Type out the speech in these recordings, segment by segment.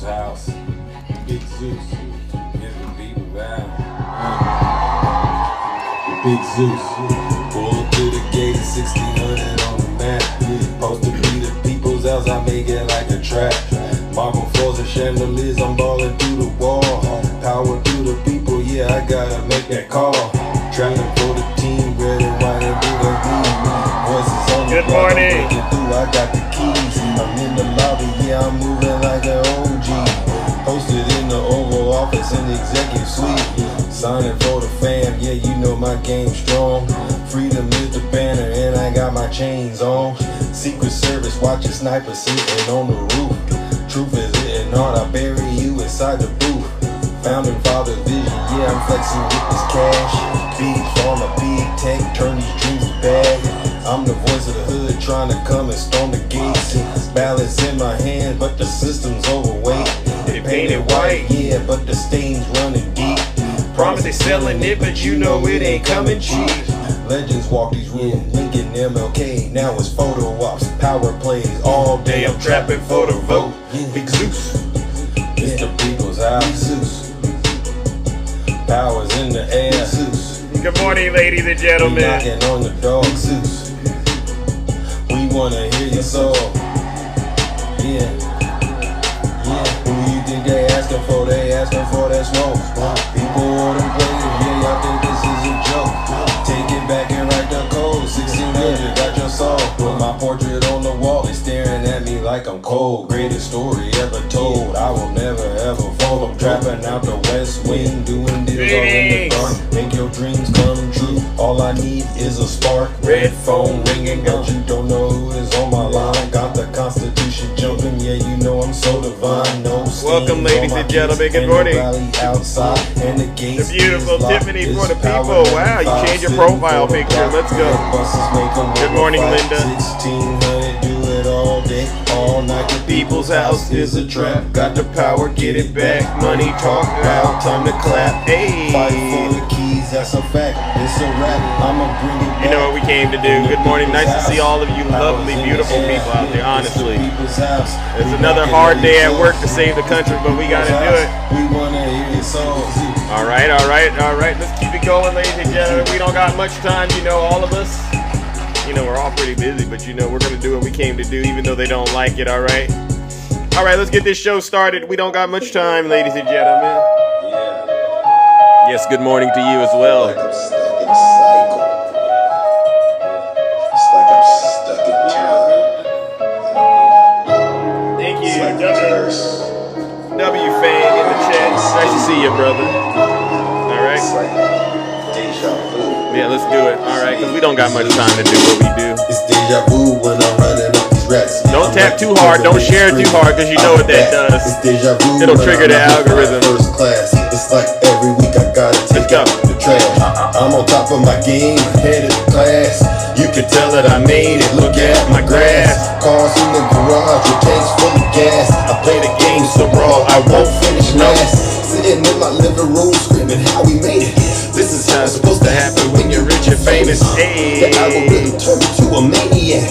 house. Big Zeus. Here's the people's house. Big Zeus. Pull up to the gate at 1600 on the map. Supposed to be the people's house, I make it like a trap. Marble floors and chandeliers, I'm balling through the wall. Power to the people, yeah, I gotta make that call. Traveling for the team, red and white and blue and green. Voices on the block, I'm breaking through, I got the keys. I'm in the lobby, yeah, I'm moving like an OG. Posted in the Oval Office in the executive suite. Signing for the fam, yeah, you know my game strong. Freedom is the banner and I got my chains on. Secret Service watching snipers sitting on the roof. Truth is hitting hard, I bury you inside the booth. Founding father's vision, yeah, I'm flexing with this cash. Big pharma, big tech, turn these dreams to bad. I'm the voice of the hood, trying to come and storm the gates. Balance in my hand, but the system's overweight. They painted white, yeah, but the stains running deep. Promise they selling it, but you know it ain't coming cheap. Legends walk these rooms, Lincoln, MLK, now it's photo ops, power plays, all day I'm trapping for the vote. Big Zeus, it's the people's house. Big Zeus, powers in the air. Zeus. Good morning, ladies and gentlemen. Knocking on the door. Big Zeus, we wanna hear your soul. Yeah, yeah. Who you think they asking for? They asking for that smoke. People order players, yeah, y'all think this is a joke. Take it back and write the code. 1600, got your soul. Put my portrait on the wall, they staring at me like I'm cold. Greatest story ever told. I will never ever fold. I'm trapping out the west wing, doing deals all in the dark. Make your dreams come true. All I need is a spark. Red phone ringing, but you don't know who is on my line. Got the Constitution jumping, yeah, you know I'm so divine. No welcome, ladies and gentlemen. Good morning. Outside and the beautiful Tiffany for the people. Wow, you changed your profile picture. Let's go. Good morning, Linda. 1600, do it all day, all night. The people's house is a trap. Got the power, get it back. Money talk loud, time to clap. Hey, fight for the keys, that's a fact. It's a rap, I'ma bring it back. You know what we came to do. Good morning. Nice to see all of you lovely, beautiful people out there, honestly. It's another hard day at work to save the country, but we gotta do it. We wanna hear your songs. All right. Let's keep it going, ladies and gentlemen. We don't got much time, you know, all of us. You know, we're all pretty busy, but you know, we're gonna do what we came to do, even though they don't like it, all right? All right, let's get this show started. We don't got much time, ladies and gentlemen. Yes, good morning to you as well. Like I'm stuck in a cycle. It's like I'm stuck in time. Thank It's you, like the curse. W Fang in the chat. Nice to see you, brother. All right. It's like deja vu. Yeah, let's do it. All right, because we don't got much time to do what we do. It's deja vu when I'm running up these rats. Don't tap too hard. Don't share too hard, because you know what that does. It's deja vu. It'll trigger the algorithm. First class. It's like every week I gotta take out the trash. I'm on top of my game, head of the class. You can tell that I made it. Look at my grass. Cars in the garage with tanks full of gas. I play the game so raw, I won't finish last. Sitting in my living room screaming how we made it. This is how it's supposed to happen when you're rich and famous. Hey. The algorithm turned me to a maniac.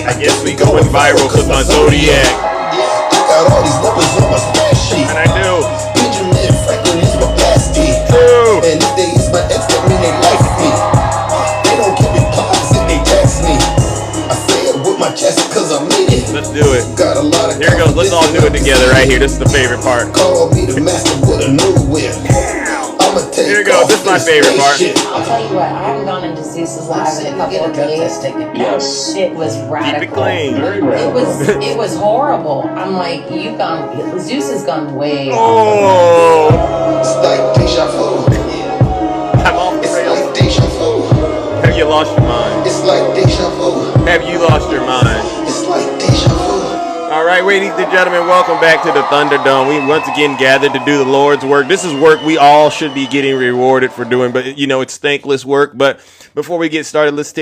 I guess we going viral because my Zodiac. I got all these numbers on my spreadsheet. And I do. Benjamin Franklin is my bestie. True. And if they is my ex, that mean they like me. They don't give me pies and they text me. I say it with my chest cause I mean it. Let's do it. Got a lot of Here it goes. Let's all do it together right here. This is the favorite part. Call me the master with a nowhere. I'ma take Here it goes. This is my favorite part. I'll tell you what, I haven't gone into Zeus's live in a couple of days. Yes. Shit was radical. Keep it clean. Very radical. It was horrible. I'm like, Zeus has gone way. Oh, It's like deja vu. I'm off the It's rails. like deja vu. Have you lost your mind? It's like deja vu. Have you lost your mind? It's like deja vu. All right, ladies and gentlemen, welcome back to the Thunderdome. We once again gathered to do the Lord's work. This is work we all should be getting rewarded for doing, but you know, it's thankless work. But before we get started, let's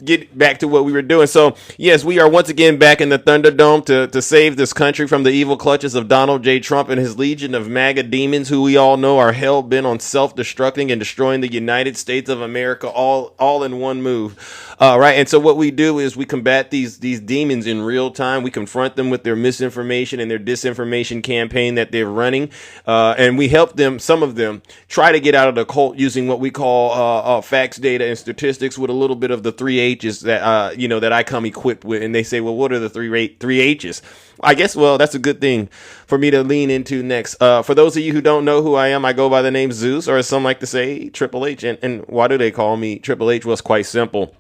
get back to what we were doing. So, yes, we are once again back in the Thunderdome to save this country from the evil clutches of Donald J. Trump and his legion of MAGA demons, who we all know are hell-bent on self-destructing and destroying the United States of America all in one move. Right, and so what we do is we combat these demons in real time. We confront them with with their misinformation and their disinformation campaign that they're running. And we help them, some of them, try to get out of the cult using what we call facts, data, and statistics with a little bit of the 3 H's that, that I come equipped with. And they say, well, what are the three H's? I guess, well, that's a good thing for me to lean into next. For those of you who don't know who I am, I go by the name Zeus, or as some like to say, Triple H. And why do they call me Triple H? Well, it's quite simple.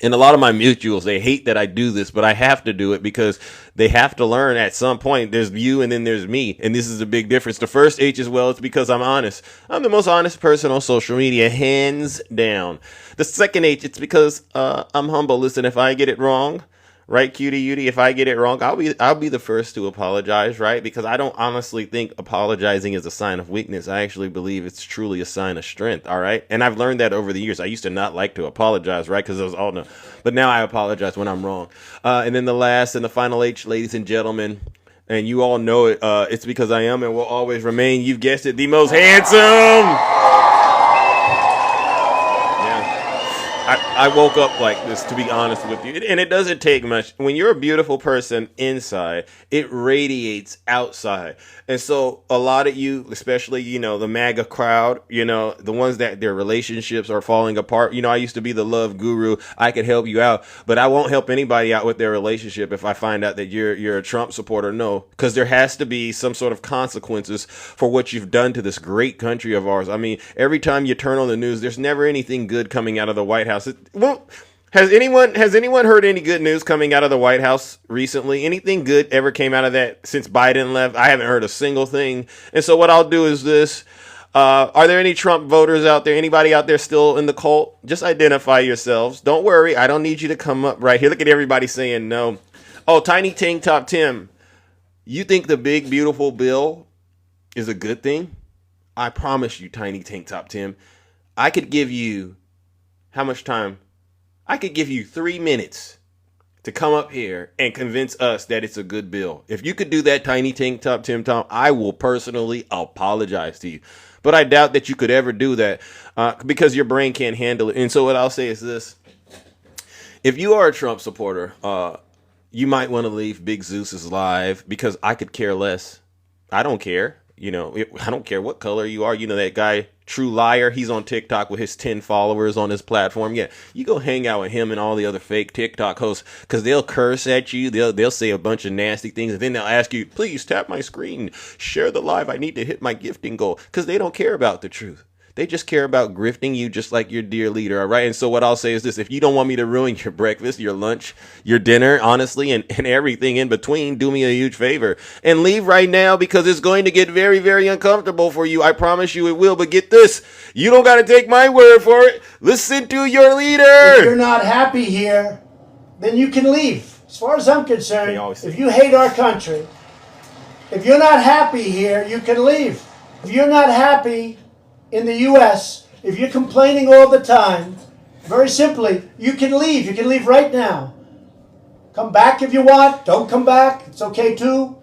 And a lot of my mutuals, they hate that I do this, but I have to do it because they have to learn at some point. There's you and then there's me. And this is a big difference. The first H as well, it's because I'm honest. I'm the most honest person on social media, hands down. The second H, it's because I'm humble. Listen, if I get it wrong, right, cutie Utie, if I get it wrong, I'll be the first to apologize, right? Because I don't honestly think apologizing is a sign of weakness. I actually believe it's truly a sign of strength, all right? And I've learned that over the years. I used to not like to apologize, right? Because I was, oh no. But now I apologize when I'm wrong. And then the last and the final H, ladies and gentlemen, and you all know it, it's because I am and will always remain, you've guessed it, the most handsome. I woke up like this, to be honest with you. And it doesn't take much. When you're a beautiful person inside, it radiates outside. And so a lot of you, especially, the MAGA crowd, the ones that their relationships are falling apart. I used to be the love guru. I could help you out, but I won't help anybody out with their relationship if I find out that you're a Trump supporter. No, because there has to be some sort of consequences for what you've done to this great country of ours. I mean, every time you turn on the news, there's never anything good coming out of the White House. Well, has anyone heard any good news coming out of the White House recently? Anything good ever came out of that since Biden left? I haven't heard a single thing. And so what I'll do is this. Are there any Trump voters out there? Anybody out there still in the cult? Just identify yourselves. Don't worry. I don't need you to come up right here. Look at everybody saying no. Oh, Tiny Tank Top Tim. You think the big, beautiful bill is a good thing? I promise you, Tiny Tank Top Tim, I could give you how much time? I could give you 3 minutes to come up here and convince us that it's a good bill. If you could do that, Tiny Tank Top Tim Tom, I will personally apologize to you. But I doubt that you could ever do that because your brain can't handle it. And so what I'll say is this. If you are a Trump supporter, you might want to leave Big Zeus's live because I could care less. I don't care. I don't care what color you are. That guy, True Liar, he's on TikTok with his 10 followers on his platform. Yeah, you go hang out with him and all the other fake TikTok hosts because they'll curse at you. They'll say a bunch of nasty things. And then they'll ask you, please tap my screen, share the live. I need to hit my gifting goal because they don't care about the truth. They just care about grifting you just like your dear leader, all right? And so what I'll say is this. If you don't want me to ruin your breakfast, your lunch, your dinner, honestly, and everything in between, do me a huge favor. And leave right now because it's going to get very, very uncomfortable for you. I promise you it will. But get this. You don't got to take my word for it. Listen to your leader. If you're not happy here, then you can leave. As far as I'm concerned, if you hate our country, if you're not happy here, you can leave. If you're not happy in the U.S., if you're complaining all the time, very simply, you can leave. You can leave right now. Come back if you want. Don't come back. It's okay too.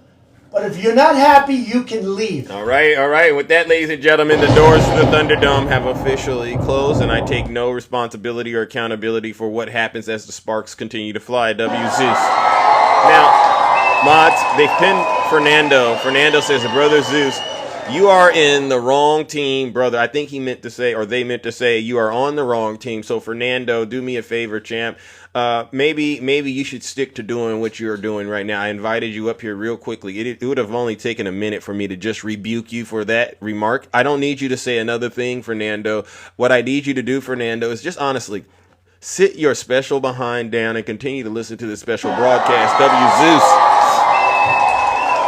But if you're not happy, you can leave. All right. With that, ladies and gentlemen, the doors to the Thunderdome have officially closed, and I take no responsibility or accountability for what happens as the sparks continue to fly. W. Zeus. Now, mods, they've pinned Fernando. Fernando says, Brother Zeus, you are in the wrong team, brother. I think he meant to say, or they meant to say, you are on the wrong team. So, Fernando, do me a favor, champ. Maybe you should stick to doing what you're doing right now. I invited you up here real quickly. It would have only taken a minute for me to just rebuke you for that remark. I don't need you to say another thing, Fernando. What I need you to do, Fernando, is just honestly sit your special behind down and continue to listen to this special broadcast. W. Zeus.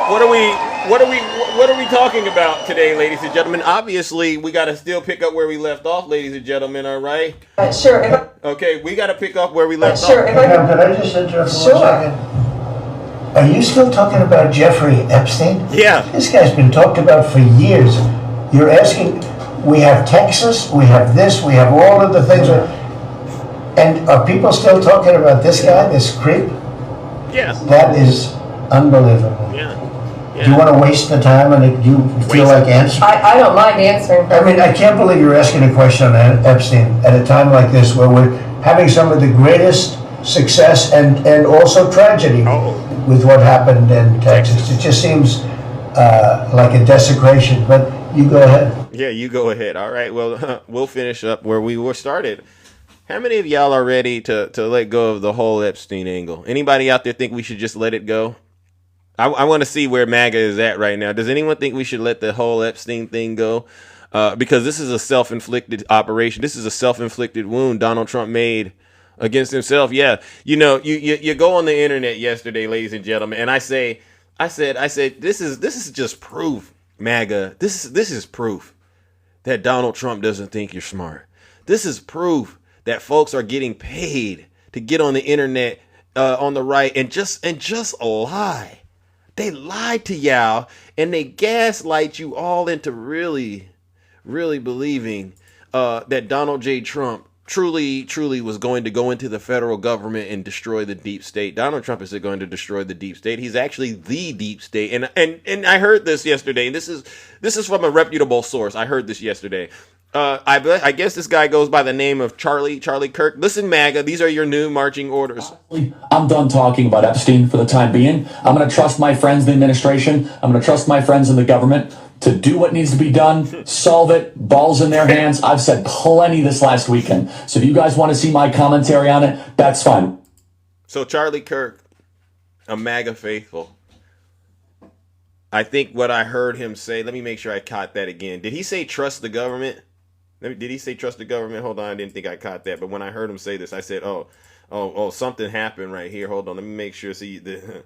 What are we talking about today, ladies and gentlemen? Obviously, we got to still pick up where we left off, ladies and gentlemen, all right? Sure. Okay, we got to pick up where we left Sure. off. Could I just interrupt for 1 second? Are you still talking about Jeffrey Epstein? Yeah. This guy's been talked about for years. You're asking, we have Texas, we have this, we have all of the things. And are people still talking about this guy, this creep? Yes. That is unbelievable. Yeah. Do you want to waste the time and you feel like answering? I don't mind answering. I mean, I can't believe you're asking a question on Epstein at a time like this where we're having some of the greatest success and also tragedy with what happened in Texas. It just seems like a desecration, but you go ahead. Yeah, you go ahead. All right. Well, we'll finish up where we were started. How many of y'all are ready to let go of the whole Epstein angle? Anybody out there think we should just let it go? I want to see where MAGA is at right now. Does anyone think we should let the whole Epstein thing go? Because this is a self-inflicted operation. This is a self-inflicted wound Donald Trump made against himself. Yeah, you go on the internet yesterday, ladies and gentlemen, and I said, this is just proof, MAGA. This is proof that Donald Trump doesn't think you're smart. This is proof that folks are getting paid to get on the internet on the right and just lie. They lied to y'all and they gaslight you all into really believing that Donald J. Trump truly was going to go into the federal government and destroy the deep state. Donald Trump isn't going to destroy the deep state. He's actually the deep state. And I heard this yesterday. This is from a reputable source. I heard this yesterday. I guess this guy goes by the name of Charlie Kirk. Listen, MAGA, these are your new marching orders. I'm done talking about Epstein for the time being. I'm going to trust my friends in the administration. I'm going to trust my friends in the government to do what needs to be done, solve it, balls in their hands. I've said plenty this last weekend. So if you guys want to see my commentary on it, that's fine. So Charlie Kirk, a MAGA faithful. I think what I heard him say, let me make sure I caught that again. Did he say trust the government? Did he say trust the government? Hold on, I didn't think I caught that. But when I heard him say this, I said, oh, something happened right here. Hold on, let me make sure. See the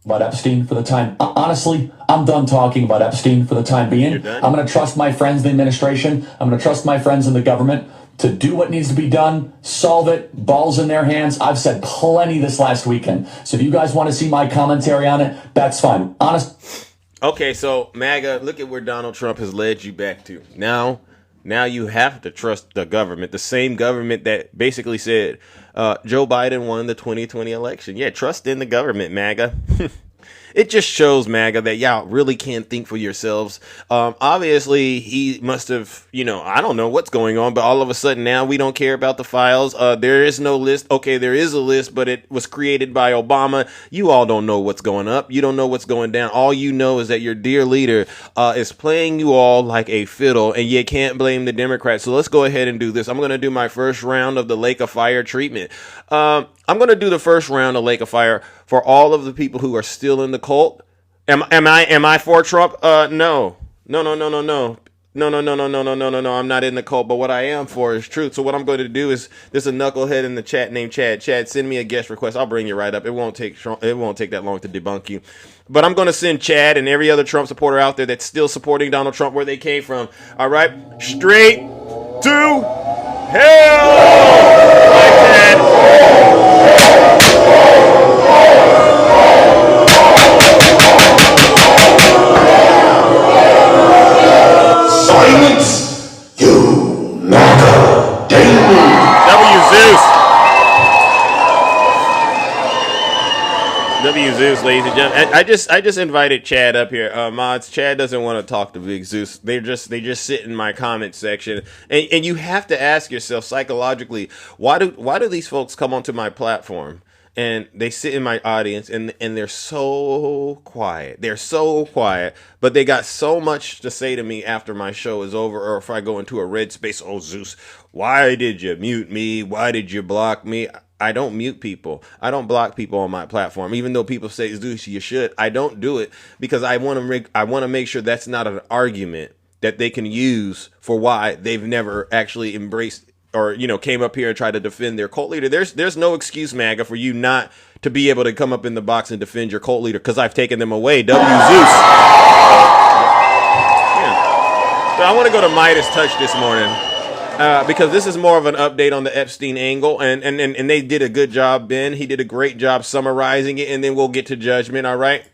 about Epstein for the time. Honestly, I'm done talking about Epstein for the time being. You're done? I'm going to trust my friends in the administration. I'm going to trust my friends in the government to do what needs to be done, solve it, balls in their hands. I've said plenty this last weekend. So if you guys want to see my commentary on it, that's fine. Okay, so MAGA, look at where Donald Trump has led you back to. Now you have to trust the government, the same government that basically said Joe Biden won the 2020 election. Yeah, trust in the government, MAGA. It just shows, MAGA, that y'all really can't think for yourselves. Obviously, he must have, I don't know what's going on, but all of a sudden now we don't care about the files. There is no list. Okay, there is a list, but it was created by Obama. You all don't know what's going up. You don't know what's going down. All you know is that your dear leader is playing you all like a fiddle, and you can't blame the Democrats. So let's go ahead and do this. I'm going to do my first round of the Lake of Fire treatment. I'm going to do the first round of Lake of Fire for all of the people who are still in the cult. Am I for Trump? No. I'm not in the cult, but what I am for is truth. So what I'm going to do is, there's a knucklehead in the chat named Chad. Chad, send me a guest request. I'll bring you right up. It won't take that long to debunk you. But I'm going to send Chad and every other Trump supporter out there that's still supporting Donald Trump where they came from. All right, straight to hell. Bye, Chad. Silence, you MAGA W Zeus, ladies and gentlemen. I just invited Chad up here. Mods, Chad doesn't want to talk to Big Zeus. They just sit in my comment section, and you have to ask yourself psychologically, why do these folks come onto my platform and they sit in my audience and they're so quiet. They're so quiet, but they got so much to say to me after my show is over, or if I go into a red space. Oh, Zeus, why did you mute me? Why did you block me? I don't mute people. I don't block people on my platform. Even though people say, Zeus, you should. I don't do it because I want to make sure that's not an argument that they can use for why they've never actually embraced or, came up here and tried to defend their cult leader. There's no excuse, MAGA, for you not to be able to come up in the box and defend your cult leader because I've taken them away. W Zeus. Yeah. So I want to go to Midas Touch this morning. Because this is more of an update on the Epstein angle, and they did a good job, Ben. He did a great job summarizing it, and then we'll get to judgment, all right?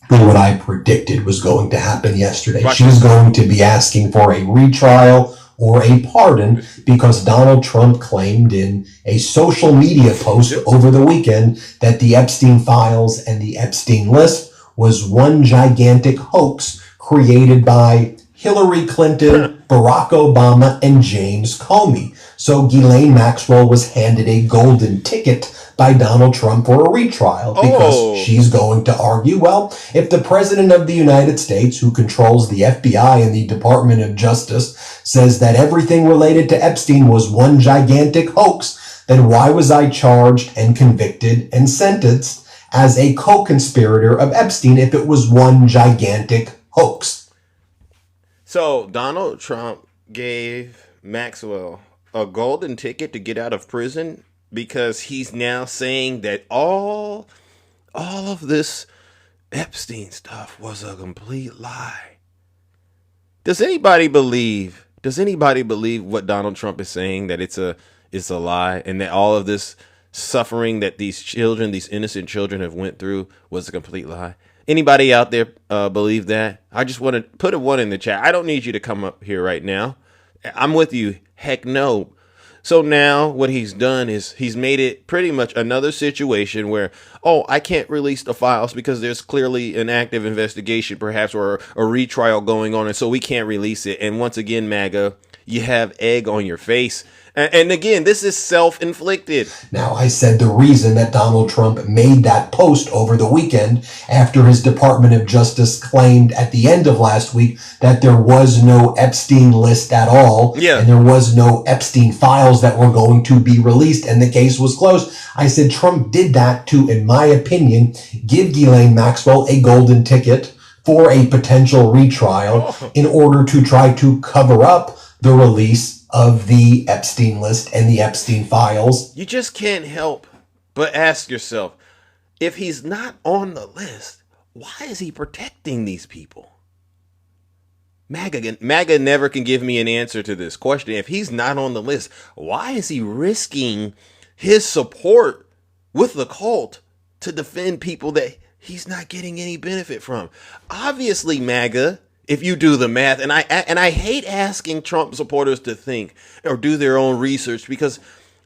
What I predicted was going to happen yesterday. She's going to be asking for a retrial or a pardon because Donald Trump claimed in a social media post over the weekend that the Epstein files and the Epstein list was one gigantic hoax created by Hillary Clinton, Barack Obama, and James Comey. So Ghislaine Maxwell was handed a golden ticket by Donald Trump for a retrial because she's going to argue, well, if the President of the United States, who controls the FBI and the Department of Justice, says that everything related to Epstein was one gigantic hoax, then why was I charged and convicted and sentenced as a co-conspirator of Epstein if it was one gigantic hoax? So Donald Trump gave Maxwell a golden ticket to get out of prison because he's now saying that all of this Epstein stuff was a complete lie. Does anybody believe what Donald Trump is saying, that it's a lie, and that all of this suffering that these innocent children have went through was a complete lie? Anybody out there believe that? I just want to put a 1 in the chat. I don't need you to come up here right now. I'm with you. Heck no. So now what he's done is he's made it pretty much another situation where, I can't release the files because there's clearly an active investigation perhaps, or a retrial going on, and so we can't release it. And once again, MAGA, you have egg on your face. And again, this is self-inflicted. Now, I said the reason that Donald Trump made that post over the weekend after his Department of Justice claimed at the end of last week that there was no Epstein list at all, and there was no Epstein files that were going to be released, and the case was closed. I said Trump did that to, in my opinion, give Ghislaine Maxwell a golden ticket for a potential retrial in order to try to cover up the release of the Epstein list and the Epstein files. You just can't help but ask yourself, if he's not on the list, why is he protecting these people? MAGA never can give me an answer to this question. If he's not on the list, why is he risking his support with the cult to defend people that he's not getting any benefit from? Obviously, MAGA, if you do the math, and I hate asking Trump supporters to think or do their own research, because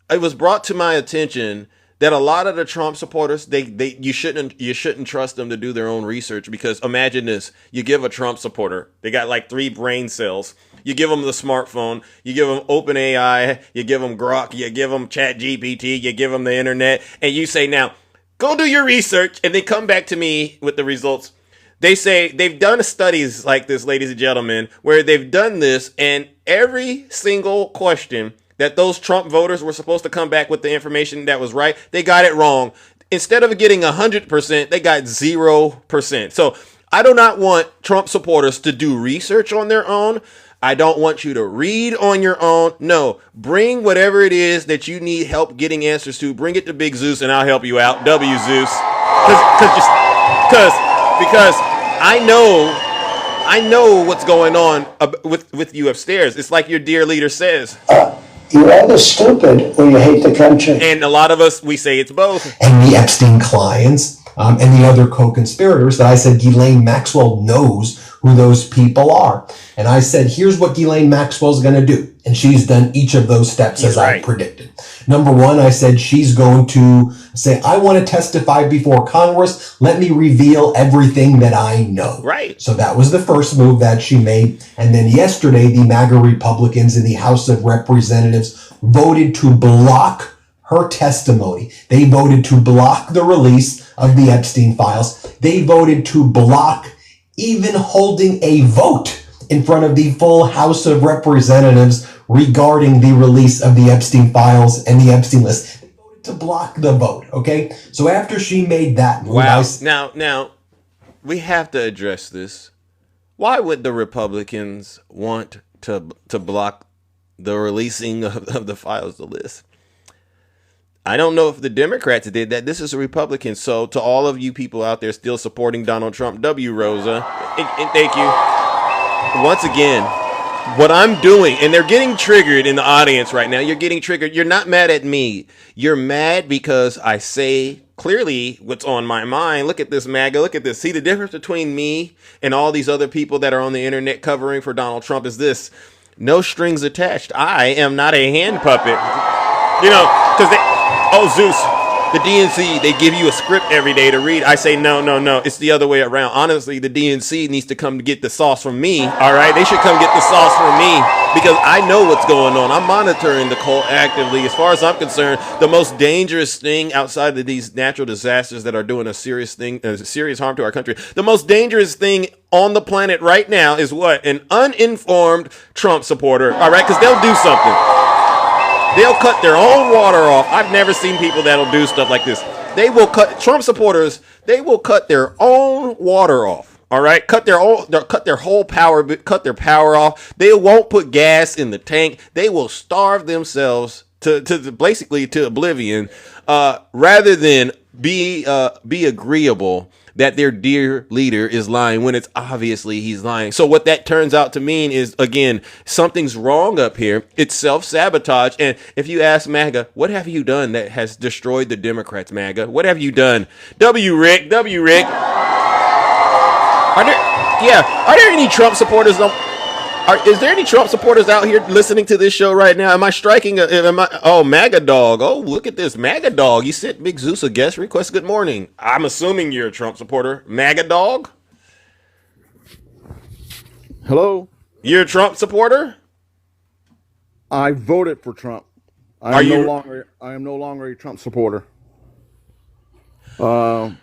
it was brought to my attention that a lot of the Trump supporters, you shouldn't trust them to do their own research, because imagine this: you give a Trump supporter, they got like 3 brain cells. You give them the smartphone, you give them OpenAI, you give them Grok, you give them ChatGPT, you give them the internet, and you say, now go do your research, and they come back to me with the results. They say they've done studies like this, ladies and gentlemen, where they've done this, and every single question that those Trump voters were supposed to come back with the information that was right, they got it wrong. Instead of getting 100%, they got 0%. So I do not want Trump supporters to do research on their own. I don't want you to read on your own. No, bring whatever it is that you need help getting answers to. Bring it to Big Zeus, and I'll help you out. W Zeus, because I know what's going on with you upstairs. It's like your dear leader says. You're either stupid or you hate the country. And a lot of us, we say it's both. And the Epstein clients and the other co-conspirators that I said Ghislaine Maxwell knows who those people are. And I said, here's what Ghislaine Maxwell's going to do. And she's done each of those steps as I predicted. Number 1, I said she's going to say, I want to testify before Congress. Let me reveal everything that I know. Right. So that was the first move that she made. And then yesterday, the MAGA Republicans in the House of Representatives voted to block her testimony. They voted to block the release of the Epstein files. They voted to block even holding a vote in front of the full House of Representatives regarding the release of the Epstein files and the Epstein list. They voted to block the vote, okay? So after she made that move... Wow. Now, we have to address this. Why would the Republicans want to block the releasing of the files, the list? I don't know if the Democrats did that. This is a Republican. So to all of you people out there still supporting Donald Trump, W. Rosa, and thank you. Once again, what I'm doing, and they're getting triggered in the audience right now. You're getting triggered. You're not mad at me. You're mad because I say clearly what's on my mind. Look at this, MAGA. Look at this. See, the difference between me and all these other people that are on the internet covering for Donald Trump is this: no strings attached. I am not a hand puppet. You know, because they... Oh, Zeus. The DNC, they give you a script every day to read. I say, no. It's the other way around. Honestly, the DNC needs to come to get the sauce from me. All right. They should come get the sauce from me because I know what's going on. I'm monitoring the cult actively. As far as I'm concerned, the most dangerous thing outside of these natural disasters that are doing a serious harm to our country, the most dangerous thing on the planet right now is what? An uninformed Trump supporter. All right. Because they'll do something. They'll cut their own water off. I've never seen people that'll do stuff like this. They will cut Trump supporters. They will cut their own water off. All right, cut their power off. They won't put gas in the tank. They will starve themselves to basically to oblivion, rather than be agreeable that their dear leader is lying when it's obviously he's lying. So what that turns out to mean is, again, something's wrong up here. It's self-sabotage. And if you ask MAGA, what have you done that has destroyed the Democrats, MAGA? What have you done? W. Rick. Are there any Trump supporters? Is there any Trump supporters out here listening to this show right now? Am I striking? MAGA DawG. Oh, look at this. MAGA DawG. You sent Big Zeus a guest request. Good morning. I'm assuming you're a Trump supporter. MAGA DawG? Hello? You're a Trump supporter? I voted for Trump. I am no longer a Trump supporter. And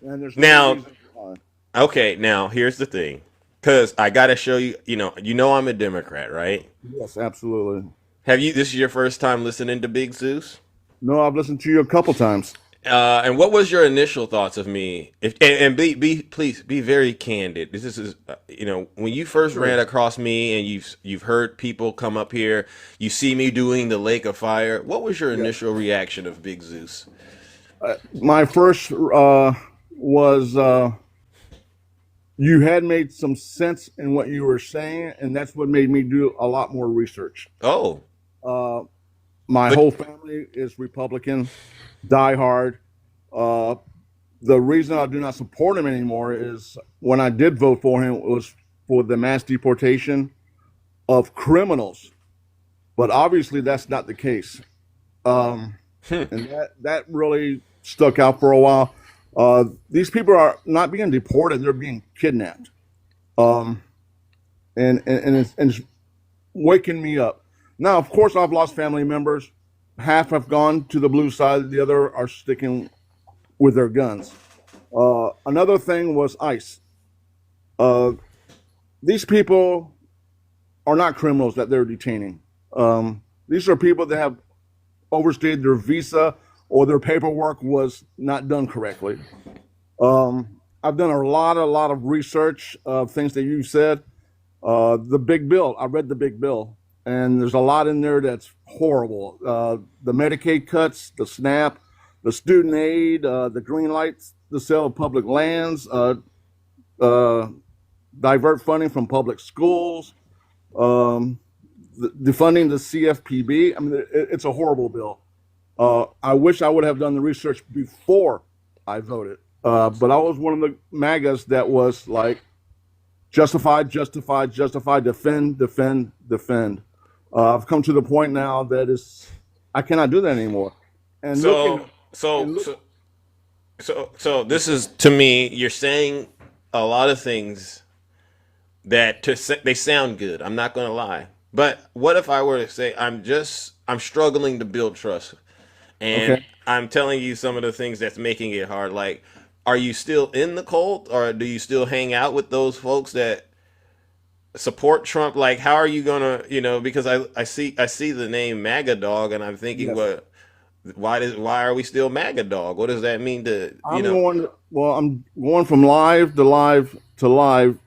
there's now, reason why. okay, now here's the thing. Because I got to show you, you know I'm a Democrat, right? Yes, absolutely. This is your first time listening to Big Zeus? No, I've listened to you a couple times. And what was your initial thoughts of me? Please be very candid. This is when you first ran across me and you've heard people come up here, you see me doing the Lake of Fire. What was your initial reaction of Big Zeus? My first was you had made some sense in what you were saying, and that's what made me do a lot more research. Oh, my whole family is Republican, diehard. The reason I do not support him anymore is when I did vote for him, it was for the mass deportation of criminals. But obviously, that's not the case. And that really stuck out for a while. These people are not being deported; they're being kidnapped, and it's waking me up. Now, of course, I've lost family members. Half have gone to the blue side; the other are sticking with their guns. Another thing was ICE. These people are not criminals that they're detaining. These are people that have overstayed their visa, or their paperwork was not done correctly. I've done a lot of research of things that you said. The big bill, I read the big bill, and there's a lot in there that's horrible. The Medicaid cuts, the SNAP, the student aid, the green lights, the sale of public lands, divert funding from public schools, defunding the CFPB. I mean, it's a horrible bill. I wish I would have done the research before I voted. But I was one of the MAGAs that was like, justify, defend. I've come to the point now that I cannot do that anymore. And so this is, to me, you're saying a lot of things that they sound good. I'm not going to lie. But what if I were to say, I'm struggling to build trust. And okay, I'm telling you some of the things that's making it hard. Like, are you still in the cult, or do you still hang out with those folks that support Trump? Like, how are you gonna, because I see the name MAGA DawG, and I'm thinking, yes, why are we still MAGA DawG? What does that mean to, I'm going from live to live to live,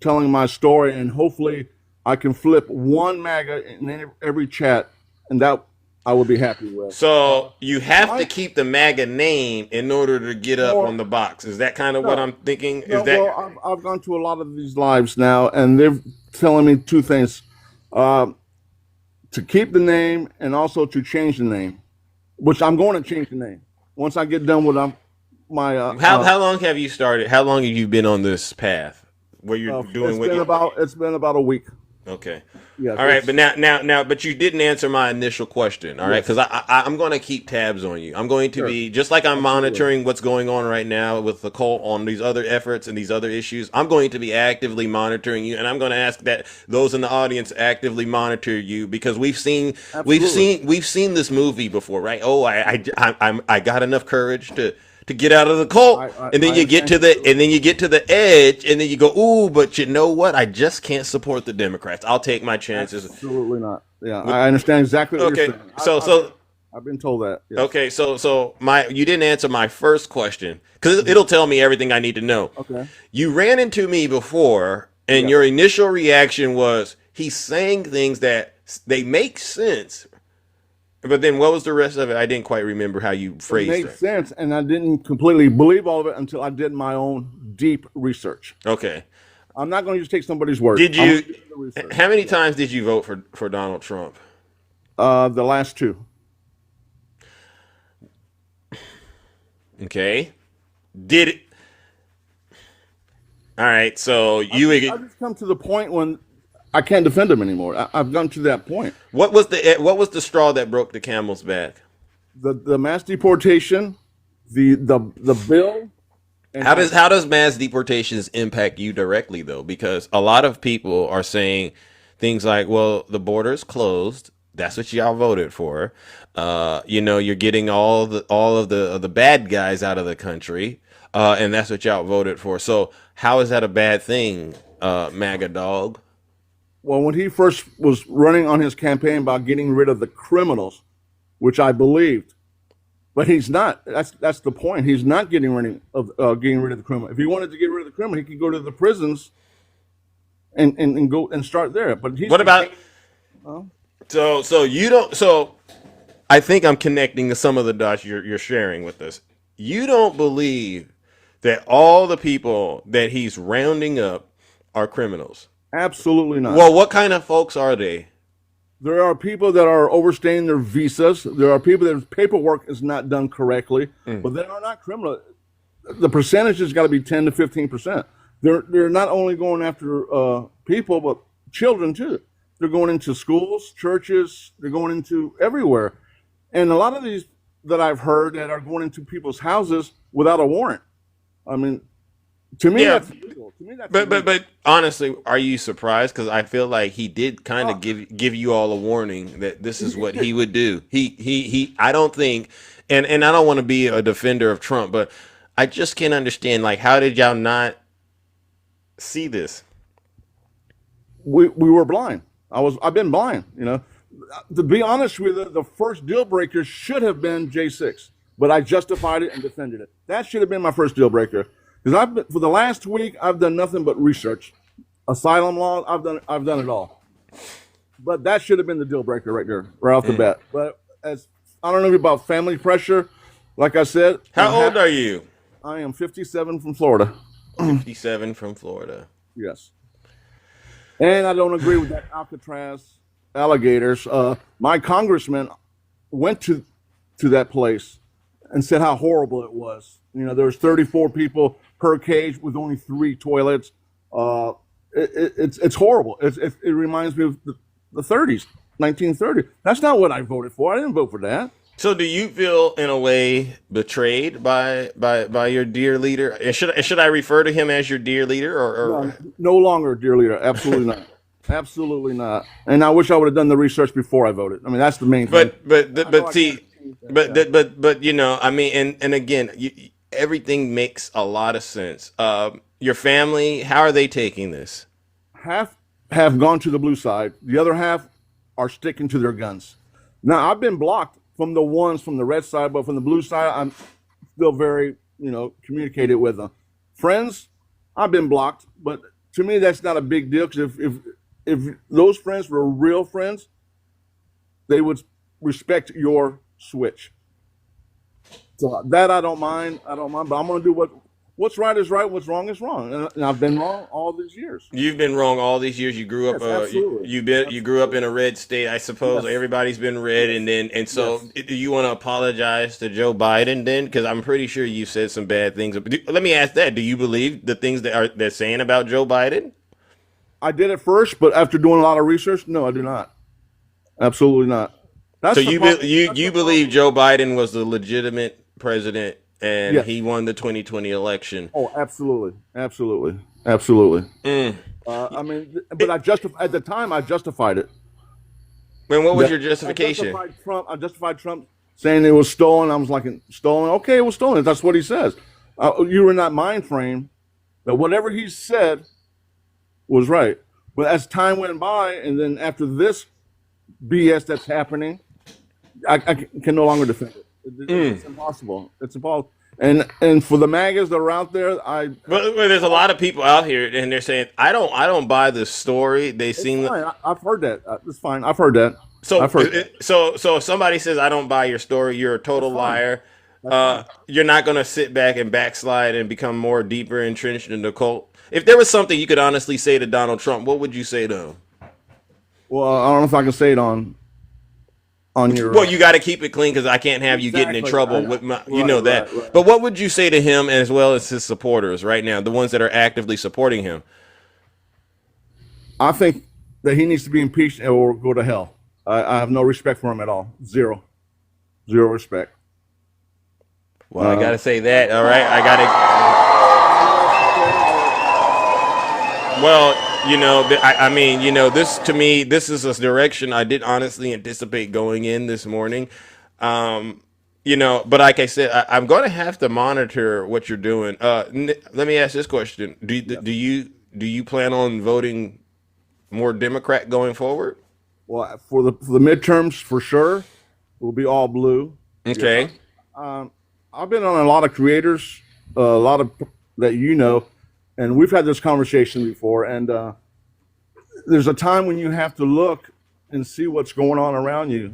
telling my story, and hopefully I can flip one MAGA in every chat, and that I would be happy with. So you have to keep the MAGA name in order to get up on the box. Is that kind of what I'm thinking? I've gone to a lot of these lives now, and they're telling me two things: to keep the name, and also to change the name. Which I'm going to change the name once I get done with my. How long have you started? How long have you been on this path where you're doing? It's been about a week. Okay. Yes, All right, it's, but but you didn't answer my initial question. All right, yes, because I'm going to keep tabs on you. I'm going to sure, be just like I'm absolutely. monitoring what's going on right now with the cult on these other efforts and these other issues. I'm going to be actively monitoring you, and I'm going to ask that those in the audience actively monitor you because Absolutely. we've seen this movie before, right? Oh, I got enough courage to get out of the cult, and then I you get understand to the completely. edge, and then you go, ooh, but you know what? I just can't support the Democrats. I'll take my chances. Absolutely not. Yeah, With, I understand exactly what you're okay, saying. I've been told that. Yes. okay, so my you didn't answer my first question because it'll tell me everything I need to know. Okay. You ran into me before, and Yes. your initial reaction was he's saying things that they make sense, but then what was the rest of it? I didn't quite remember how you It phrased made it. sense, and I didn't completely believe all of it until I did my own deep research. Okay, I'm not going to just take somebody's word. did I'm going to you? do the research. How many Yes. times did you vote for Donald Trump? The last two. Okay, did it? All right, so I've just come to the point when I can't defend him anymore. I've gotten to that point. what was the straw that broke the camel's back? The mass deportation, the bill, and How does mass deportations impact you directly though? Because a lot of people are saying things like, "Well, the border is closed. That's what y'all voted for. You're getting all of the bad guys out of the country, and that's what y'all voted for. So how is that a bad thing, MAGA dog? well, when he first was running on his campaign about getting rid of the criminals, which I believed, but he's not. That's the point. He's not getting rid of the criminal. If he wanted to get rid of the criminal, he could go to the prisons and go and start there. But he's What about continuing. Well, so you don't so I think I'm connecting to some of the dots you're sharing with us. You don't believe that all the people that he's rounding up are criminals. absolutely not. Well, what kind of folks are they? There are people that are overstaying their visas. There are people that paperwork is not done correctly, but they are not criminal. The percentage has got to be 10 to 15%. They're not only going after people, but children too. They're going into schools, churches. They're going into everywhere, and a lot of these that I've heard that are going into people's houses without a warrant. I mean, to me, Yeah, that's illegal. To me, that's but illegal. honestly, are you surprised? Because I feel like he did kind Uh, of give you all a warning that this is he what did. he would do. He I don't think, and I don't want to be a defender of Trump, but I just can't understand like how did y'all not see this? We were blind. I've been blind. To be honest with you, the first deal breaker should have been J6, but I justified it and defended it. That should have been my first deal breaker because for the last week I've done nothing but research, asylum law. I've done it all, but that should have been the deal breaker right there, right off the bat. But as I don't know about family pressure, like I said, How old are you? I am 57 from Florida. 57 from Florida. Yes. And I don't agree with that Alcatraz alligators. My congressman went to that place and said how horrible it was. There was 34 people per cage with only 3 toilets. It's horrible. It reminds me of the 30s, 1930. That's not what I voted for. I didn't vote for that. So do you feel in a way betrayed by your dear leader? And should I refer to him as your dear leader No, or no longer, dear leader. Absolutely not. Absolutely not. And I wish I would have done the research before I voted. I mean, that's the main thing. I know but I see can't change that. Yeah. but I mean and again everything makes a lot of sense. Your family, how are they taking this? Half have gone to the blue side. The other half are sticking to their guns. Now, I've been blocked from the ones from the red side, but from the blue side, I'm still very, communicated with them. Friends, I've been blocked, but to me, that's not a big deal because if those friends were real friends, they would respect your switch. So that I don't mind. I don't mind, but I'm going to do what's right is right, what's wrong is wrong, and I've been wrong all these years. You've been wrong all these years. You grew up Yes, absolutely, you grew up in a absolutely. red state. I suppose Yes, everybody's been red yes, and so yes. do you want to apologize to Joe Biden then? Because I'm pretty sure you said some bad things. Let me ask that. Do you believe the things that they're saying about Joe Biden? I did it first, but after doing a lot of research, no, I do not. Absolutely not. That's So the you problem. you believe Joe Biden was the legitimate president and Yes. he won the 2020 election? Oh, absolutely, absolutely, absolutely. I mean, but at the time I justified it. Man, what was your I justification? justified Trump saying it was stolen. I was like, stolen? Okay, it was stolen. That's what he says. You were in that mind frame that whatever he said was right. But as time went by, and then after this BS that's happening, I can no longer defend it. It's impossible. It's impossible. And for the MAGAs that are out there, But there's a lot of people out here, and they're saying, "I don't buy this story." They it's seem fine. I've heard that. It's fine. I've heard that. so. I've heard that. So if somebody says, "I don't buy your story," you're a total liar. You're not going to sit back and backslide and become more deeper entrenched in the cult. If there was something you could honestly say to Donald Trump, what would you say to him? Well, I don't know if I can say it on your. Well, you got to keep it clean because I can't have you getting in Exactly. trouble I know. with my. You Right, know that. right. But what would you say to him as well as his supporters right now, the ones that are actively supporting him? I think that he needs to be impeached or go to hell. I have no respect for him at all. Zero respect. Well, I got to say that. All right, I got to. Well, I mean, this to me, this is a direction I did honestly anticipate going in this morning. But like I said, I'm going to have to monitor what you're doing. Let me ask this question: Do you plan on voting more Democrat going forward? Well, for the midterms, for sure, we'll be all blue. Okay. I've been on a lot of creators, a lot of that, and we've had this conversation before. And there's a time when you have to look and see what's going on around you,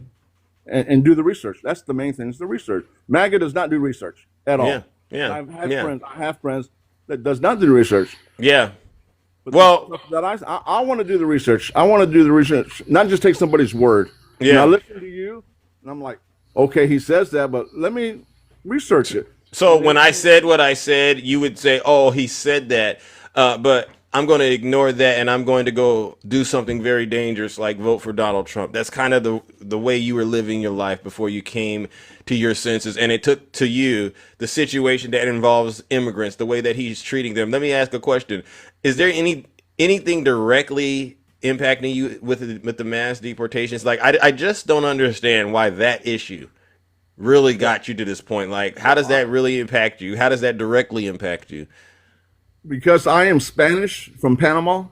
and do the research. That's the main thing. Is the research. MAGA does not do research at all. Yeah. I have friends that does not do research. Yeah. But Well, that I want to do the research. I want to do the research, not just take somebody's word. Yeah. And I listen to you, and I'm like, okay, he says that, but let me research it. So when I said what I said, you would say, "Oh, he said that," but I'm going to ignore that, and I'm going to go do something very dangerous, like vote for Donald Trump. That's kind of the way you were living your life before you came to your senses, and it took to you the situation that involves immigrants, the way that he's treating them. Let me ask a question: Is there anything directly impacting you with the mass deportations? Like, I just don't understand why that issue really got you to this point. Like, how does that really impact you? How does that directly impact you? Because I am Spanish from Panama,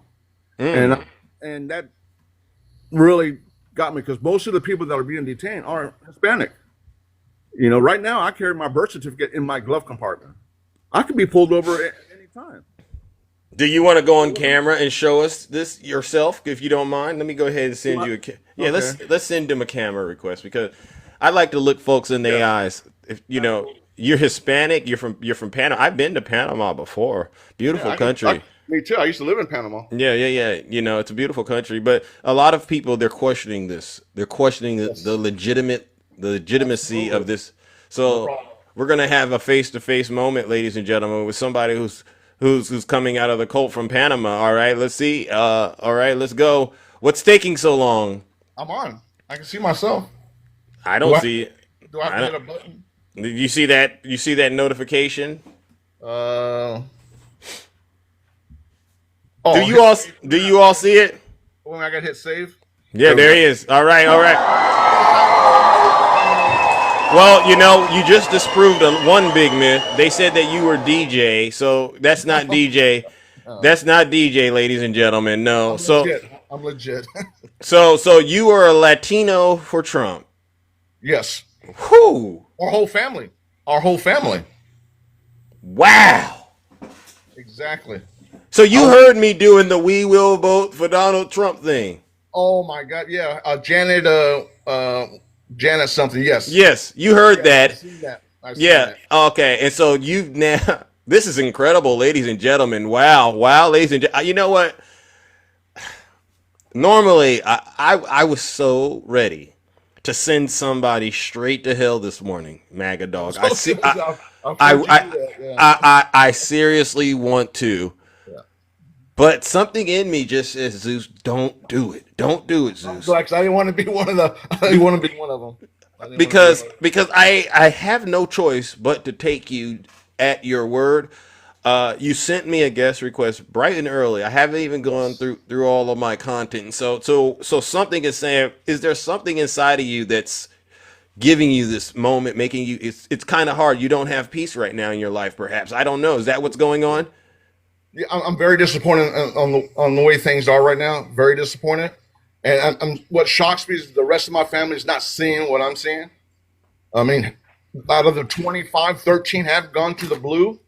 and that really got me. Because most of the people that are being detained are Hispanic. Right now I carry my birth certificate in my glove compartment. I could be pulled over at any time. Do you want to go on camera and show us this yourself, if you don't mind? Let me go ahead and send you Okay. let's send him a camera request, because I like to look folks in their eyes. If you're Hispanic, you're from Panama. I've been to Panama before. Beautiful country. Me too. I used to live in Panama. Yeah. It's a beautiful country, but a lot of people, they're questioning this. They're questioning the legitimacy of this. So we're gonna have a face-to-face moment, ladies and gentlemen, with somebody who's coming out of the cult from Panama. All right, let's see. All right, let's go. What's taking so long? I'm on. I can see myself. I don't see it. Do I have to hit a button? You see that? You see that notification? Oh, Do you all see it? When I got hit save? Yeah, there he is. All right. Well, you just disproved one big myth. They said that you were DJ, so that's not DJ. That's not DJ, ladies and gentlemen. No. I'm legit. So you are a Latino for Trump. Yes. Whew. Our whole family. Wow. Exactly. So you heard me doing the "We will vote for Donald Trump" thing. Oh my God. Yeah. Janet something. Yes. Yes, you heard that. I've seen that. Yeah. Okay. And so you've now. This is incredible, ladies and gentlemen. Wow, ladies and gentlemen. You know what? Normally, I was so ready to send somebody straight to hell this morning, MAGA dog. I seriously want to, But something in me just says, Zeus, don't do it. Don't do it, Zeus. I didn't want to be one of the. I didn't want to be one of them. Because I have no choice but to take you at your word. You sent me a guest request bright and early. I haven't even gone through all of my content. So something is saying, is there something inside of you that's giving you this moment, making you, it's kind of hard. You don't have peace right now in your life, perhaps. I don't know. Is that what's going on? Yeah, I'm very disappointed on the way things are right now. Very disappointed, and what shocks me is the rest of my family is not seeing what I'm seeing. I mean, out of the 25, 13 have gone to the blue,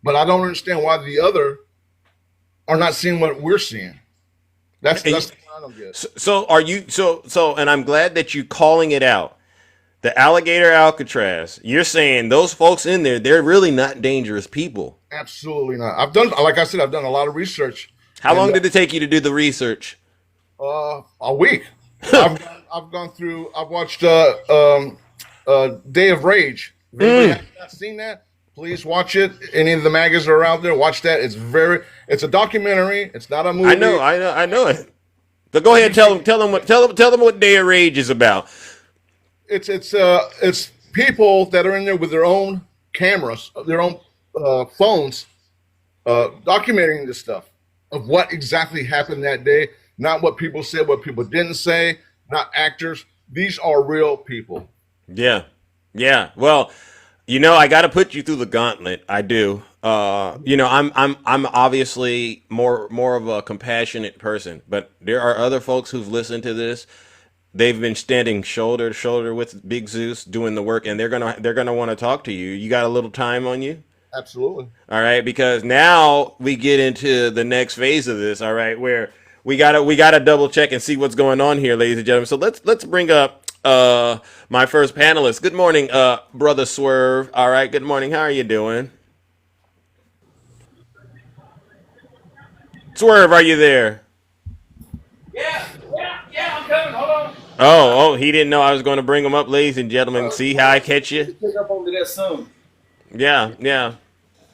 but I don't understand why the other are not seeing what we're seeing. That's the thing I don't get. So are you and I'm glad that you calling it out. The alligator Alcatraz, you're saying those folks in there, they're really not dangerous people. Absolutely not. I've done a lot of research. How long did it take you to do the research? A week. I've gone through. I've watched Day of Rage. If anybody has not seen that, please watch it. Any of the MAGAs are out there, watch that. It's a documentary. It's not a movie. I know it. But go ahead, tell them what Day of Rage is about. It's people that are in there with their own cameras, their own phones, documenting this stuff of what exactly happened that day. Not what people said, what people didn't say. Not actors. These are real people. Yeah. Well, I got to put you through the gauntlet. I do. I'm obviously more of a compassionate person, but there are other folks who've listened to this. They've been standing shoulder to shoulder with Big Zeus doing the work, and they're gonna want to talk to you. You got a little time on you? Absolutely. All right, because now we get into the next phase of this. All right, where we gotta double check and see what's going on here, ladies and gentlemen. So let's bring up my first panelist. Good morning, Brother Swerve. All right, good morning. How are you doing? Swerve, are you there? Yeah, I'm coming. Hold on. Oh, he didn't know I was going to bring him up, ladies and gentlemen. See how I catch you? Pick up on to that soon. Yeah.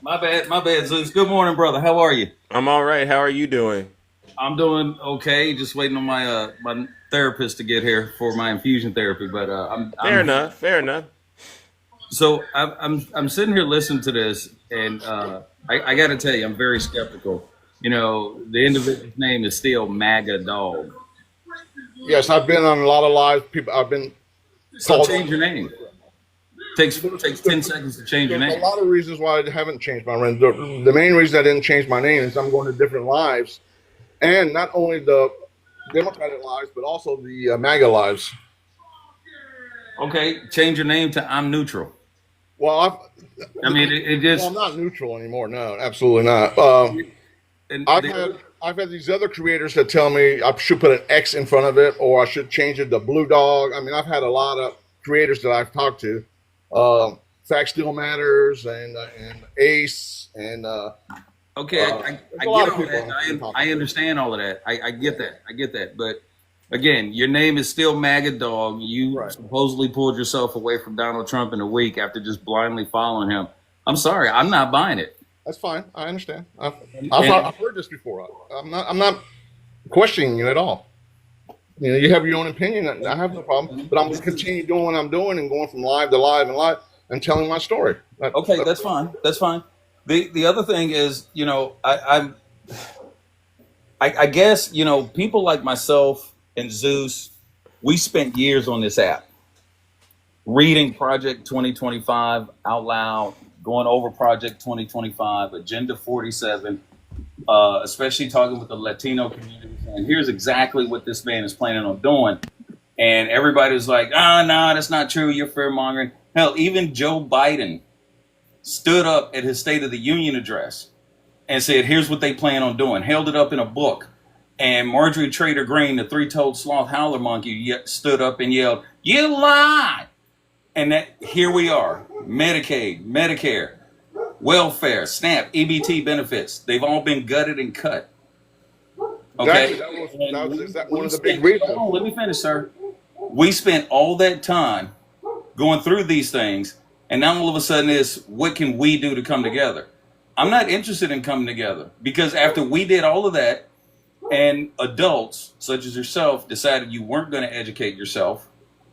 My bad, Zeus. Good morning, brother. How are you? I'm all right. How are you doing? I'm doing okay. Just waiting on my my therapist to get here for my infusion therapy. But Fair enough. So I'm sitting here listening to this, and I got to tell you, I'm very skeptical. The individual's name is still MAGA DawG. Yes, I've been on a lot of live people. I've been. So change your name. Takes 10 seconds to change your name. There's a lot of reasons why I haven't changed my name. The main reason I didn't change my name is I'm going to different lives, and not only the Democratic lives, but also the MAGA lives. Okay, change your name to I'm Neutral. Well, it just. Well, I'm not neutral anymore. No, absolutely not. I've had these other creators that tell me I should put an X in front of it, or I should change it to Blue Dog. I mean, I've had a lot of creators that I've talked to. Fact Still Matters and Ace and okay, I get all that. I understand all of that. I get that. But again, your name is still MAGA DawG. You supposedly pulled yourself away from Donald Trump in a week after just blindly following him. I'm sorry, I'm not buying it. That's fine. I understand. I've heard this before. I'm not questioning you at all. You have your own opinion. I have no problem, but I'm going to continue doing what I'm doing and going from live to live and live and telling my story. Okay, that's fine. That's fine. The other thing is, I guess people like myself and Zeus, we spent years on this app, reading Project 2025 out loud, going over Project 2025, Agenda 47, especially talking with the Latino community. And here's exactly what this man is planning on doing. And everybody was like, no, that's not true. You're fear mongering. Hell, even Joe Biden stood up at his State of the Union address and said, here's what they plan on doing. Held it up in a book. And Marjorie Trader Green, the three-toed sloth howler monkey, stood up and yelled, you lied. And here we are, Medicaid, Medicare, welfare, SNAP, EBT benefits. They've all been gutted and cut. Okay. Exactly. That was one of the big reasons. Let me finish, sir. We spent all that time going through these things, and now all of a sudden it's what can we do to come together? I'm not interested in coming together, because after we did all of that and adults such as yourself decided you weren't going to educate yourself,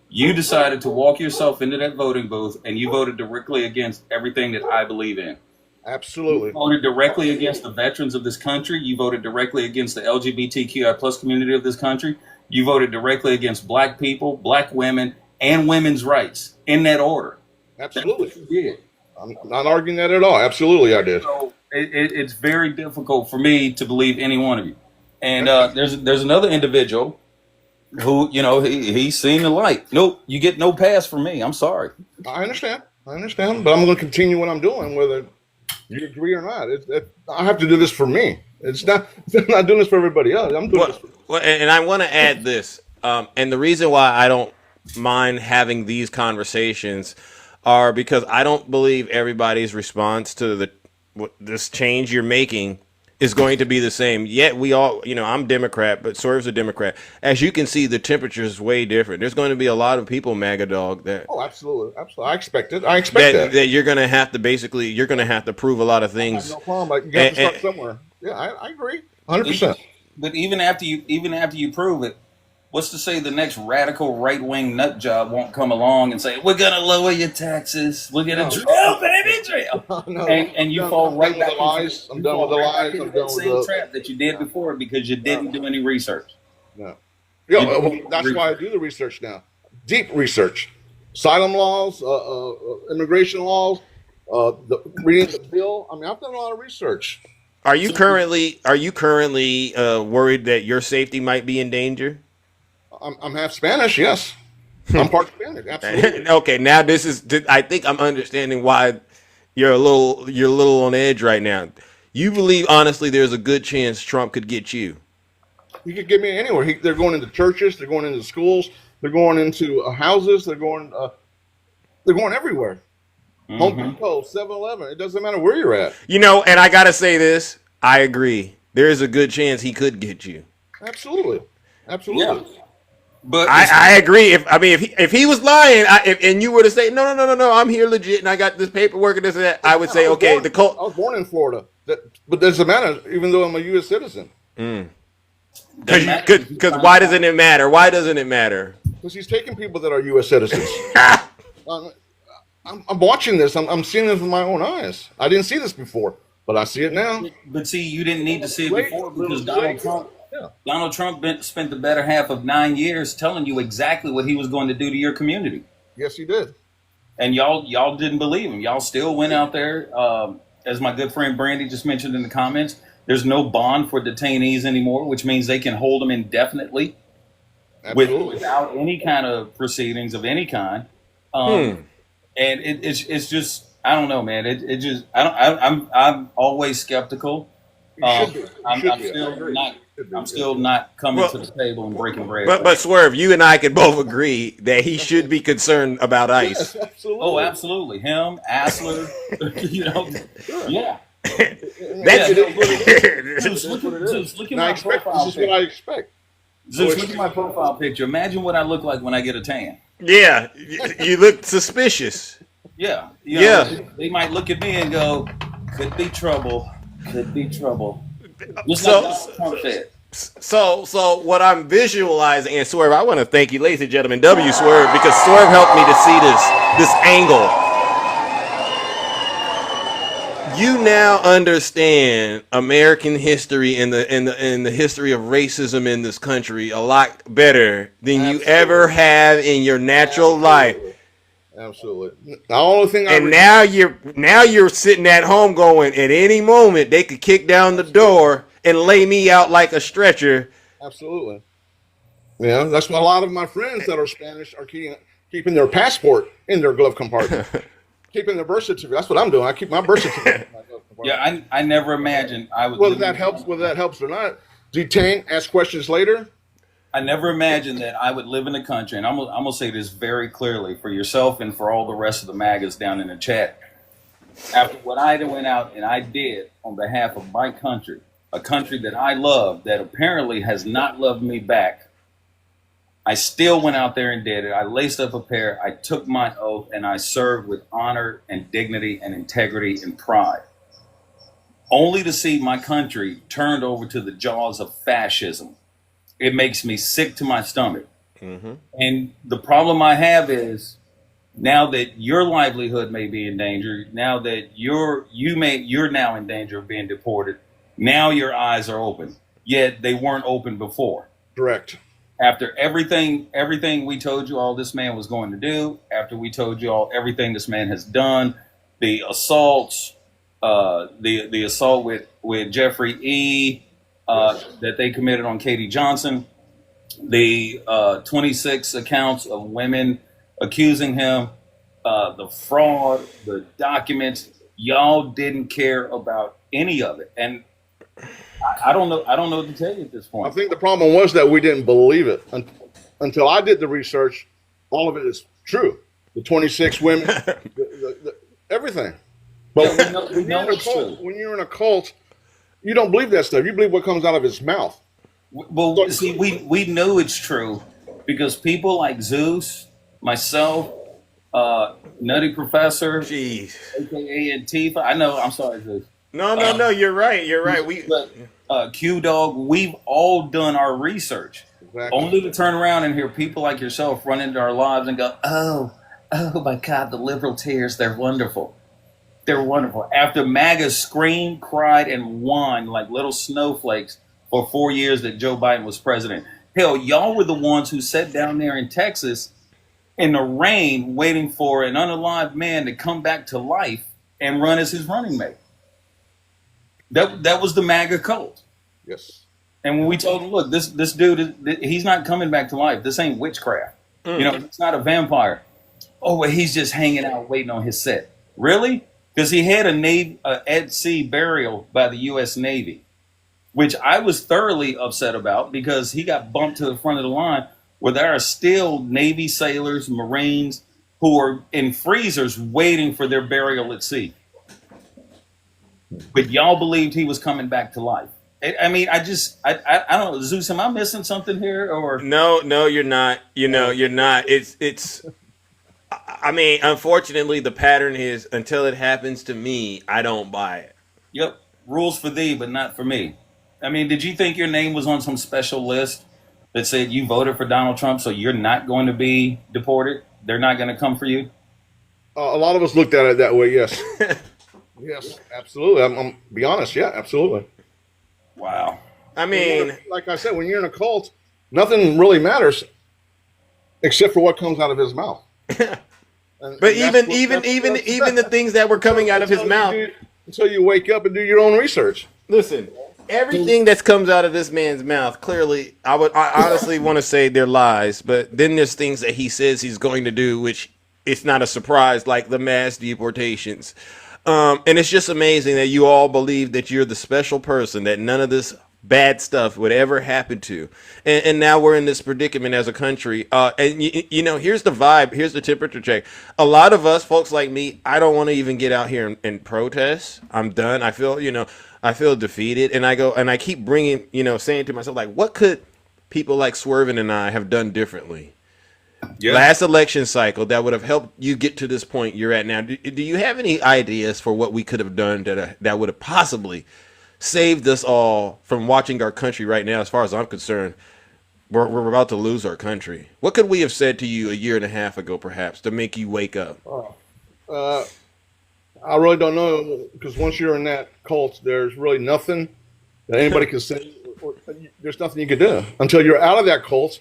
you decided to walk yourself into that voting booth and you voted directly against everything that I believe in. Absolutely. You voted directly against the veterans of this country. You voted directly against the LGBTQI plus community of this country. You voted directly against black people, black women, and women's rights, in that order. Absolutely. That's what you did. I'm not arguing that at all. Absolutely, I did. So it's very difficult for me to believe any one of you. And there's another individual who, he's seen the light. Nope, you get no pass from me. I'm sorry. I understand, but I'm going to continue what I'm doing, whether you agree or not. I have to do this for me. I'm not doing this for everybody else. I'm doing this for me. Well, and I want to add this, and the reason why I don't mind having these conversations are because I don't believe everybody's response to this change you're making is going to be the same. Yet we all, I'm Democrat, but Swerve's a Democrat. As you can see, the temperature is way different. There's going to be a lot of people, MAGA dog, that absolutely. I expect it. I expect that you're going to have to prove a lot of things. No problem. But you have to start somewhere. Yeah, I agree, 100%. But even after you prove it, what's to say the next radical right-wing nut job won't come along and say, we're going to lower your taxes, we're going to drill, baby, drill. No, and you fall right back into the lies. I'm done with the lies. I'm done with the trap that you did before because you didn't do any research. No. Yeah, well, that's why I do the research now. Deep research. Asylum laws, immigration laws, reading the bill. I mean, I've done a lot of research. Are you currently worried that your safety might be in danger? I'm half Spanish, yes. I'm part Spanish, absolutely. Okay, now I think I'm understanding why you're a little on edge right now. You believe honestly there's a good chance Trump could get you. He could get me anywhere. They're going into churches, they're going into schools, they're going into houses, they're going everywhere. Mm-hmm. Home Depot, 7-Eleven. It doesn't matter where you're at. And I gotta say this. I agree. There is a good chance he could get you. Absolutely. Yeah. But I agree. If he was lying, and you were to say no, I'm here legit, and I got this paperwork and this and that, I would say okay. I was born in Florida, but doesn't matter. Even though I'm a U.S. citizen. Because why doesn't it matter? Why doesn't it matter? Because he's taking people that are U.S. citizens. I'm watching this. I'm seeing this with my own eyes. I didn't see this before, but I see it now. But see, you didn't need to see it before because Donald Trump spent the better half of 9 years telling you exactly what he was going to do to your community. Yes, he did. And y'all didn't believe him. Y'all still went out there. As my good friend Brandy just mentioned in the comments, there's no bond for detainees anymore, which means they can hold them indefinitely without any kind of proceedings of any kind. And it's just, I don't know, man. I'm always skeptical. I'm still not coming to the table and breaking bread. But Swerve, you and I can both agree that he should be concerned about ICE. Yes, absolutely. Oh, absolutely. Him, Asler, yeah. Zeus, look at my profile picture. This is what I expect. Zeus, look at my profile picture. Imagine what I look like when I get a tan. Yeah, you look suspicious. Yeah. They might look at me and go, could be trouble. Could be trouble. Just like Trump said. So what I'm visualizing, and Swerve, I want to thank you, ladies and gentlemen, W Swerve, because Swerve helped me to see this angle. You now understand American history and the history of racism in this country a lot better than you ever have in your natural life. Absolutely. The only thing now you're sitting at home going, at any moment they could kick down the door and lay me out like a stretcher. Absolutely. Yeah, that's why a lot of my friends that are Spanish are keeping their passport in their glove compartment. Keeping their birth certificate. That's what I'm doing. I keep my birth certificate in my glove compartment. Yeah, I never imagined I would. Whether that helps or not. Detain, ask questions later. I never imagined that I would live in a country, and I'm going to say this very clearly for yourself and for all the rest of the MAGAs down in the chat. After what I went out and I did on behalf of my country, a country that I love, that apparently has not loved me back, I still went out there and did it. I laced up a pair, I took my oath, and I served with honor and dignity and integrity and pride. only to see my country turned over to the jaws of fascism. It makes me sick to my stomach. And the problem I have is now that your livelihood may be in danger, now that you're now in danger of being deported, now your eyes are open. Yet they weren't open before. Correct. After everything we told you all this man was going to do, after we told you all everything this man has done, the assaults, the assault with Jeffrey E. That they committed on Katie Johnson, the 26 accounts of women accusing him, the fraud, the documents, y'all didn't care about any of it. And I don't know what to tell you at this point. I think the problem was that we didn't believe it until I did the research. All of it is true. The 26 women, everything. But Yeah, we know it's true. when you're in a cult, you don't believe that stuff. You believe what comes out of his mouth. Well, see, we knew it's true because people like Zeus, myself, Nutty Professor, Jeez. aka Antifa. I know. I'm sorry, Zeus. No. You're right. You're right. Q Dog. We've all done our research, Exactly. only to turn around and hear people like yourself run into our lives and go, "Oh my God, the liberal tears. They're wonderful. They're wonderful." After MAGA screamed, cried, and won like little snowflakes for 4 years that Joe Biden was president. Hell, y'all were the ones who sat down there in Texas in the rain waiting for an unalive man to come back to life and run as his running mate. That was the MAGA cult. Yes. And when we told him, look, this dude, he's not coming back to life. This ain't witchcraft. You know, it's not a vampire. Oh, well, he's just hanging out waiting on his set. Really? Because he had a at sea burial by the U.S. Navy, which I was thoroughly upset about because he got bumped to the front of the line where there are still Navy sailors, Marines who are in freezers waiting for their burial at sea. But y'all believed he was coming back to life. I mean, I don't know, Zeus, am I missing something here? Or No, you're not. You're not. It's. I mean, unfortunately, the pattern is until it happens to me, I don't buy it. Yep, rules for thee, but not for me. I mean, did you think your name was on some special list that said you voted for Donald Trump, so you're not going to be deported? They're not going to come for you? A lot of us looked at it that way. Yes. Yes, absolutely. I'm be honest. Yeah, absolutely. Wow. I mean, like I said, when you're in a cult, nothing really matters except for what comes out of his mouth. but even the things that were coming out of his mouth. Until you wake up and do your own research. Listen, everything that comes out of this man's mouth, clearly, I honestly want to say they're lies. But then there's things that he says he's going to do, which it's not a surprise, like the mass deportations. And it's just amazing that you all believe that you're the special person, that none of this bad stuff would ever happen to. And now we're in this predicament as a country. And here's the vibe. Here's the temperature check. A lot of us, folks like me, I don't want to even get out here and protest. I'm done. I feel defeated. And I keep bringing, saying to myself, like, what could people like Swervin and I have done differently? Yeah. Last election cycle that would have helped you get to this point you're at now. Do you have any ideas for what we could have done that would have possibly saved us all from watching our country right now? As far as I'm concerned, we're about to lose our country. What could we have said to you a year and a half ago, perhaps, to make you wake up? I really don't know, because once you're in that cult, there's really nothing that anybody can say. There's nothing you can do until you're out of that cult.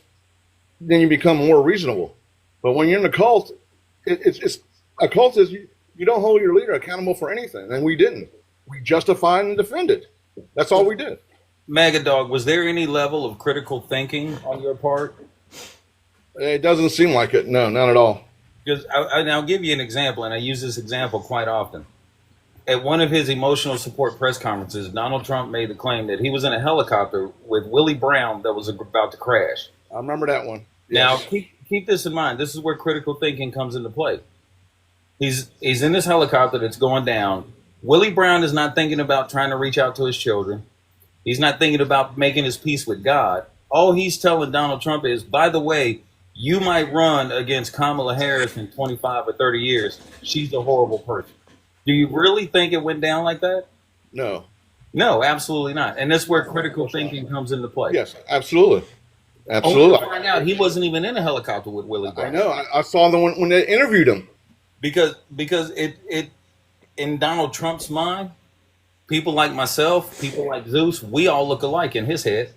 Then you become more reasonable. But when you're in the cult, it's a cult is you don't hold your leader accountable for anything, and we didn't. We justified and defended. That's all we did. MAGA DawG, was there any level of critical thinking on your part? It doesn't seem like it. No, not at all. Because I'll give you an example, and I use this example quite often. At one of his emotional support press conferences, Donald Trump made the claim that he was in a helicopter with Willie Brown that was about to crash. I remember that one. Now, Yes. keep this in mind. This is where critical thinking comes into play. He's in this helicopter that's going down. Willie Brown is not thinking about trying to reach out to his children. He's not thinking about making his peace with God. All he's telling Donald Trump is, by the way, you might run against Kamala Harris in 25 or 30 years. She's a horrible person. Do you really think it went down like that? No. No, absolutely not. And that's where critical thinking comes into play. Yes, absolutely, Only to absolutely. find out he wasn't even in a helicopter with Willie I Brown. know. I saw them when they interviewed him. Because it in Donald Trump's mind, people like myself, people like Zeus, we all look alike in his head.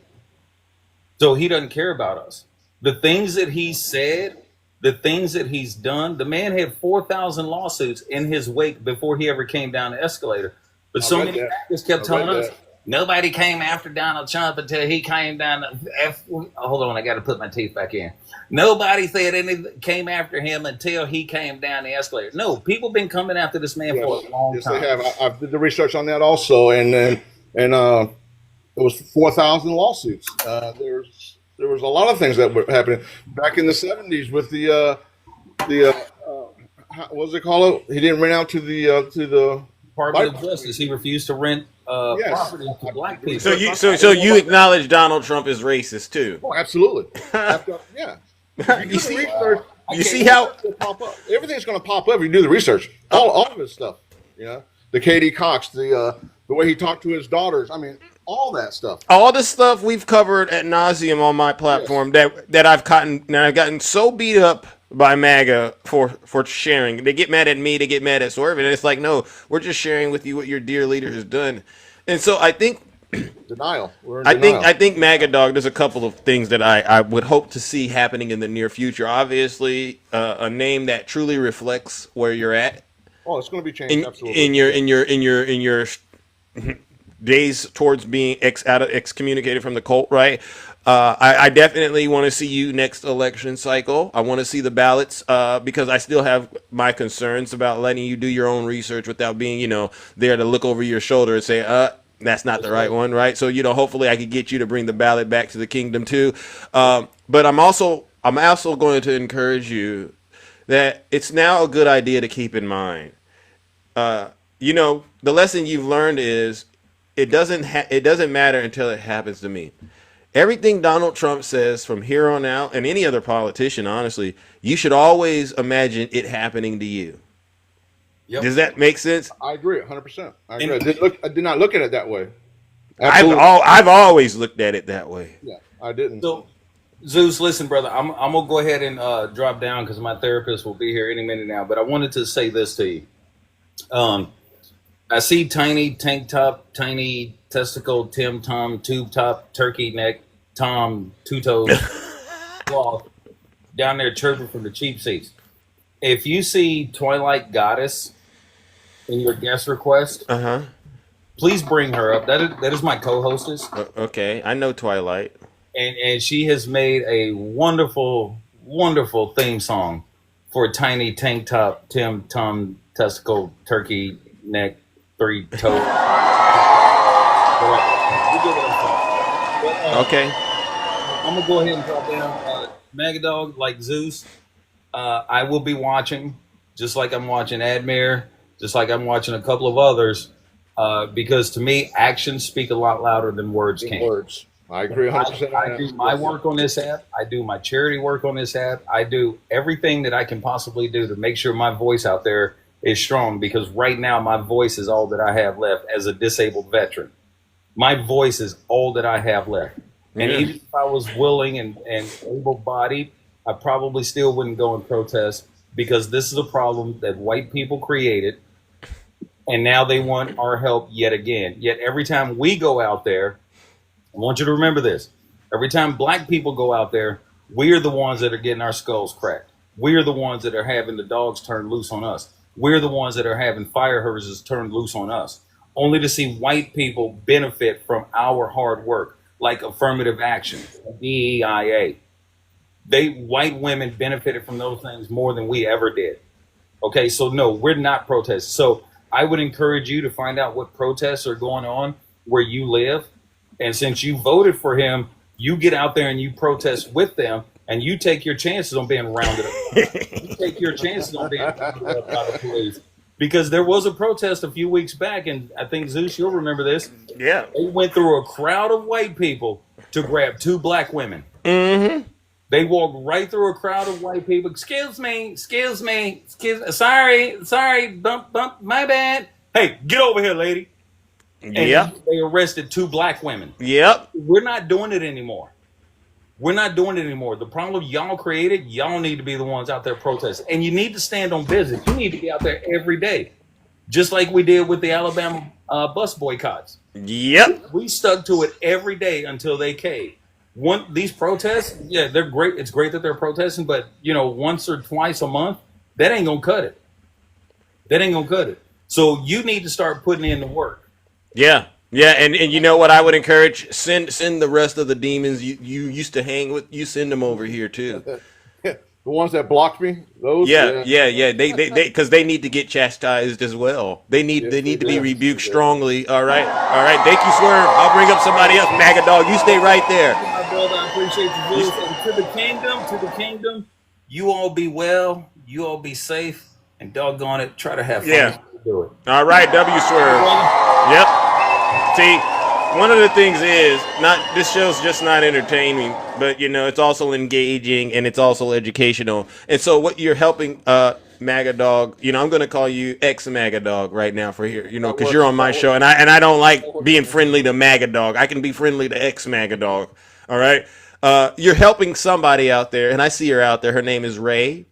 So he doesn't care about us. The things that he said, the things that he's done, the man had 4,000 lawsuits in his wake before he ever came down the escalator. But I so read many that. actors kept I telling read us that. nobody came after Donald Trump until he came down the hold on, I got to put my teeth back in. Nobody said anything came after him until he came down the escalator. No, people been coming after this man for a long Yes, time. they have. I did the research on that also, and it was 4,000 lawsuits. There was a lot of things that were happening back in the 70s with what was it called? He didn't rent out to the Department of Justice. He refused to rent property to black people. So you acknowledge Donald Trump is racist too? Oh, absolutely. Yeah. You see, research, you see how pop up. Everything's going to pop up if you do the research. All of his stuff. You know, the Katie Cox, the way he talked to his daughters. I mean, all that stuff. all the stuff we've covered at nauseum on my platform that I've gotten so beat up by MAGA for sharing. They get mad at me, they get mad at Swerve, and it's like, no, we're just sharing with you what your dear leader has done. And so I think Denial. We're in denial. I think MAGA Dog. There's a couple of things that I would hope to see happening in the near future. Obviously, a name that truly reflects where you're at Oh, it's going to be changed. Absolutely. in your days towards being excommunicated from the cult, right? I definitely want to see you next election cycle. I want to see the ballots because I still have my concerns about letting you do your own research without being, there to look over your shoulder and say, that's not the right one, right? So, hopefully I could get you to bring the ballot back to the kingdom too. But I'm also going to encourage you that it's now a good idea to keep in mind. The lesson you've learned is it doesn't matter until it happens to me. Everything Donald Trump says from here on out, and any other politician, honestly, you should always imagine it happening to you. Yep. Does that make sense? I agree 100%. I agree. I did not look at it that way. I've always looked at it that way. Yeah, I didn't. So, Zeus, listen, brother, I'm gonna go ahead and drop down because my therapist will be here any minute now. But I wanted to say this to you. I see tiny tank top, tiny testicle, Tim Tom, tube top, turkey neck, Tom, two toes, cloth, down there chirping from the cheap seats. If you see Twilight Goddess in your guest request, please bring her up. That is my co-hostess. Okay, I know Twilight. And she has made a wonderful, wonderful theme song for Tiny Tank Top, Tim Tom, Testicle, Turkey, Neck, Three Toe. Okay. I'm gonna go ahead and drop down. MAGA Dawg, like Zeus, I will be watching, just like I'm watching Admir, just like I'm watching a couple of others, because to me, actions speak a lot louder than words can. Words. I agree 100%. I do my work on this app. I do my charity work on this app. I do everything that I can possibly do to make sure my voice out there is strong, because right now my voice is all that I have left as a disabled veteran. My voice is all that I have left. And even if I was willing and able-bodied, I probably still wouldn't go and protest, because this is a problem that white people created, and now they want our help yet again. Yet every time we go out there, I want you to remember this. Every time black people go out there, we are the ones that are getting our skulls cracked. We are the ones that are having the dogs turned loose on us. We're the ones that are having fire hoses turned loose on us, only to see white people benefit from our hard work, like affirmative action, DEIA. White women benefited from those things more than we ever did. Okay, so no, we're not protesting. So I would encourage you to find out what protests are going on where you live. And since you voted for him, you get out there and you protest with them, and you take your chances on being rounded up. You take your chances on being rounded up by the police. Because there was a protest a few weeks back, and I think, Zeus, you'll remember this. Yeah. They went through a crowd of white people to grab two black women. Mm-hmm. They walked right through a crowd of white people. Excuse me, sorry, bump, my bad. Hey, get over here, lady. And Yep. they arrested 2 black women. Yep. We're not doing it anymore. We're not doing it anymore. The problem y'all created, y'all need to be the ones out there protesting. And you need to stand on business. You need to be out there every day. Just like we did with the Alabama bus boycotts. Yep. We stuck to it every day until they caved. These protests, yeah, they're great. It's great that they're protesting, but once or twice a month, that ain't gonna cut it. That ain't gonna cut it. So you need to start putting in the work. Yeah. Yeah, and you know what I would encourage? Send the rest of the demons you used to hang with. You send them over here too. The ones that blocked me, those. Yeah. They because they need to get chastised as well. They need to be rebuked strongly. All right. Thank you, Swerve. I'll bring up somebody else. MAGA dog, you stay right there. My brother, I appreciate you. Zeus. And to the kingdom, you all be well. You all be safe, and doggone it, try to have fun. Yeah. Do it. All right, W Swerve. Yep. See, one of the things is this show's just not entertaining, but it's also engaging and it's also educational. And so what you're helping MAGA dog, I'm going to call you ex MAGA dog right now for here, because you're on my show, and I don't like being friendly to MAGA dog. I can be friendly to ex MAGA dog. All right. You're helping somebody out there, and I see her out there. Her name is Ray.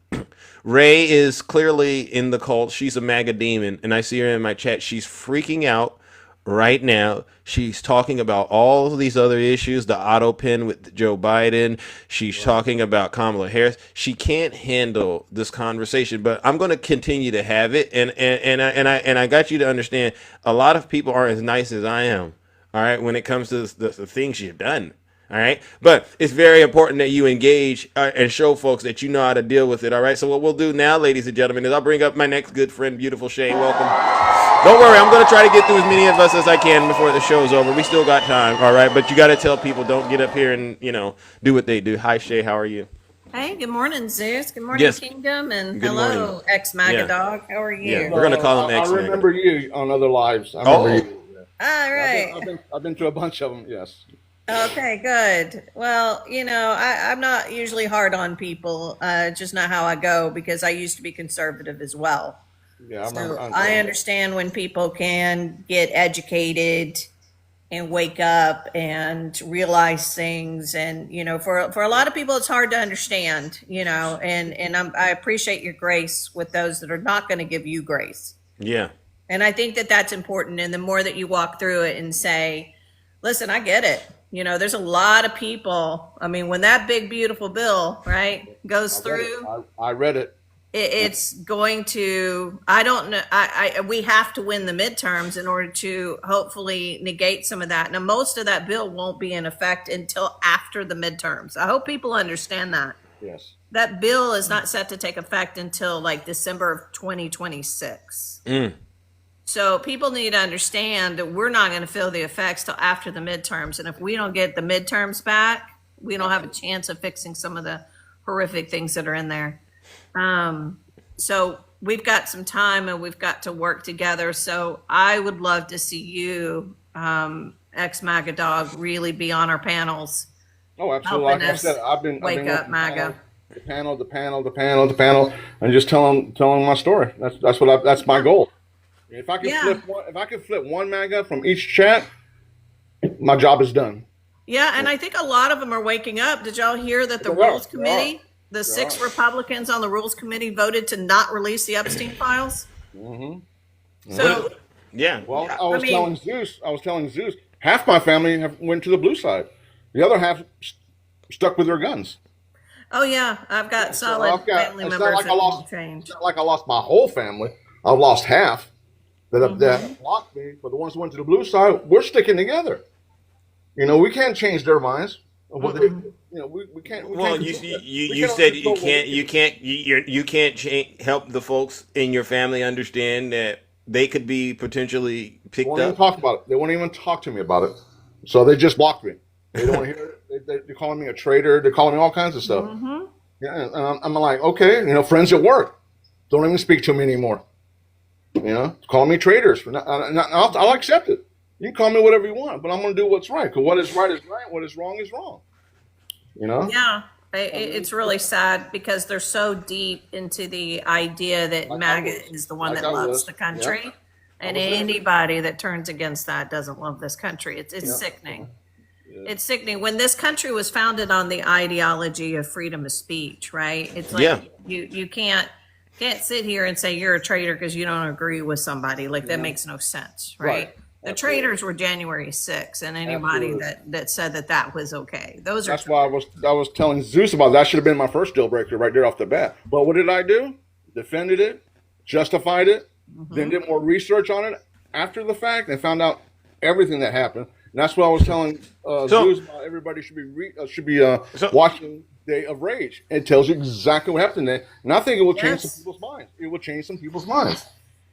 Ray is clearly in the cult. She's a MAGA demon, and I see her in my chat. She's freaking out right now. She's talking about all of these other issues, the auto pen with Joe Biden. She's talking about Kamala Harris. She can't handle this conversation, but I'm going to continue to have it. And I got you to understand, a lot of people aren't as nice as I am. All right, when it comes to the things you've done. All right. But it's very important that you engage and show folks that you know how to deal with it. All right. So what we'll do now, ladies and gentlemen, is I'll bring up my next good friend, beautiful Shay. Welcome. Don't worry. I'm going to try to get through as many of us as I can before the show's over. We still got time. All right. But you got to tell people, don't get up here and, do what they do. Hi, Shay. How are you? Hey, good morning, Zeus. Good morning, Kingdom. And good hello, morning. ex-MAGA dog. How are you? Yeah, we're going to call him ex-MAGA. I remember you on other lives. I remember you. All right. I've been to a bunch of them, yes. Okay, good. Well, I'm not usually hard on people, just not how I go, because I used to be conservative as well. Yeah, I understand when people can get educated and wake up and realize things, and for a lot of people it's hard to understand, and I appreciate your grace with those that are not going to give you grace. Yeah. And I think that that's important. And the more that you walk through it and say, listen, I get it. There's a lot of people. I mean, when that big, beautiful bill, right, goes through, I read it. It's going to, I don't know. We have to win the midterms in order to hopefully negate some of that. Now, most of that bill won't be in effect until after the midterms. I hope people understand that. Yes. That bill is not set to take effect until like December of 2026. So people need to understand that we're not going to feel the effects till after the midterms. And if we don't get the midterms back, we don't have a chance of fixing some of the horrific things that are in there. So we've got some time and we've got to work together. So I would love to see you, ex-MAGA dog, really be on our panels. Oh, absolutely. Like I said, I've been wake up, MAGA. The panel, and just telling my story. That's my goal. If I can flip one MAGA from each chat, my job is done. Yeah, and I think a lot of them are waking up. Did y'all hear that the Rules Committee, the 6 Republicans on the Rules Committee voted to not release the Epstein files? Mm-hmm. So, yeah. Well, I was telling Zeus, half my family went to the blue side. The other half stuck with their guns. Oh yeah, I've got solid family members that changed. It's not like I lost my whole family. I've lost half that blocked me. But the ones who went to the blue side, we're sticking together. We can't change their minds. We can't. Well, you said you can't help the folks in your family understand that they could be potentially picked up. They won't even talk about it. They won't even talk to me about it. So they just blocked me. They don't want to hear it. They're calling me a traitor. They're calling me all kinds of stuff. Mm-hmm. Yeah, and I'm like, okay, friends at work don't even speak to me anymore. Call me traitors. I'll accept it. You can call me whatever you want, but I'm going to do what's right. Because what is right is right. What is wrong is wrong. Yeah, it's really sad because they're so deep into the idea that MAGA is the one that loves the country. And anybody that turns against that doesn't love this country. It's sickening. It's sickening. When this country was founded on the ideology of freedom of speech, right? It's like you can't sit here and say you're a traitor because you don't agree with somebody. Like that makes no sense, right? The traitors were January 6th, and anybody that said that was okay. That's why I was telling Zeus about that. Should have been my first deal breaker right there off the bat. But what did I do? Defended it, justified it, then did more research on it after the fact, and found out everything that happened. And that's what I was telling Zeus about. Everybody should be watching Day of Rage. It tells you exactly what happened there, and I think it will change some people's minds. It will change some people's minds.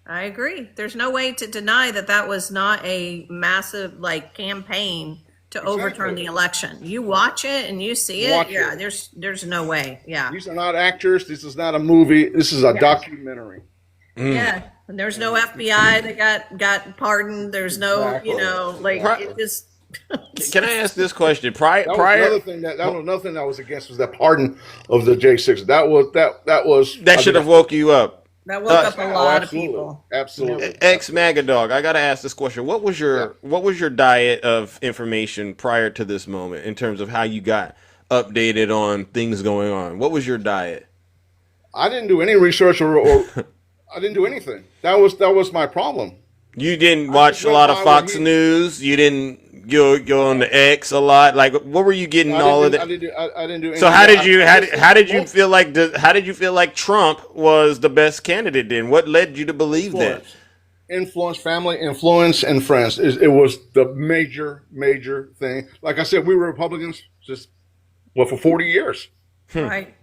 I agree. There's no way to deny that was not a massive campaign to overturn the election. You watch it and you see it. There's no way. Yeah. These are not actors. This is not a movie. This is a documentary. Yeah. And there's no FBI that got pardoned. There's no, it just. Can I ask this question? Another thing that was another thing I was against was that pardon of the J6. That should have woke you up. That woke up a lot of people. Absolutely. Ex-MAGA dog, I got to ask this question. What was your diet of information prior to this moment in terms of how you got updated on things going on? What was your diet? I didn't do any research or I didn't do anything. That was my problem. You didn't watch a lot of Fox News. You didn't go on the X a lot. Like, what were you getting all of that? I didn't do anything. So how did you feel like Trump was the best candidate then? What led you to believe that? Influence, family influence, and friends. It was the major thing. Like I said, we were Republicans for 40 years. Right.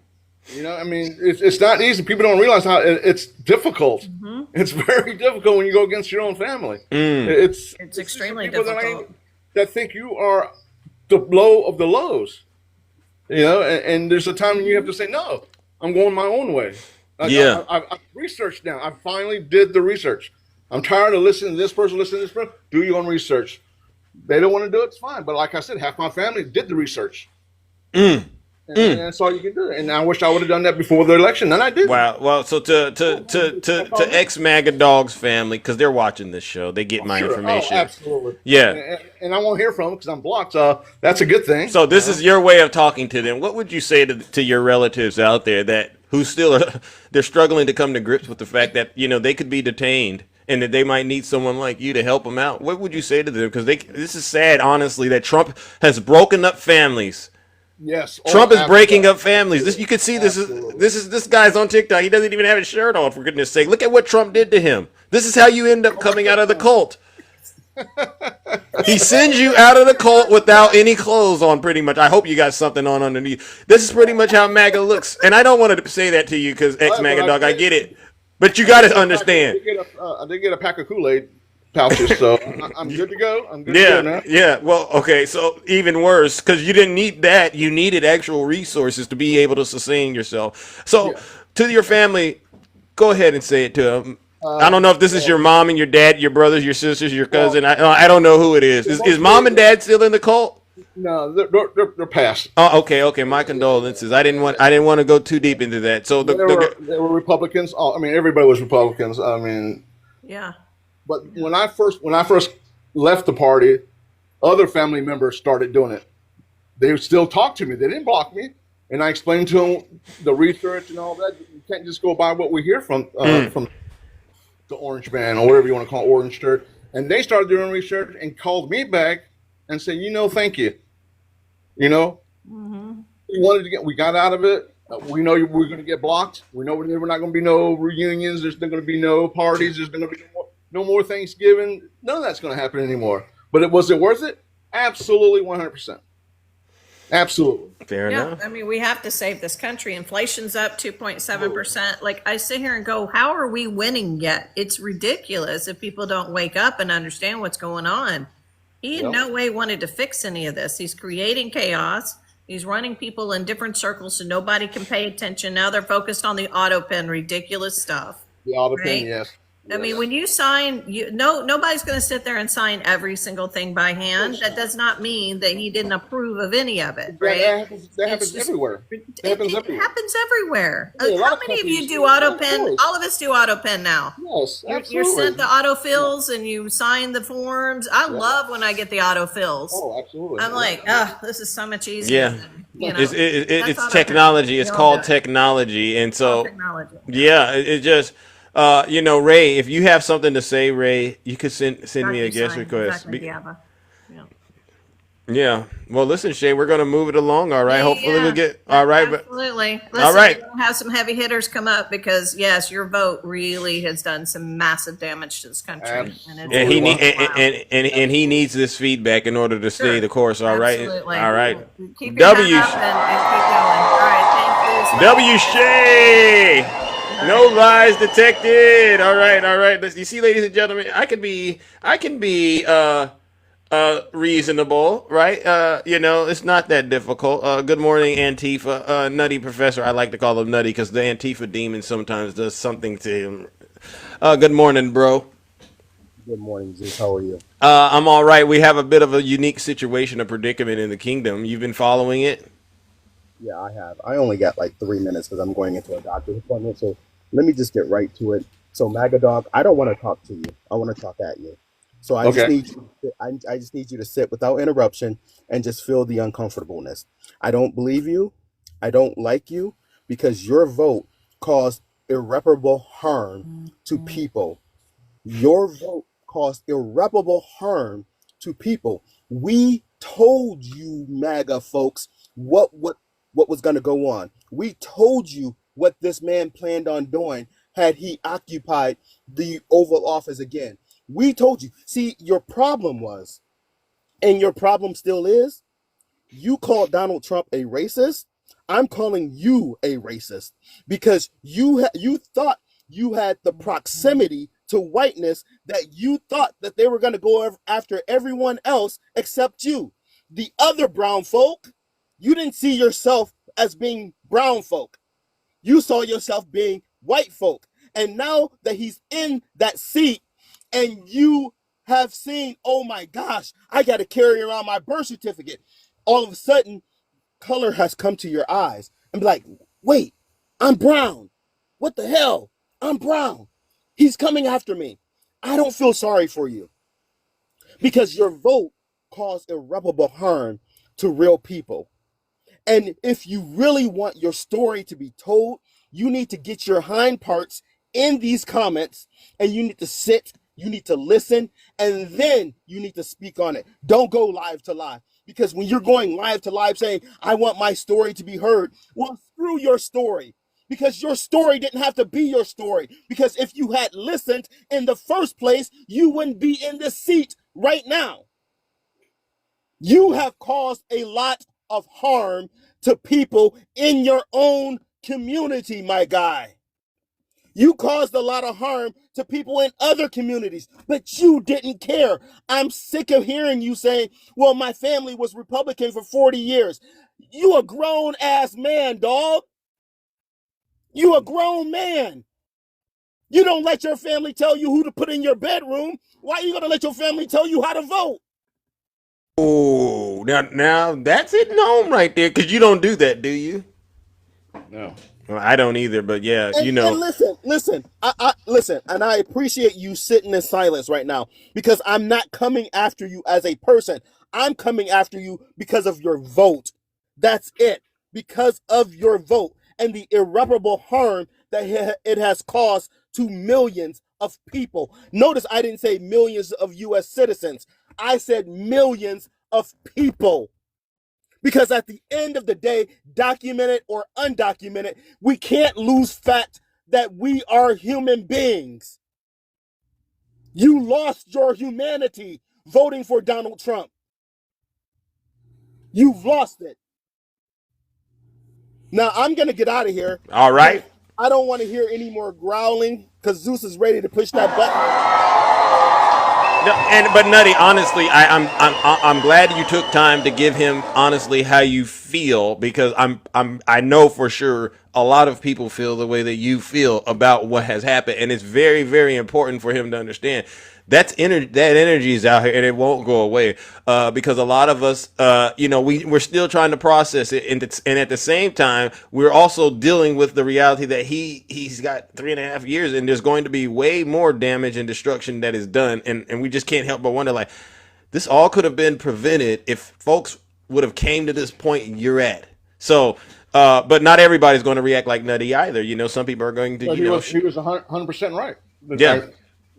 I mean, it's not easy. People don't realize how it's difficult. Mm-hmm. It's very difficult when you go against your own family. It's extremely difficult. That think you are the low of the lows, and there's a time when you have to say, no, I'm going my own way. I've researched now. I finally did the research. I'm tired of listening to this person, Do your own research. They don't want to do it, it's fine. But like I said, half my family did the research. And that's all you can do. And I wish I would have done that before the election, and I did. Wow. Well, so to ex-MAGA dog's family, because they're watching this show, they get my information. Oh, absolutely. Yeah. And I won't hear from them because I'm blocked. So that's a good thing. So this is your way of talking to them. What would you say to your relatives out there who still they're struggling to come to grips with the fact that they could be detained and that they might need someone like you to help them out? What would you say to them? Because this is sad, honestly, that Trump has broken up families. Yes, Trump is breaking up families. You can see this guy's on TikTok. He doesn't even have his shirt on, for goodness sake. Look at what Trump did to him. This is how you end up coming out of the cult. He sends you out of the cult without any clothes on, pretty much. I hope you got something on underneath. This is pretty much how MAGA looks. And I don't want to say that to you because ex-MAGA dog, I get it. But you got to understand. I did get a pack of Kool-Aid pouches, so I'm good to go. I'm good to go now. Yeah. Well, okay. So even worse, because you didn't need that. You needed actual resources to be able to sustain yourself. So to your family, go ahead and say it to them. I don't know if this is your mom and your dad, your brothers, your sisters, your cousin. I don't know who it is. Is mom and dad still in the cult? No, they're past. Oh, okay. My condolences. I didn't want to go too deep into that. So they were Republicans. I mean, everybody was Republicans. I mean, yeah. But when I first left the party, other family members started doing it. They would still talk to me. They didn't block me, and I explained to them the research and all that. You can't just go by what we hear from the Orange Man or whatever you want to call it, Orange Shirt. And they started doing research and called me back and said, thank you. We got out of it. We know we're going to get blocked. We know we're not going to be no reunions. There's not going to be no parties. There's going to be no more Thanksgiving. None of that's going to happen anymore. But was it worth it? Absolutely, 100%. Absolutely. Fair enough. I mean, we have to save this country. Inflation's up 2.7%. Like, I sit here and go, how are we winning yet? It's ridiculous if people don't wake up and understand what's going on. He in no way wanted to fix any of this. He's creating chaos. He's running people in different circles so nobody can pay attention. Now they're focused on the auto pen, ridiculous stuff. The auto pen, yes. I mean, when you sign, nobody's going to sit there and sign every single thing by hand. That does not mean that he didn't approve of any of it, right? That happens everywhere. That happens It everywhere. happens everywhere. Yeah, a lot How of many of you companies do do. auto Of pen? course. All of us do auto pen now. Yes, You're absolutely. sent the autofills and you sign the forms. I love when I get the autofills. Oh, absolutely. I'm like, oh, this is so much easier. Yeah. Than, you know, It's that's technology. It's We all called do it. technology, and All so technology. yeah, it just Ray, if you have something to say, Ray, you could send me a guest DocuSign, request. exactly, Diaba. Yeah. Well, listen, Shay, we're gonna move it along. All right. Hopefully we'll get all right. But Absolutely. Listen, all right. we're gonna have some heavy hitters come up because yes, your vote really has done some massive damage to this country, And he needs this feedback in order to stay the course. All right. Absolutely. All right. Keep your W. head up and keep going. All right, thanks, W. Shay. No lies detected. All right. All right. You see, ladies and gentlemen, I can be reasonable, right? It's not that difficult. Good morning, Antifa. Nutty Professor. I like to call him Nutty because the Antifa demon sometimes does something to him. Good morning, bro. Good morning, Zeus. How are you? I'm all right. We have a bit of a unique situation, a predicament in the kingdom. You've been following it? Yeah, I have. I only got like 3 minutes because I'm going into a doctor's appointment. So let me just get right to it. So MAGA dog, I don't want to talk to you. I want to talk at you. So I just need you. I just need you to sit without interruption and just feel the uncomfortableness. I don't believe you. I don't like you because your vote caused irreparable harm to people. Your vote caused irreparable harm to people. We told you, MAGA folks, what was going to go on. We told you what this man planned on doing had he occupied the Oval Office again. We told you. See, your problem was, and your problem still is, you called Donald Trump a racist. I'm calling you a racist because you thought you had the proximity to whiteness that you thought that they were going to go after everyone else except you. The other brown folk, you didn't see yourself as being brown folk. You saw yourself being white folk. And now that he's in that seat and you have seen, oh my gosh, I got to carry around my birth certificate. All of a sudden, color has come to your eyes and be like, wait, I'm brown. What the hell? I'm brown. He's coming after me. I don't feel sorry for you because your vote caused irreparable harm to real people. And if you really want your story to be told, you need to get your hind parts in these comments and you need to sit, you need to listen, and then you need to speak on it. Don't go live to live. Because when you're going live to live saying, I want my story to be heard, well, screw your story. Because your story didn't have to be your story. Because if you had listened in the first place, you wouldn't be in this seat right now. You have caused a lot of harm to people in your own community, my guy. You caused a lot of harm to people in other communities, but you didn't care. I'm sick of hearing you saying, well, my family was Republican for 40 years. You a grown ass man, dog. You a grown man. You don't let your family tell you who to put in your bedroom. Why are you going to let your family tell you how to vote? Oh, now that's it home right there, because you don't do that, do you? No. Well, I don't either, but yeah, And listen, I listen, and I appreciate you sitting in silence right now because I'm not coming after you as a person. I'm coming after you because of your vote. That's it. Because of your vote and the irreparable harm that it has caused to millions of people. Notice I didn't say millions of U.S. citizens. I said millions of people. Because at the end of the day, documented or undocumented, we can't lose fact that we are human beings. You lost your humanity voting for Donald Trump. You've lost it. Now, I'm going to get out of here. All right. I don't want to hear any more growling because Zeus is ready to push that button. but Nutty, honestly, I'm glad you took time to give him honestly how you feel, because I know for sure a lot of people feel the way that you feel about what has happened, and it's very, very important for him to understand. That energy is out here, and it won't go away, because a lot of us, we're still trying to process it, and at the same time, we're also dealing with the reality that he's got 3.5 years, and there's going to be way more damage and destruction that is done, and we just can't help but wonder, like, this all could have been prevented if folks would have came to this point you're at. So, but not everybody's going to react like Nutty either. Some people are going to, But he was 100% right. Yeah.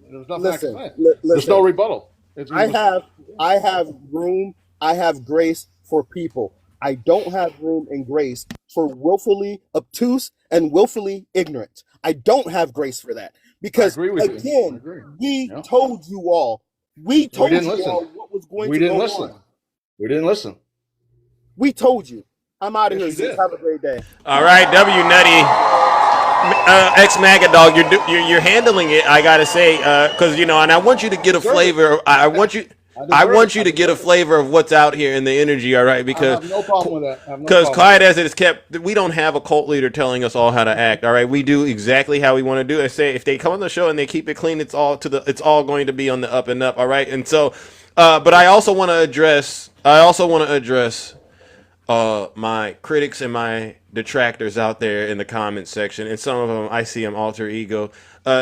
There's nothing I can say. Listen, There's no rebuttal. I have room. I have grace for people. I don't have room and grace for willfully obtuse and willfully ignorant. I don't have grace for that, because again, we told you all. We told you all what was going to go on. We didn't listen. We told you. I'm out of here. Have a great day. All right, W Nutty. Ex MAGA dog, you're handling it. I gotta say, because and I want you to get a flavor. I want you to get a flavor of what's out here in the energy. All right, because I have no problem with that. Because quiet as it is kept, we don't have a cult leader telling us all how to act. All right, we do exactly how we want to do it. I say if they come on the show and they keep it clean, it's all going to be on the up and up. All right, and so, but I also want to address. My critics and my detractors out there in the comments section, and some of them I see them alter ego.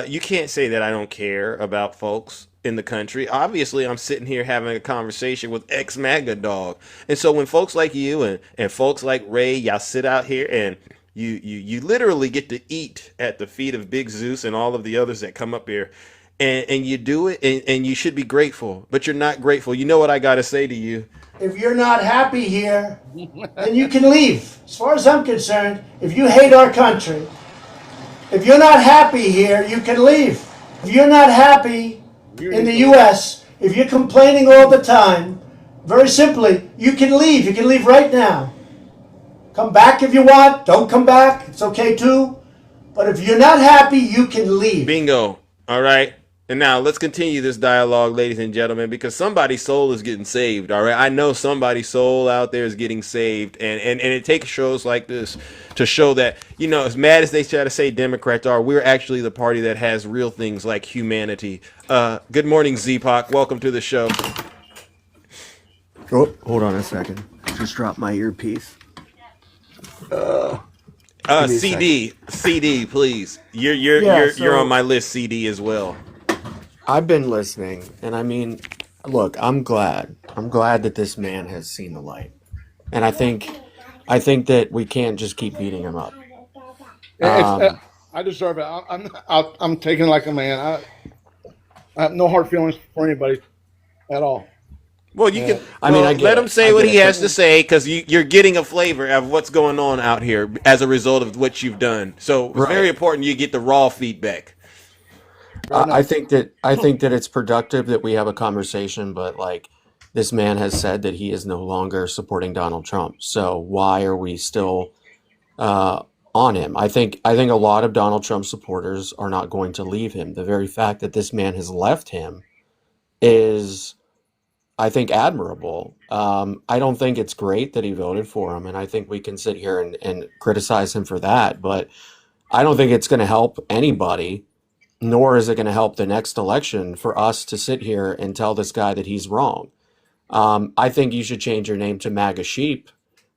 You can't say that I don't care about folks in the country. Obviously, I'm sitting here having a conversation with ex MAGA dog, and so when folks like you and folks like Ray, y'all sit out here and you literally get to eat at the feet of Big Zeus and all of the others that come up here. And you do it, and you should be grateful, but you're not grateful. You know what I got to say to you? If you're not happy here, then you can leave. As far as I'm concerned, if you hate our country, if you're not happy here, you can leave. If you're not happy in the U.S., if you're complaining all the time, very simply, you can leave. You can leave right now. Come back if you want. Don't come back. It's okay too. But if you're not happy, you can leave. Bingo. All right. And now let's continue this dialogue, ladies and gentlemen, because somebody's soul is getting saved. All right. I know somebody's soul out there is getting saved. And it takes shows like this to show that, as mad as they try to say Democrats are, we're actually the party that has real things like humanity. Good morning, Z-Pac. Welcome to the show. Oh, hold on a second. Just dropped my earpiece. CD, please. You're on my list, CD as well. I've been listening, and I mean, look, I'm glad that this man has seen the light, and I think that we can't just keep beating him up. I deserve it. I'm taking like a man. I have no hard feelings for anybody at all. Well, you can. Let him say what he has to say, because you're getting a flavor of what's going on out here as a result of what you've done. So it's very important you get the raw feedback. I think that it's productive that we have a conversation, but like, this man has said that he is no longer supporting Donald Trump. So why are we still on him? I think a lot of Donald Trump supporters are not going to leave him. The very fact that this man has left him is, I think, admirable. I don't think it's great that he voted for him, and I think we can sit here and criticize him for that, but I don't think it's going to help anybody, nor is it going to help the next election for us to sit here and tell this guy that he's wrong. I think you should change your name to MAGA Sheep.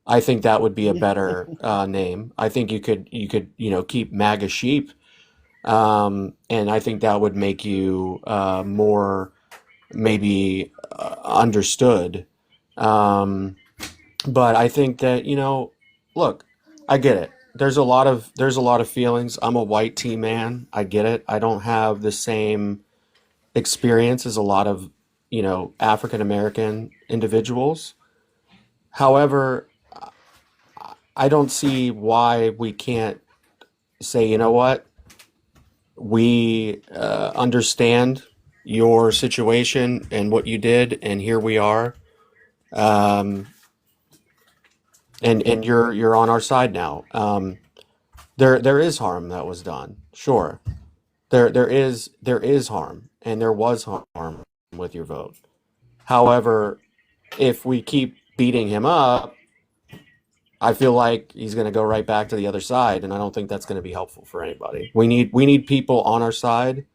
I think that would be a better name. I think you could keep MAGA Sheep, and I think that would make you more maybe understood. But I think that, look, I get it. There's a lot of feelings. I'm a white tea man. I get it. I don't have the same experience as a lot of, African American individuals. However, I don't see why we can't say, you know what? We understand your situation and what you did, and here we are. And you're on our side now. There is harm that was done. Sure. There is harm, and there was harm. with your vote. However, if we keep beating him up, I feel like he's going to go right back to the other side, and I don't think that's going to be helpful for anybody. We need people on our side,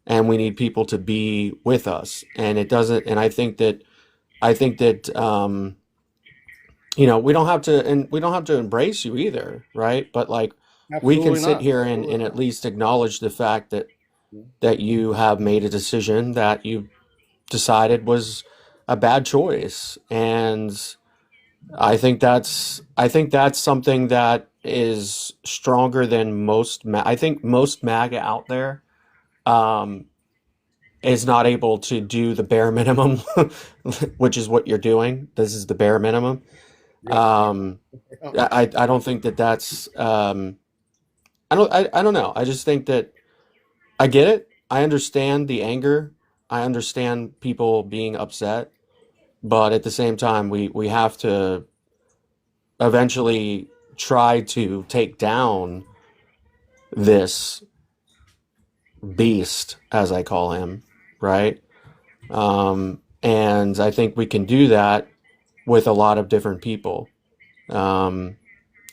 and we need people to be with us. And it doesn't. And I think that we don't have to, and we don't have to embrace you either, right? But like, we can Absolutely sit not. here and at least acknowledge the fact that you have made a decision that you decided was a bad choice. And I think that's something that is stronger than I think most MAGA out there um, is not able to do the bare minimum, which is what you're doing. This is the bare minimum. Um, I don't think that's I don't know. I just think that I get it. I understand the anger. I understand people being upset, but at the same time, we have to eventually try to take down this beast, as I call him, right? And I think we can do that with a lot of different people. And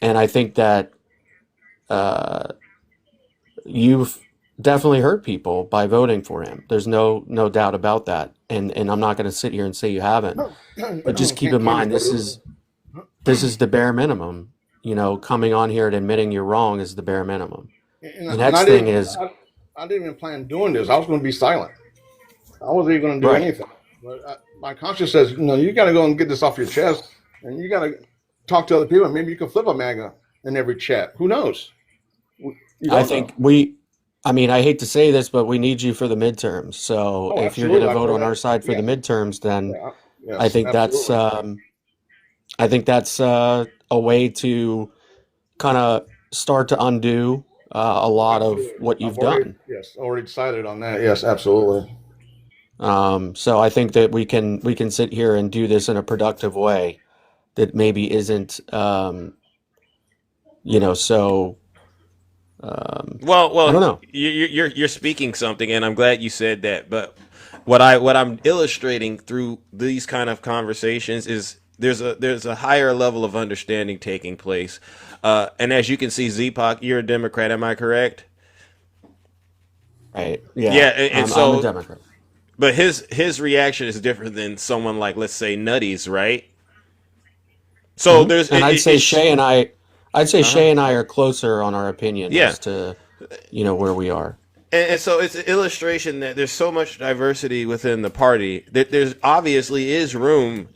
I think that you've definitely hurt people by voting for him. There's no doubt about that. And I'm not going to sit here and say you haven't, but just keep in mind this is the bare minimum. Coming on here and admitting you're wrong is the bare minimum. The next thing is, I didn't even plan on doing this. I was going to be silent. I wasn't even going to do right. anything. But my conscience says, you got to go and get this off your chest, and you got to talk to other people. And maybe you can flip a MAGA in every chat. Who knows? I think I hate to say this, but we need you for the midterms. So if you're going to vote on our side for the midterms, then I think that's a way to kind of start to undo a lot of what you've done. Yes, already decided on that. Yes, absolutely. So I think that we can sit here and do this in a productive way that maybe isn't, so. Well, I don't know. You're speaking something, and I'm glad you said that. But what I'm illustrating through these kind of conversations is there's a higher level of understanding taking place. And as you can see, Zeepak, you're a Democrat. Am I correct? Right. Yeah. Yeah. And so I'm a Democrat. But his reaction is different than someone like, let's say, Nutty's, right? So there's, and I'd say Shay and I are closer on our opinion as to, where we are. And so it's an illustration that there's so much diversity within the party that there's obviously is room,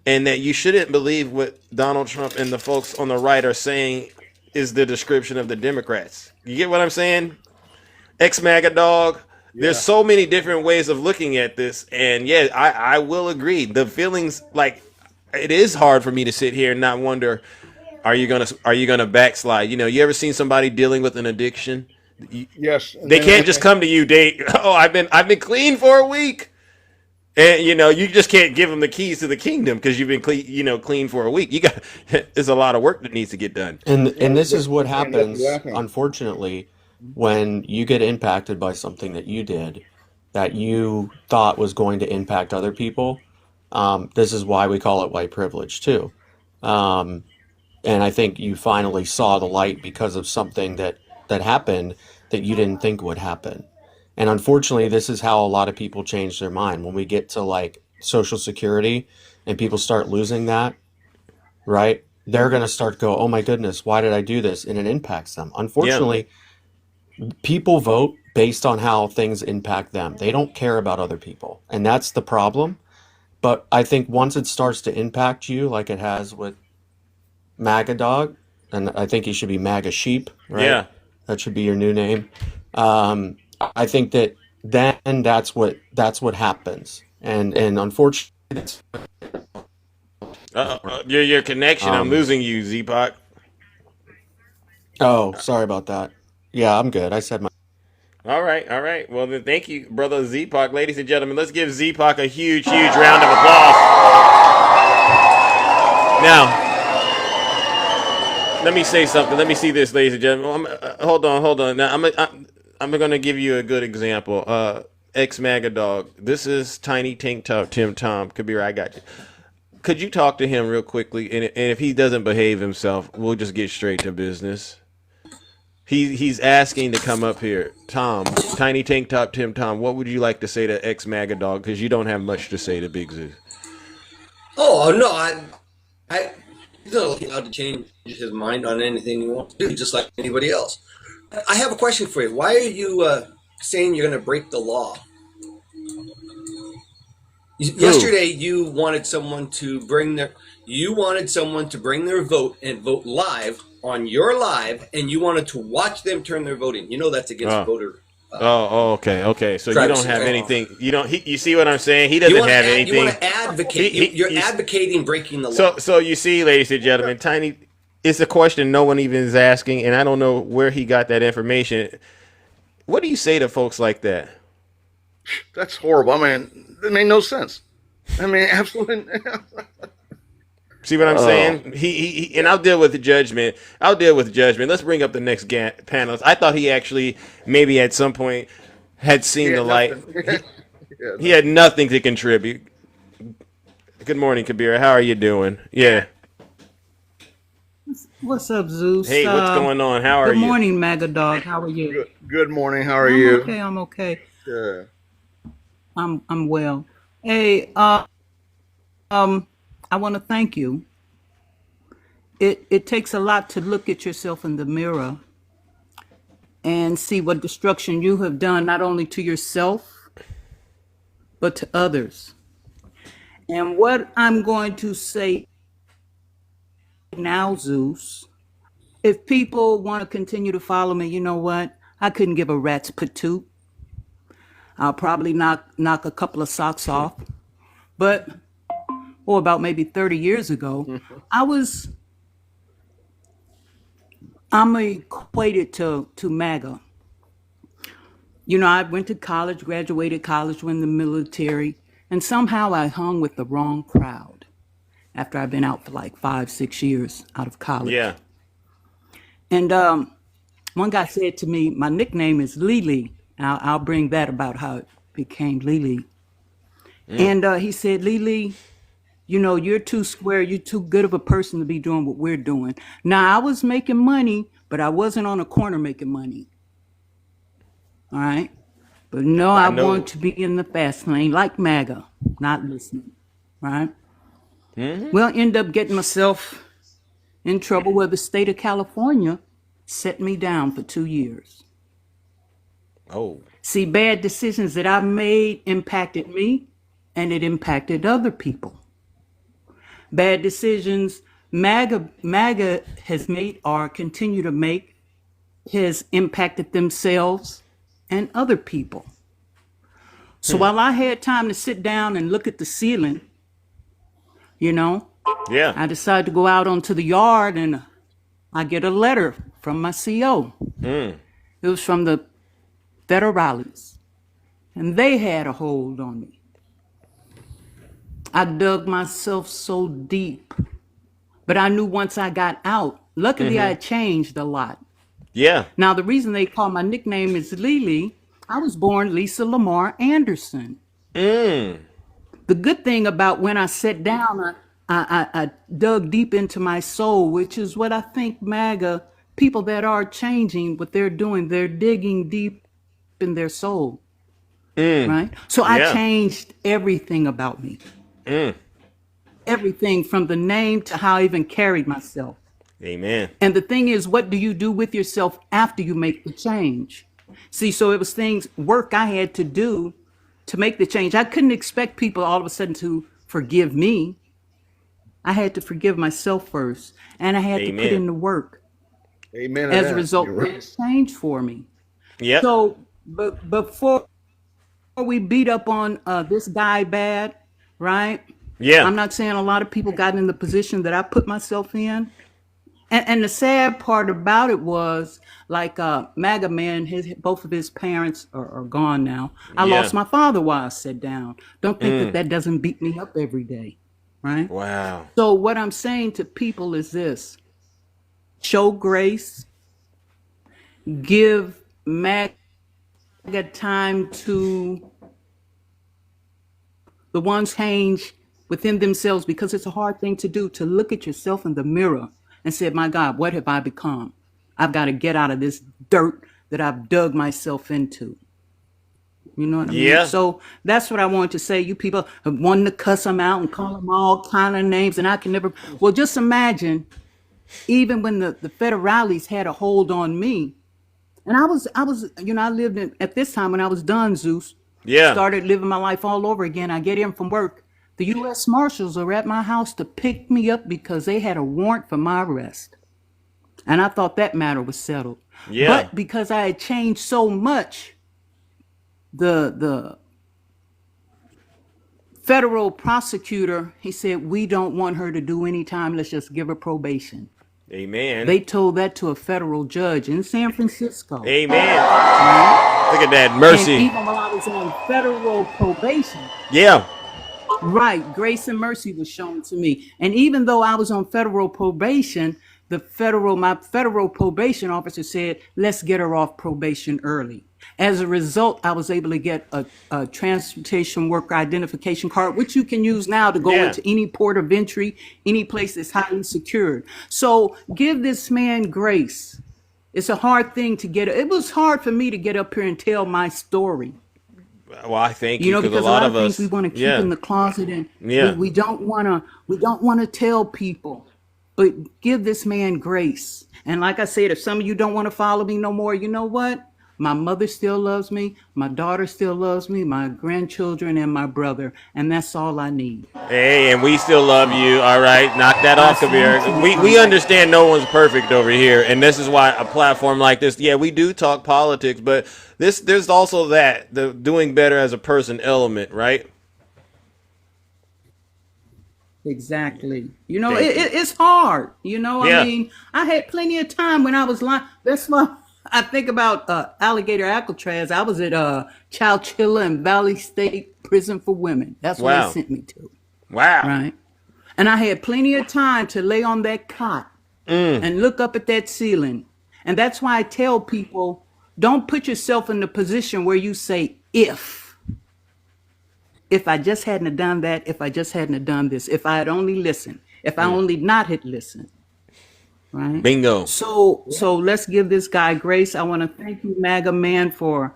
and that you shouldn't believe what Donald Trump and the folks on the right are saying is the description of the Democrats. You get what I'm saying? Ex-MAGA dog. Yeah. There's so many different ways of looking at this, and I will agree. The feelings, like, it is hard for me to sit here and not wonder, are you gonna backslide? You ever seen somebody dealing with an addiction? Yes. They can't just come to you, I've been clean for a week. And you just can't give them the keys to the kingdom because you've been clean for a week. There's a lot of work that needs to get done. And this is what happens, unfortunately, when you get impacted by something that you did that you thought was going to impact other people. This is why we call it white privilege too. And I think you finally saw the light because of something that happened that you didn't think would happen. And unfortunately, this is how a lot of people change their mind. When we get to like Social Security and people start losing that, right? They're going to start go, oh my goodness, why did I do this? And it impacts them. Unfortunately, people vote based on how things impact them. They don't care about other people. And that's the problem. But I think once it starts to impact you, like it has with MAGA dog, and I think he should be MAGA sheep, right? Yeah. That should be your new name. I think that then that's what happens, and unfortunately, that's your connection. I'm losing you, Zeepak. Oh, sorry about that. Yeah, I'm good. I said my. All right. Well, then, thank you, brother Zeepak. Ladies and gentlemen, let's give Zeepak a huge round of applause. Now, let me say something. Let me see this, ladies and gentlemen. Hold on. Now, I'm going to give you a good example. ex-MAGA dog. This is Tiny Tank Top Tim Tom. Kabir, I got you. Could you talk to him real quickly? And if he doesn't behave himself, we'll just get straight to business. He's asking to come up here. Tom, Tiny Tank Top Tim Tom, what would you like to say to ex-MAGA dog? Because you don't have much to say to Big Zeus. Oh no, he's not allowed to change his mind on anything he wants to do, just like anybody else. I have a question for you. Why are you saying you're going to break the law? Yesterday, you wanted someone to bring their vote and vote live on your live, and you wanted to watch them turn their vote in. You know that's against voter. Okay. So you don't have anything. You don't. You see what I'm saying? He doesn't have anything. You want to advocate. You're advocating breaking the law. So you see, ladies and gentlemen, Tiny. It's a question no one even is asking, and I don't know where he got that information. What do you say to folks like that? That's horrible. I mean, it made no sense. I mean, absolutely. See what I'm saying? He and I'll deal with the judgment. Let's bring up the next panelist. I thought he actually maybe at some point had seen the light. He had nothing to contribute. Good morning, Kabir. How are you doing? Yeah. What's up, Zeus? Hey, what's going on? How are you? Good morning, MAGA dog. How are you? Good morning. How are you? I'm okay. Yeah. I'm well. Hey, I want to thank you. It takes a lot to look at yourself in the mirror and see what destruction you have done, not only to yourself, but to others. And what I'm going to say now, Zeus, if people want to continue to follow me, you know what? I couldn't give a rat's patoot. I'll probably knock a couple of socks off. But, about maybe 30 years ago, I'm equated to MAGA. You know, I went to college, graduated college, went in the military, and somehow I hung with the wrong crowd after I've been out for like 5-6 years out of college. Yeah. And one guy said to me, my nickname is Lily. I'll bring that about how it became Lily. And he said, Lily, you know, you're too square. You're too good of a person to be doing what we're doing. Now, I was making money, but I wasn't on a corner making money. All right? But no, I want to be in the fast lane like MAGA, not listening. Right? Well, end up getting myself in trouble where the state of California set me down for 2 years. Oh. See, bad decisions that I made impacted me, and it impacted other people. Bad decisions MAGA has made or continue to make has impacted themselves and other people. So while I had time to sit down and look at the ceiling, you know, I decided to go out onto the yard, and I get a letter from my CO. It was from the federales, and they had a hold on me. I dug myself so deep, but I knew once I got out, luckily I had changed a lot. Yeah. Now, the reason they call my nickname is Lily, I was born Lisa Lamar Anderson. The good thing about when I sat down, I dug deep into my soul, which is what I think MAGA, people that are changing what they're doing, they're digging deep in their soul. Right? So I changed everything about me. Everything from the name to how I even carried myself. Amen. And the thing is, what do you do with yourself after you make the change? See, so it was work I had to do to make the change. I couldn't expect people all of a sudden to forgive me. I had to forgive myself first, and I had to put in the work. Amen. As a result, it changed for me. Yeah. So, but before we beat up on this guy bad, right? Yeah. I'm not saying a lot of people got in the position that I put myself in. And the sad part about it was, like MAGA man, both of his parents are gone now. I lost my father while I sat down. Don't think that doesn't beat me up every day, right? Wow. So what I'm saying to people is this: show grace, give MAGA time to the ones change within themselves, because it's a hard thing to do, to look at yourself in the mirror and say, my God, what have I become? I've got to get out of this dirt that I've dug myself into. You know what I mean? So that's what I wanted to say. You people have wanted to cuss them out and call them all kind of names, and I can never. Well, just imagine, even when the federales had a hold on me, and I was, I lived at this time when I was done, Zeus. Started living my life all over again. I get in from work. The U.S. Marshals are at my house to pick me up because they had a warrant for my arrest. And I thought that matter was settled. But because I had changed so much, the federal prosecutor, he said, we don't want her to do any time. Let's just give her probation. Amen. They told that to a federal judge in San Francisco. Amen. Right? Look at that mercy. And even while I was on federal probation. Right. Grace and mercy was shown to me. And even though I was on federal probation, my federal probation officer said, let's get her off probation early. As a result, I was able to get a transportation worker identification card, which you can use now to go into any port of entry, any place that's highly secured. So give this man grace. It's a hard thing to get. It was hard for me to get up here and tell my story. Well, I thank you, because a lot of things us we want to keep in the closet, and we don't want to tell people. But give this man grace. And like I said, if some of you don't want to follow me no more, you know what? My mother still loves me. My daughter still loves me. My grandchildren and my brother. And that's all I need. Hey, and we still love you. All right. Knock that off, Kabir. We understand no one's perfect over here. And this is why a platform like this, we do talk politics. But there's also the doing better as a person element, right? Exactly. It's hard. I mean, I had plenty of time when I was lying. That's why I think about Alligator Alcatraz. I was at Chowchilla and Valley State Prison for Women. That's what they sent me to. Wow. Right. And I had plenty of time to lay on that cot and look up at that ceiling. And that's why I tell people, don't put yourself in the position where you say, if I just hadn't have done that, if I just hadn't have done this, if I had only listened, if I only not had listened. Right? Bingo. So let's give this guy grace. I want to thank you, MAGA man, for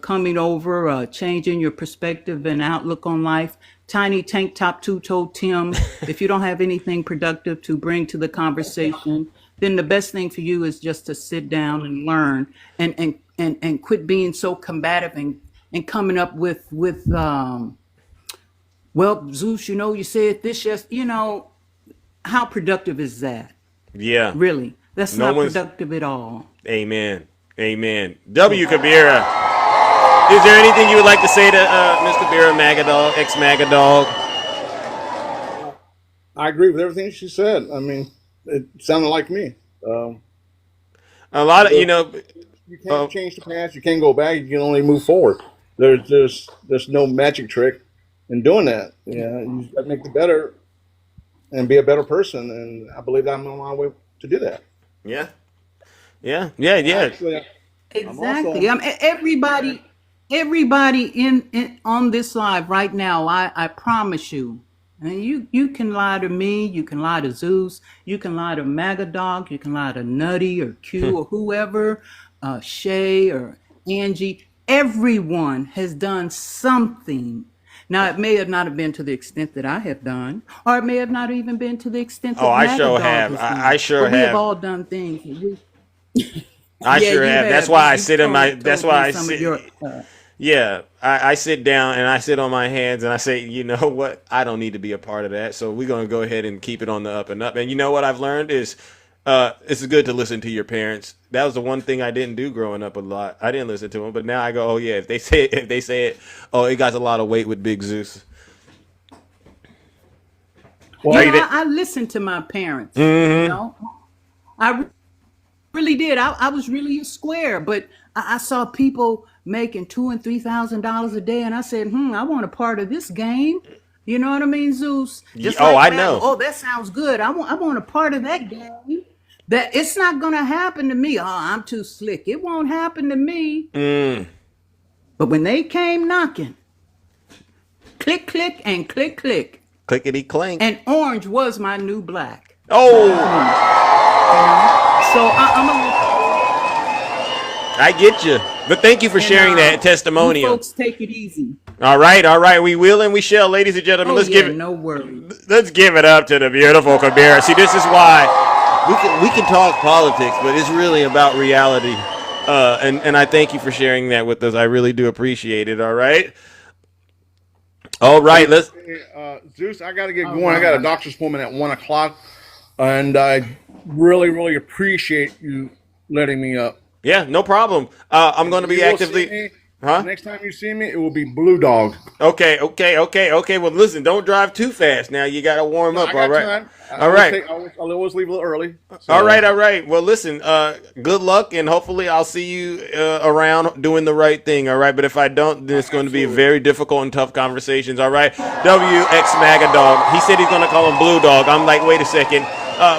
coming over, changing your perspective and outlook on life. Tiny Tank Top Two-Toed Tim, if you don't have anything productive to bring to the conversation, then the best thing for you is just to sit down and learn and quit being so combative and coming up with well, Zeus, you said this how productive is that? Yeah. Really. That's not productive at all. Amen. Amen. W. Kabira. Is there anything you would like to say to Ms. Kabira, MAGA DawG, ex-MAGA DawG? I agree with everything she said. I mean, it sounded like me. A lot of, you can't change the past. You can't go back. You can only move forward. There's no magic trick in doing that. You got to make it better and be a better person. And I believe I'm on my way to do that. Yeah. Actually, exactly. Everybody in on this live right now, I promise you. And you can lie to me, you can lie to Zeus, you can lie to MAGA DawG, you can lie to Nutty or Q or whoever, Shay or Angie. Everyone has done something. Now, it may have not have been to the extent that I have done, or it may have not even been to the extent that I MAGA sure DawG have. has done. I sure but we have. have all done things. I sure have. That's why I sit in my. That's why I sit. I sit down and I sit on my hands and I say, you know what? I don't need to be a part of that. So we're gonna go ahead and keep it on the up and up. And you know what I've learned is, it's good to listen to your parents. That was the one thing I didn't do growing up a lot. I didn't listen to them, but now I go, oh yeah, if they say it, oh, it got a lot of weight with Big Zeus. Well, I listened to my parents. I really did. I was really a square, but I saw people making $2,000 and $3,000 a day, and I said, I want a part of this game. You know what I mean, Zeus? I know. Oh, that sounds good. I want a part of that game. That it's not gonna happen to me. Oh, I'm too slick. It won't happen to me. But when they came knocking, Click, click, and click, click. Clickety clink. And orange was my new black. Oh. So I'm I get you. But thank you for sharing that testimonial. You folks take it easy. All right. We will and we shall, ladies and gentlemen. Let's give it. No worries. Let's give it up to the beautiful Kabira. See, this is why we can talk politics, but it's really about reality. And I thank you for sharing that with us. I really do appreciate it. All right. Let's. Zeus, I got to get going. I got a doctor's appointment at 1:00, and I really, really appreciate you letting me up. Yeah, no problem. I'm going to be actively. Next time you see me, it will be Blue Dog. Okay. Well, listen, don't drive too fast. Now you got to warm up. All right. Time. All right. I'll always leave a little early. So. All right. Well, listen. Good luck, and hopefully I'll see you around doing the right thing. All right. But if I don't, then it's going to be very difficult and tough conversations. All right. WX MAGA Dawg. He said he's going to call him Blue Dog. I'm like, wait a second.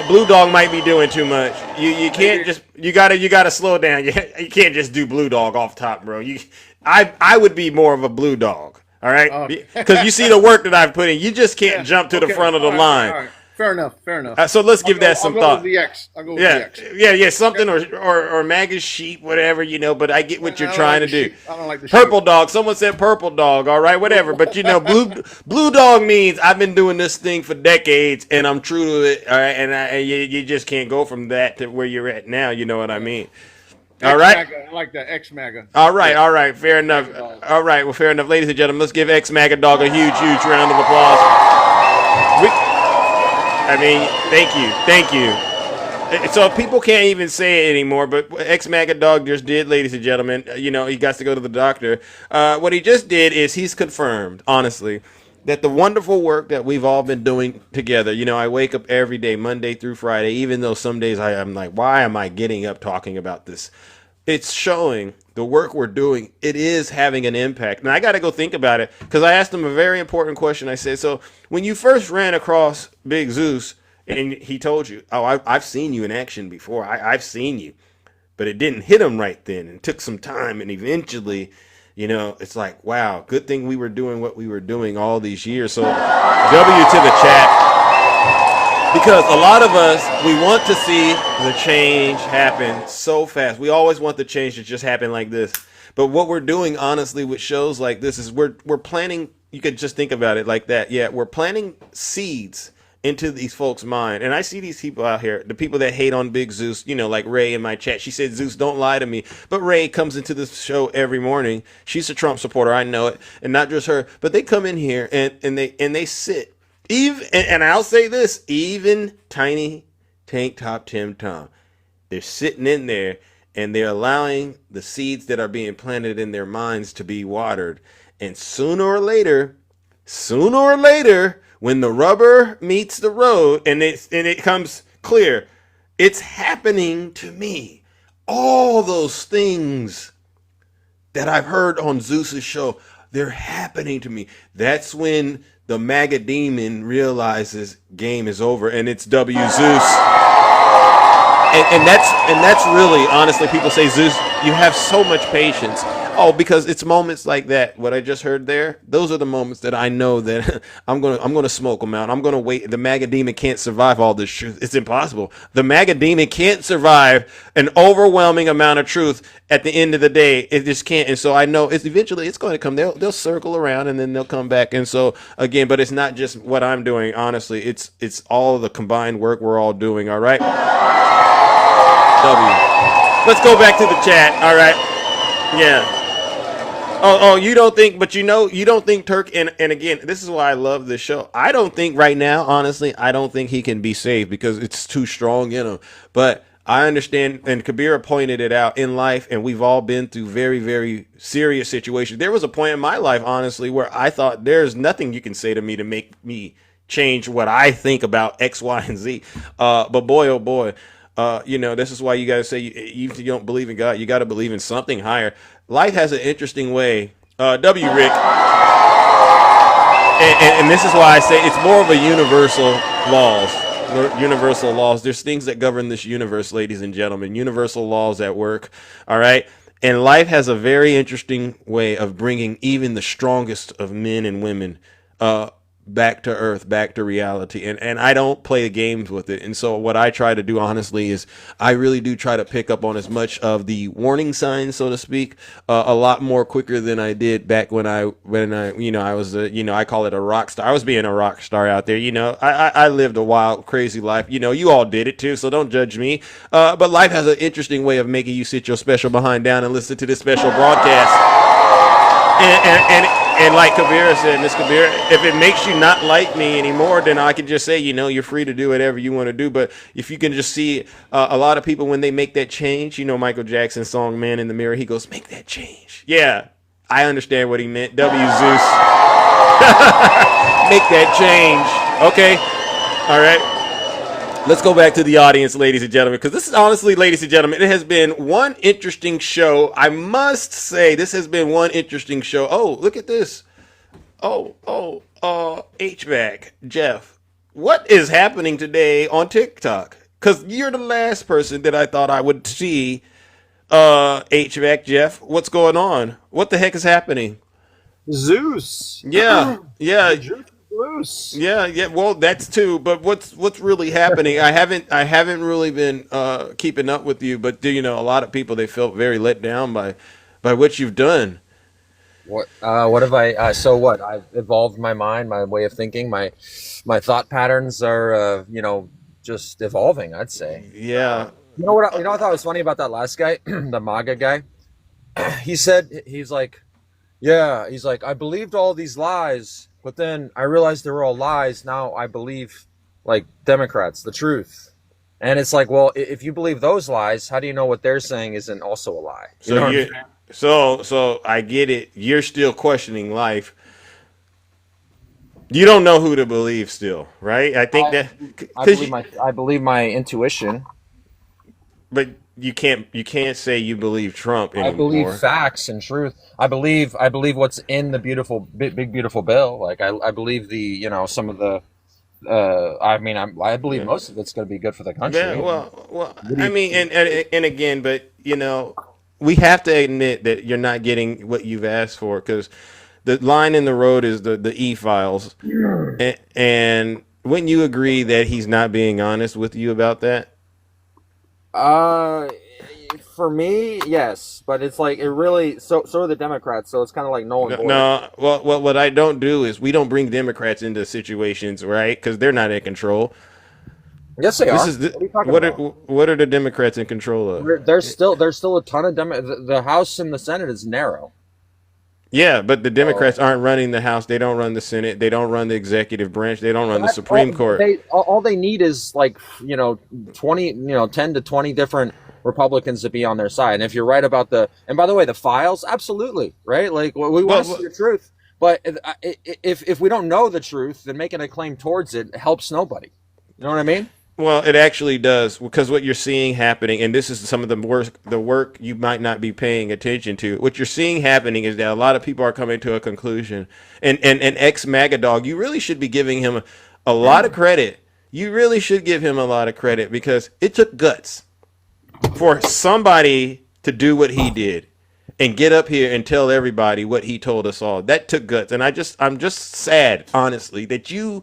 Blue Dog might be doing too much. You can't just you gotta slow down. You can't just do Blue Dog off top, bro. I would be more of a Blue Dog. All right, because you see the work that I've put in. You just can't jump to the front of the line. All right. Fair enough. So let's give that some thought. I'll go with the X. Yeah, something or MAGA sheep, whatever, But I get what you're trying to do. I don't like the Purple Dog. Someone said Purple Dog. All right, whatever. But Blue Dog means I've been doing this thing for decades and I'm true to it. All right, and you just can't go from that to where you're at now. You know what I mean? All right. I like that X MAGA. All right. Fair enough. All right. Well, fair enough, ladies and gentlemen. Let's give X MAGA Dawg a huge round of applause. Thank you. So people can't even say it anymore, but X MAGA Dawg just did, ladies and gentlemen. He got to go to the doctor. What he just did is he's confirmed, honestly, that the wonderful work that we've all been doing together. I wake up every day, Monday through Friday, even though some days I'm like, why am I getting up talking about this? It's showing the work we're doing. It is having an impact. And I got to go think about it because I asked him a very important question. I said, so when you first ran across Big Zeus and he told you, I've seen you in action before. I've seen you. But it didn't hit him right then and took some time. And eventually, it's like, wow, good thing we were doing what we were doing all these years. So W to the chat. Because a lot of us, we want to see the change happen so fast. We always want the change to just happen like this. But what we're doing, honestly, with shows like this is we're planting, you could just think about it like that. Yeah, we're planting seeds into these folks' mind. And I see these people out here, the people that hate on Big Zeus, like Ray in my chat. She said, Zeus, don't lie to me. But Ray comes into this show every morning. She's a Trump supporter. I know it. And not just her. But they come in here and they sit. And I'll say this, even tiny tank top Tim Tom, they're sitting in there and they're allowing the seeds that are being planted in their minds to be watered. And sooner or later, when the rubber meets the road and it comes clear, it's happening to me. All those things that I've heard on Zeus's show, they're happening to me. That's when the MAGA demon realizes game is over and it's W Zeus. And that's really, honestly, people say, Zeus, you have so much patience. Oh, because it's moments like that. What I just heard there, those are the moments that I know that I'm gonna smoke them out. I'm gonna wait. The MAGA demon can't survive all this truth. It's impossible. The MAGA demon can't survive an overwhelming amount of truth at the end of the day. It just can't. And so I know eventually it's going to come. They'll circle around and then they'll come back. And so again, but it's not just what I'm doing. Honestly, it's all the combined work we're all doing. All right. W. Let's go back to the chat. All right. Yeah. Oh, you don't think, but you don't think Turk, and again, this is why I love this show. I don't think right now, honestly, I don't think he can be saved because it's too strong in him. But I understand, and Kabira pointed it out in life, and we've all been through very, very serious situations. There was a point in my life, honestly, where I thought there's nothing you can say to me to make me change what I think about X, Y, and Z. But boy, oh boy. This is why you guys say even if you don't believe in God, you got to believe in something higher. Life has an interesting way. W. Rick. And this is why I say it's more of a universal laws. There's things that govern this universe, ladies and gentlemen. Universal laws at work. All right. And life has a very interesting way of bringing even the strongest of men and women back to earth, back to reality. And I don't play games with it. And so what I try to do, honestly, is I really do try to pick up on as much of the warning signs, so to speak, a lot more quicker than I did back when I I was, I call it a rock star. I was being a rock star out there. I lived a wild, crazy life. You all did it too, so don't judge me. But life has an interesting way of making you sit your special behind down and listen to this special broadcast. And like Kabir said, Miss Kabir, if it makes you not like me anymore, then I can just say, you're free to do whatever you want to do. But if you can just see a lot of people when they make that change, Michael Jackson's song "Man in the Mirror," he goes, "Make that change." Yeah, I understand what he meant. W Zeus, make that change. Okay, all right. Let's go back to the audience, ladies and gentlemen, because this is honestly, ladies and gentlemen, it has been one interesting show. I must say, this has been one interesting show. Oh, look at this. HVAC, Jeff, what is happening today on TikTok? Because you're the last person that I thought I would see. HVAC, Jeff, what's going on? What the heck is happening? Zeus. Yeah. Zeus. Yeah. Well, that's too. But what's really happening? I haven't really been keeping up with you. But a lot of people, they felt very let down by what you've done. What have I? So what? I've evolved my mind, my way of thinking, my thought patterns are just evolving. I'd say. Yeah. You know what I thought was funny about that last guy, the MAGA guy. He's like, I believed all these lies. But then I realized they were all lies. Now I believe, like, Democrats, the truth. And it's like, well, if you believe those lies, how do you know what they're saying isn't also a lie? So I get it. You're still questioning life. You don't know who to believe still, right? I think I believe my intuition. But you can't say you believe Trump anymore. I believe facts and truth. I believe what's in the big beautiful bill. Like I believe some of the. I believe most of it's going to be good for the country. Yeah, well. I mean, and again, but we have to admit that you're not getting what you've asked for, because the line in the road is the e-files, and wouldn't you agree that he's not being honest with you about that? For me, yes, but it's like it really. So are the Democrats. So it's kind of like null and void. No. Well, what I don't do is we don't bring Democrats into situations, right? Because they're not in control. Yes, they are. What are the Democrats in control of? There's still a ton of the House and the Senate is narrow. Yeah, but the Democrats aren't running the House. They don't run the Senate. They don't run the executive branch. They don't run the Supreme Court. All they need is 10 to 20 different Republicans to be on their side. And if you're right about and by the way, the files, absolutely, right? Like we want to see the truth. But if we don't know the truth, then making a claim towards it helps nobody. You know what I mean? Well, it actually does, because what you're seeing happening, and this is some of the work you might not be paying attention to. What you're seeing happening is that a lot of people are coming to a conclusion. And ex-MAGA dog, you really should be giving him a lot of credit. You really should give him a lot of credit, because it took guts for somebody to do what he did and get up here and tell everybody what he told us all. That took guts. And I'm just sad, honestly, that you're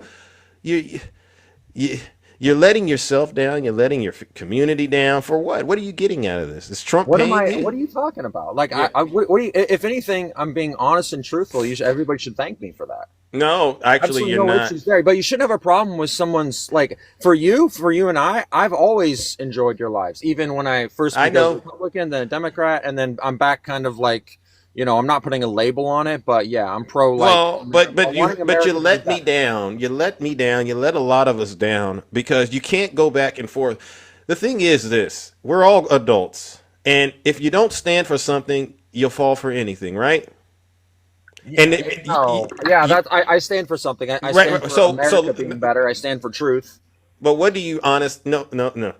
letting yourself down. You're letting your community down. For what? What are you getting out of this? Is Trump paying you? What are you talking about? Like, yeah. What do you, if anything, I'm being honest and truthful. Everybody should thank me for that. No, actually, you're not. Issues there, but you shouldn't have a problem with someone's, like, for you and I've always enjoyed your lives, even when I first became a Republican, then a Democrat, and then I'm back kind of like, I'm not putting a label on it, but yeah, I'm pro. Well, but you let me down. You let me down. You let a lot of us down, because you can't go back and forth. The thing is this: we're all adults, and if you don't stand for something, you'll fall for anything, right? And I stand for something. I stand for America being better. I stand for truth. But what do you No.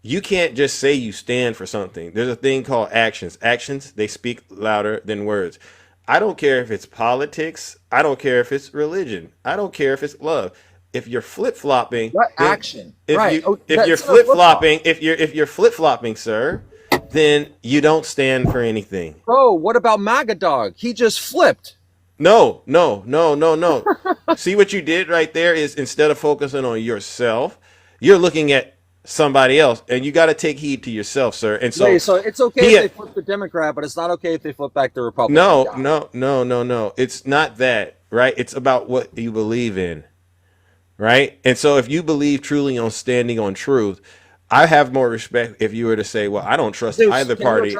You can't just say you stand for something. There's a thing called actions. Actions, they speak louder than words. I don't care if it's politics. I don't care if it's religion. I don't care if it's love. If you're flip-flopping, what action? If you're flip-flopping, sir, then you don't stand for anything. Bro, what about MAGA dog? He just flipped. No. See what you did right there is instead of focusing on yourself, you're looking at somebody else, and you got to take heed to yourself, sir. And so, So it's okay if they flip the Democrat, but it's not okay if they flip back the Republican. No. It's not that, right? It's about what you believe in, right? And so if you believe truly on standing on truth, I have more respect if you were to say, "Well, I don't trust either party."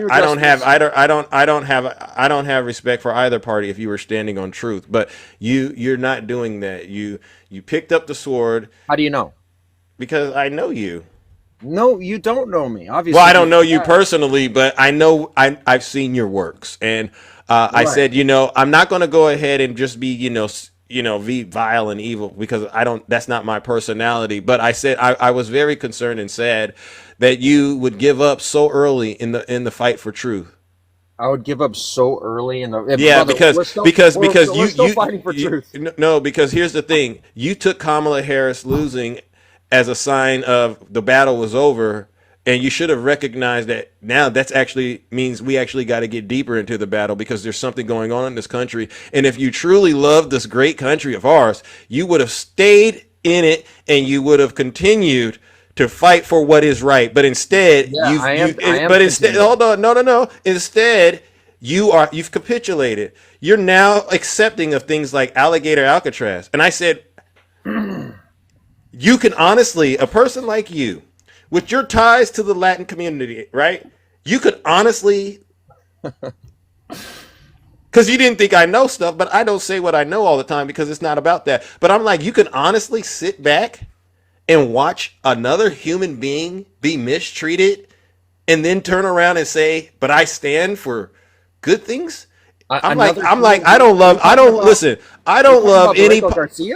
I don't have respect for either party if you were standing on truth. But you're not doing that. You picked up the sword. How do you know? Because I know you. No, you don't know me. Obviously. Well, I don't know you personally, but I know I've seen your works, and I said, I'm not going to go ahead and just be, be vile and evil because that's not my personality. But I said I was very concerned and sad that you would give up so early in the fight for truth. I would give up so early in the brother, because we're still fighting for truth. No, because here's the thing: you took Kamala Harris losing as a sign of the battle was over, and you should have recognized that now that's actually means we actually got to get deeper into the battle because there's something going on in this country. And if you truly love this great country of ours, you would have stayed in it and you would have continued to fight for what is right. But instead, hold on, no. Instead, you've capitulated. You're now accepting of things like alligator Alcatraz. And I said, you can honestly, a person like you, with your ties to the Latin community, right? You could honestly, because you didn't think I know stuff, but I don't say what I know all the time because it's not about that. But I'm like, you can honestly sit back and watch another human being be mistreated and then turn around and say, but I stand for good things. I don't love any. Garcia?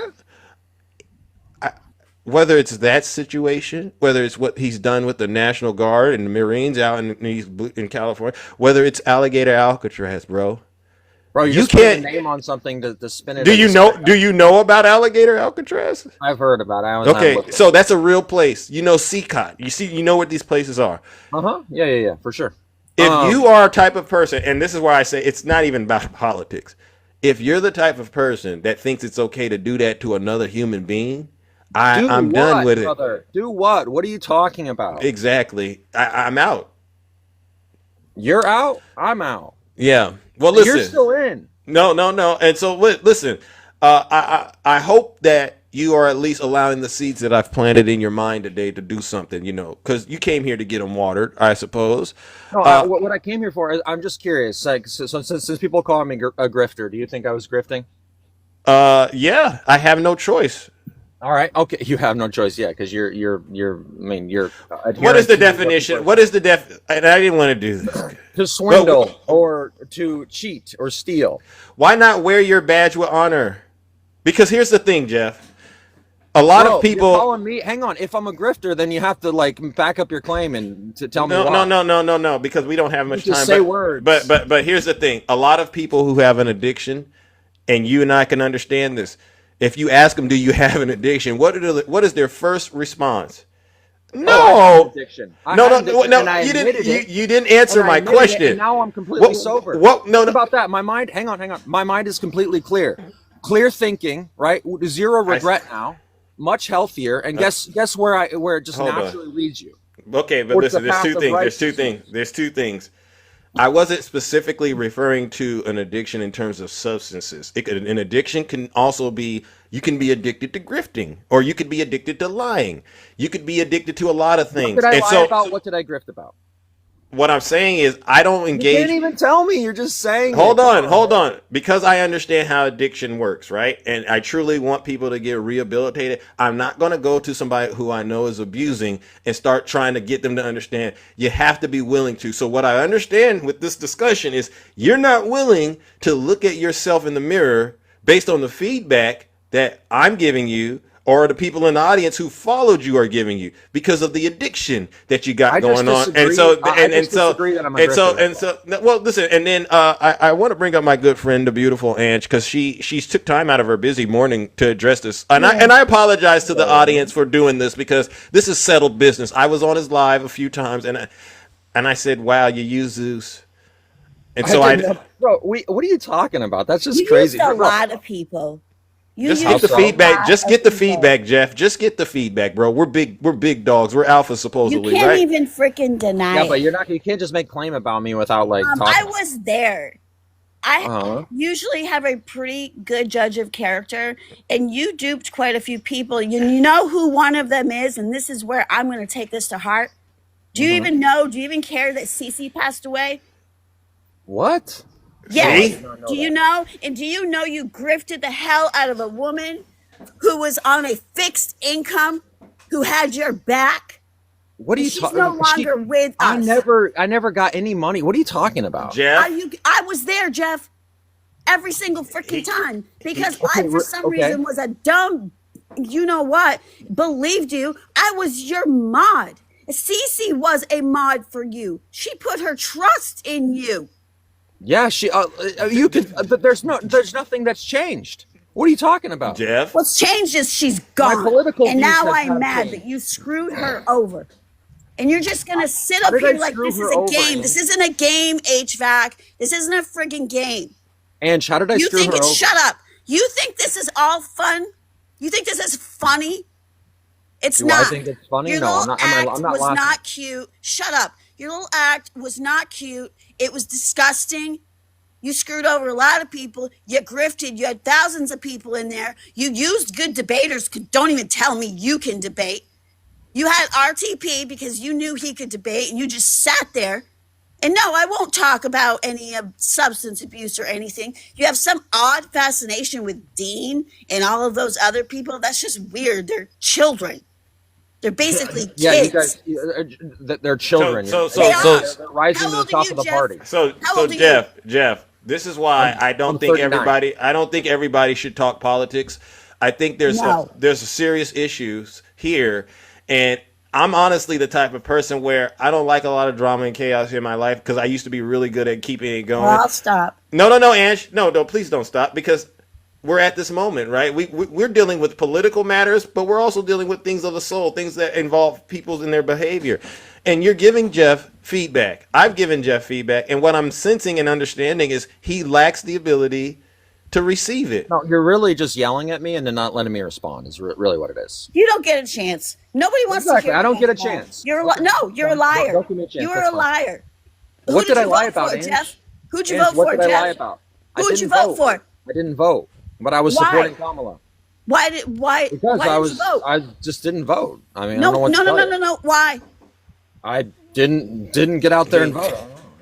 Whether it's that situation, whether it's what he's done with the National Guard and the Marines out in California, whether it's alligator Alcatraz, bro. Bro, you just can't put a name on something to spin it. Do you know about alligator Alcatraz? I've heard about it. Okay, so that's a real place. CCOT. You know what these places are. Yeah, for sure. If you are a type of person, and this is why I say it's not even about politics. If you're the type of person that thinks it's okay to do that to another human being, I'm done with it. Do what? What are you talking about? Exactly. I'm out. You're out? I'm out. Yeah. Well, listen. You're still in. No. And so, listen, I hope that you are at least allowing the seeds that I've planted in your mind today to do something, because you came here to get them watered, I suppose. No, what I came here for is I'm just curious. Like, since people call me a grifter, do you think I was grifting? Yeah, I have no choice. All right. Okay. You have no choice. Yeah. Cause you're. What is the definition? What is the and I didn't want to do this. To swindle or to cheat or steal. Why not wear your badge with honor? Because here's the thing, Jeff. A lot of people. You're calling me. Hang on. If I'm a grifter, then you have to back up your claim and to tell me why. No. Because we don't have much time. Just say words. But here's the thing. A lot of people who have an addiction, and you and I can understand this. If you ask them, do you have an addiction? What is their first response? No. You didn't answer my question. And now I'm completely sober. What about that? My mind, hang on. My mind is completely clear. Clear thinking, right? Zero regret now. Much healthier. And guess where it just naturally leads you. Okay, but listen, there's two things. I wasn't specifically referring to an addiction in terms of substances. An addiction can also be, you can be addicted to grifting, or you could be addicted to lying. You could be addicted to a lot of things. What did I lie about? What did I grift about? What I'm saying is I don't engage. You can't even tell me. You're just saying. Hold on. Because I understand how addiction works, right? And I truly want people to get rehabilitated. I'm not going to go to somebody who I know is abusing and start trying to get them to understand. You have to be willing to. So what I understand with this discussion is you're not willing to look at yourself in the mirror based on the feedback that I'm giving you, or the people in the audience who followed you are giving you because of the addiction that you got going on. And so, well, listen, and then I want to bring up my good friend, the beautiful Ange, because she took time out of her busy morning to address this. And I apologize to the audience for doing this because this is settled business. I was on his live a few times, and and I said, "Wow, you use Zeus." And so bro, what are you talking about? That's just You crazy. used a lot of people. You just used get the a feedback. lot Just of get the people. feedback, Jeff. Just get the feedback, bro. We're big dogs. We're alpha You supposedly, can't right? even freaking deny Yeah, but it. you can't just make claim about me without like I talking. was there. I Uh-huh. usually have a pretty good judge of character, and you duped quite a few people. You know who one of them is, and this is where I'm going to take this to heart. Do you even know? Do you even care that Cece passed away? What? Yes. See? Do you know? And do you know you grifted the hell out of a woman who was on a fixed income, who had your back? What are you She's talking? no longer with I us. never got any money. What are you talking about? Jeff, I was there, Jeff, every single freaking time because I, for some reason, was a dumb, you know what, believed you. I was your mod. Cece was a mod for you. She put her trust in you. Yeah, you could, but there's nothing that's changed. What are you talking about? Jeff? What's changed is she's gone. political And views now have I'm not mad changed. that you screwed her over. And you're just going to sit How up did here I like screw this her is a over, game. Ange? This isn't a game, HVAC. This isn't a friggin' game. Ange, how did I You screw think her it's, over? shut up. You think this is all fun? You think this is funny? It's Do not. I think it's funny? Your No, little I'm act not was laughing. not cute. Shut up. Your little act was not cute. It was disgusting. You screwed over a lot of people. You grifted. You had thousands of people in there. You used good debaters. Don't even tell me you can debate. You had RTP because you knew he could debate, and you just sat there. And no, I won't talk about any substance abuse or anything. You have some odd fascination with Dean and all of those other people. That's just weird. They're children. They're basically kids. Yeah, you guys, they're children. So They're rising to the top of the party. So Jeff, this is why I don't think 39. everybody should talk politics. I think there's a serious issues here, and I'm honestly the type of person where I don't like a lot of drama and chaos in my life because I used to be really good at keeping it going. Well, I'll stop. No, Ange, no, please don't stop because we're at this moment, right? We're dealing with political matters, but we're also dealing with things of the soul, things that involve people in their behavior. And you're giving Jeff feedback. I've given Jeff feedback, and what I'm sensing and understanding is he lacks the ability to receive it. No, you're really just yelling at me and then not letting me respond is really what it is. You don't get a chance. Nobody wants to hear I don't you get a anymore. chance. You're a liar. Don't give me a chance. You're That's a fine. liar. What did I lie vote about, for, Ange? Jeff? Who'd you Ange, vote what for, did I lie Jeff? about? Who'd you vote for? I didn't vote, but I was Why? supporting Kamala. Why Because why didn't you vote? I just didn't vote. I mean, I don't No, know what to tell you. no. Why? I didn't get out there and vote.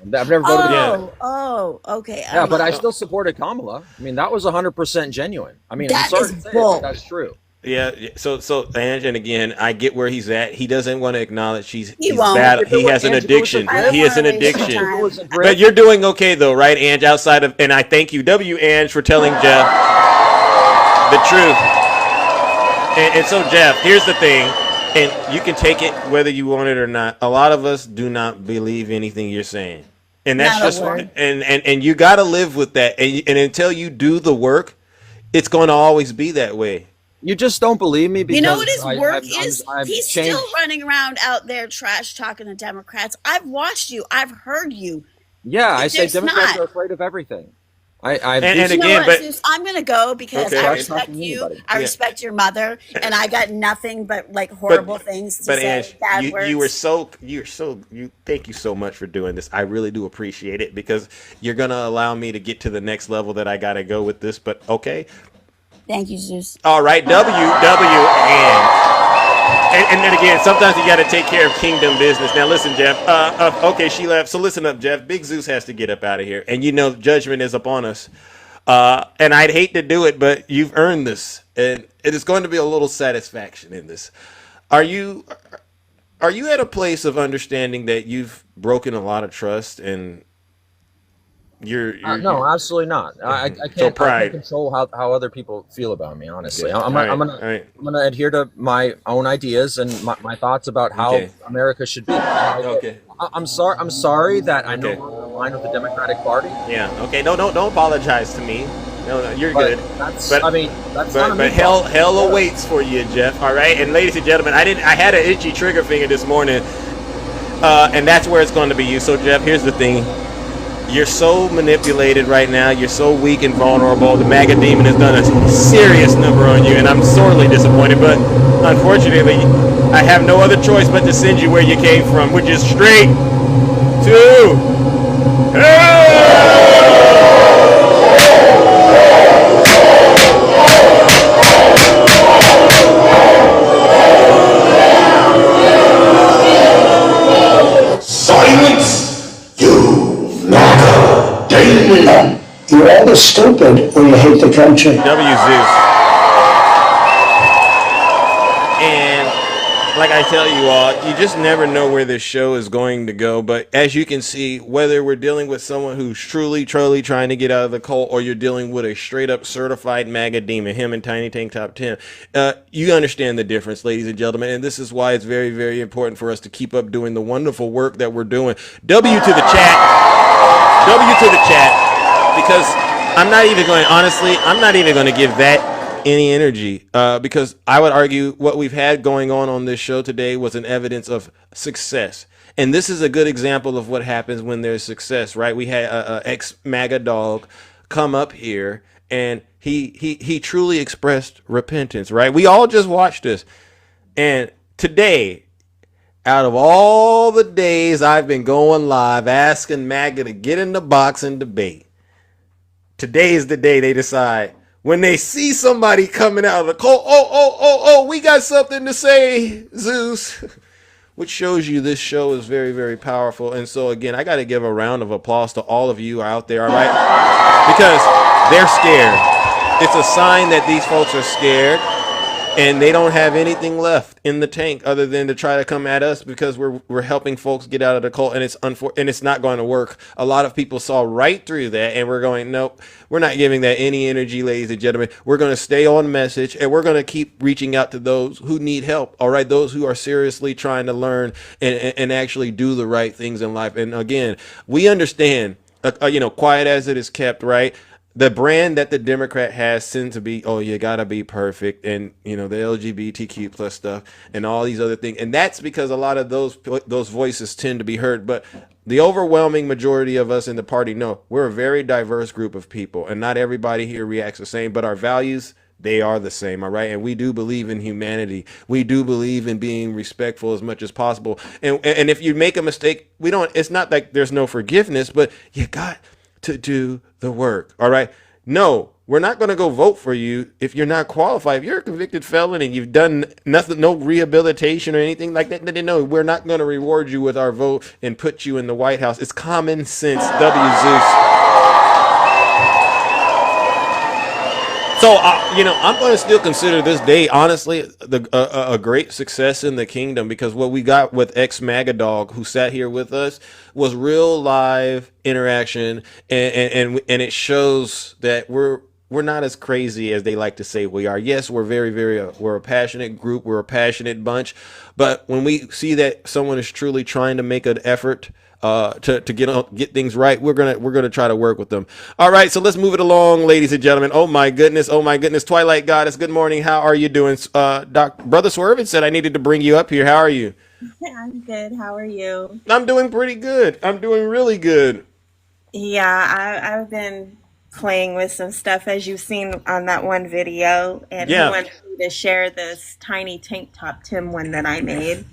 I've never voted again. Oh, okay. Yeah, but I still supported Kamala. I mean, that was 100% genuine. I mean, That I'm sorry is to say it, bull. but that's true. Yeah, so Ange, and again, I get where he's at. He doesn't want to acknowledge he's won't. bad. He has an Ange, if it was a addiction. grip- He has an I don't wanna waste your addiction. time. It was a grip. But you're doing okay though, right, Ange? Outside of, and I thank you, Ange, for telling Jeff the truth. And so, Jeff, here's the thing, and you can take it whether you want it or not. A lot of us do not believe anything you're saying, and that's Not a just word. and you got to live with that. And until you do the work, it's going to always be that way. You just don't believe me because You know what his work I've is? He's changed. still running around out there trash talking to Democrats. I've watched you. I've heard you. Yeah, I say There's Democrats not. are afraid of everything. And You know again, what, but Zeus? I'm gonna go because Okay. I Trash respect talking you. anybody. I Yeah. respect your mother, and I got nothing but like horrible things to But say. Ange, Bad words. thank you so much for doing this. I really do appreciate it because you're gonna allow me to get to the next level that I gotta go with this. But okay, Thank you, Zeus. all right, and then again, sometimes you gotta take care of kingdom business. Now listen, Jeff. Okay, she left. So listen up, Jeff. Big Zeus has to get up out of here, and you know judgment is upon us. And I'd hate to do it, but you've earned this, and it is going to be a little satisfaction in this. Are you at a place of understanding that you've broken a lot of trust and you're No, absolutely not. I can't. So I pride. can't control how other people feel about me. Honestly, Okay. I'm All gonna right. adhere to my own ideas and my thoughts about how Okay. America should be. Okay. I'm sorry that I Okay. no longer align with the Democratic Party. Yeah. Okay. No, don't apologize to me. No, you're But good. that's- But I mean, that's not a but me hell problem. awaits for you, Jeff. All right. And ladies and gentlemen, I had an itchy trigger finger this morning. And that's where it's going to be you. So, Jeff, here's the thing. You're so manipulated right now. You're so weak and vulnerable. The MAGA demon has done a serious number on you, and I'm sorely disappointed. But unfortunately, I have no other choice but to send you where you came from, which is straight to hell. Silence, you MAGA demon! You're either stupid or you hate the country. W Zeus. And like I tell you all, you just never know where this show is going to go. But as you can see, whether we're dealing with someone who's truly trying to get out of the cult, or you're dealing with a straight up certified MAGA demon, him and Tiny Tank Top 10, you understand the difference, ladies and gentlemen. And this is why it's very, very important for us to keep up doing the wonderful work that we're doing. W to the chat. W to the chat. Because I'm not even going to give that any energy, because I would argue what we've had going on this show today was an evidence of success. And this is a good example of what happens when there's success, right? We had ex-MAGA dog come up here, and he truly expressed repentance, right? We all just watched this. And today, out of all the days I've been going live asking MAGA to get in the box and debate, today is the day they decide, when they see somebody coming out of the cold, we got something to say, Zeus. Which shows you this show is very, very powerful. And so, again, I got to give a round of applause to all of you out there, all right? Because they're scared. It's a sign that these folks are scared, and they don't have anything left in the tank other than to try to come at us because we're helping folks get out of the cult, and it's not going to work. A lot of people saw right through that, and we're going, nope, we're not giving that any energy, ladies and gentlemen. We're going to stay on message, and we're going to keep reaching out to those who need help, all right? Those who are seriously trying to learn and actually do the right things in life. And again, we understand, quiet as it is kept, right? The brand that the Democrat has tends to be, you gotta be perfect, and the LGBTQ plus stuff and all these other things, and that's because a lot of those voices tend to be heard. But the overwhelming majority of us in the party know we're a very diverse group of people, and not everybody here reacts the same. But our values, they are the same, all right? And we do believe in humanity. We do believe in being respectful as much as possible. And if you make a mistake, it's not like there's no forgiveness, but you got to do the work, all right? No, we're not going to go vote for you if you're not qualified. If you're a convicted felon and you've done nothing, no rehabilitation or anything like that, then no, we're not going to reward you with our vote and put you in the White House. It's common sense, W Zeus. So, I'm going to still consider this day, honestly, a great success in the kingdom, because what we got with ex-MAGA dog who sat here with us was real live interaction, and it shows that we're not as crazy as they like to say we are. Yes, we're we're a passionate group, we're a passionate bunch, but when we see that someone is truly trying to make an effort to get things right, we're gonna try to work with them. All right, so let's move it along, ladies and gentlemen. Oh my goodness, Twilight Goddess, good morning. How are you doing? Brother Swervin said I needed to bring you up here. How are you? I'm good. How are you? I'm doing pretty good. I'm doing really good. Yeah, I've been playing with some stuff, as you've seen on that one video, and he wanted me to share this tiny tank top Tim one that I made.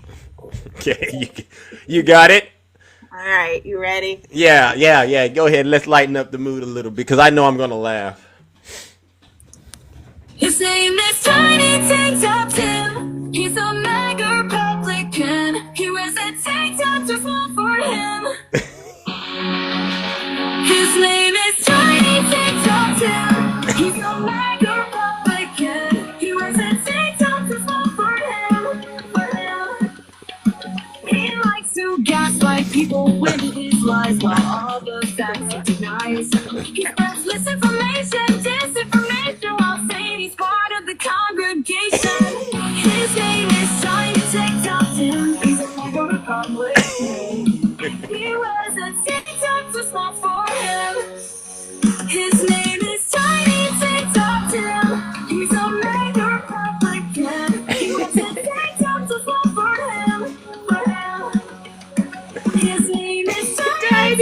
Okay, you got it. All right, you ready? Yeah. Go ahead. Let's lighten up the mood a little, because I know I'm gonna laugh. His name is Tiny Tank Top Tim. He's a MAGA Republican. He wears a tank top too small for him. His name is Tiny Tank Top Tim. He's a MAGA Republican. He wears a tank top too small for him. He likes to gaslight people with his lies while all the facts he denies. He spreads misinformation, disinformation while saying he's part of the congregation. His name is Tiny Tank Top Tim. He's a MAGA Republican. He wears a tank top too small for him. His name is Tiny Tank Top Tim. He's a MAGA Republican. He wears a tank top too small for him.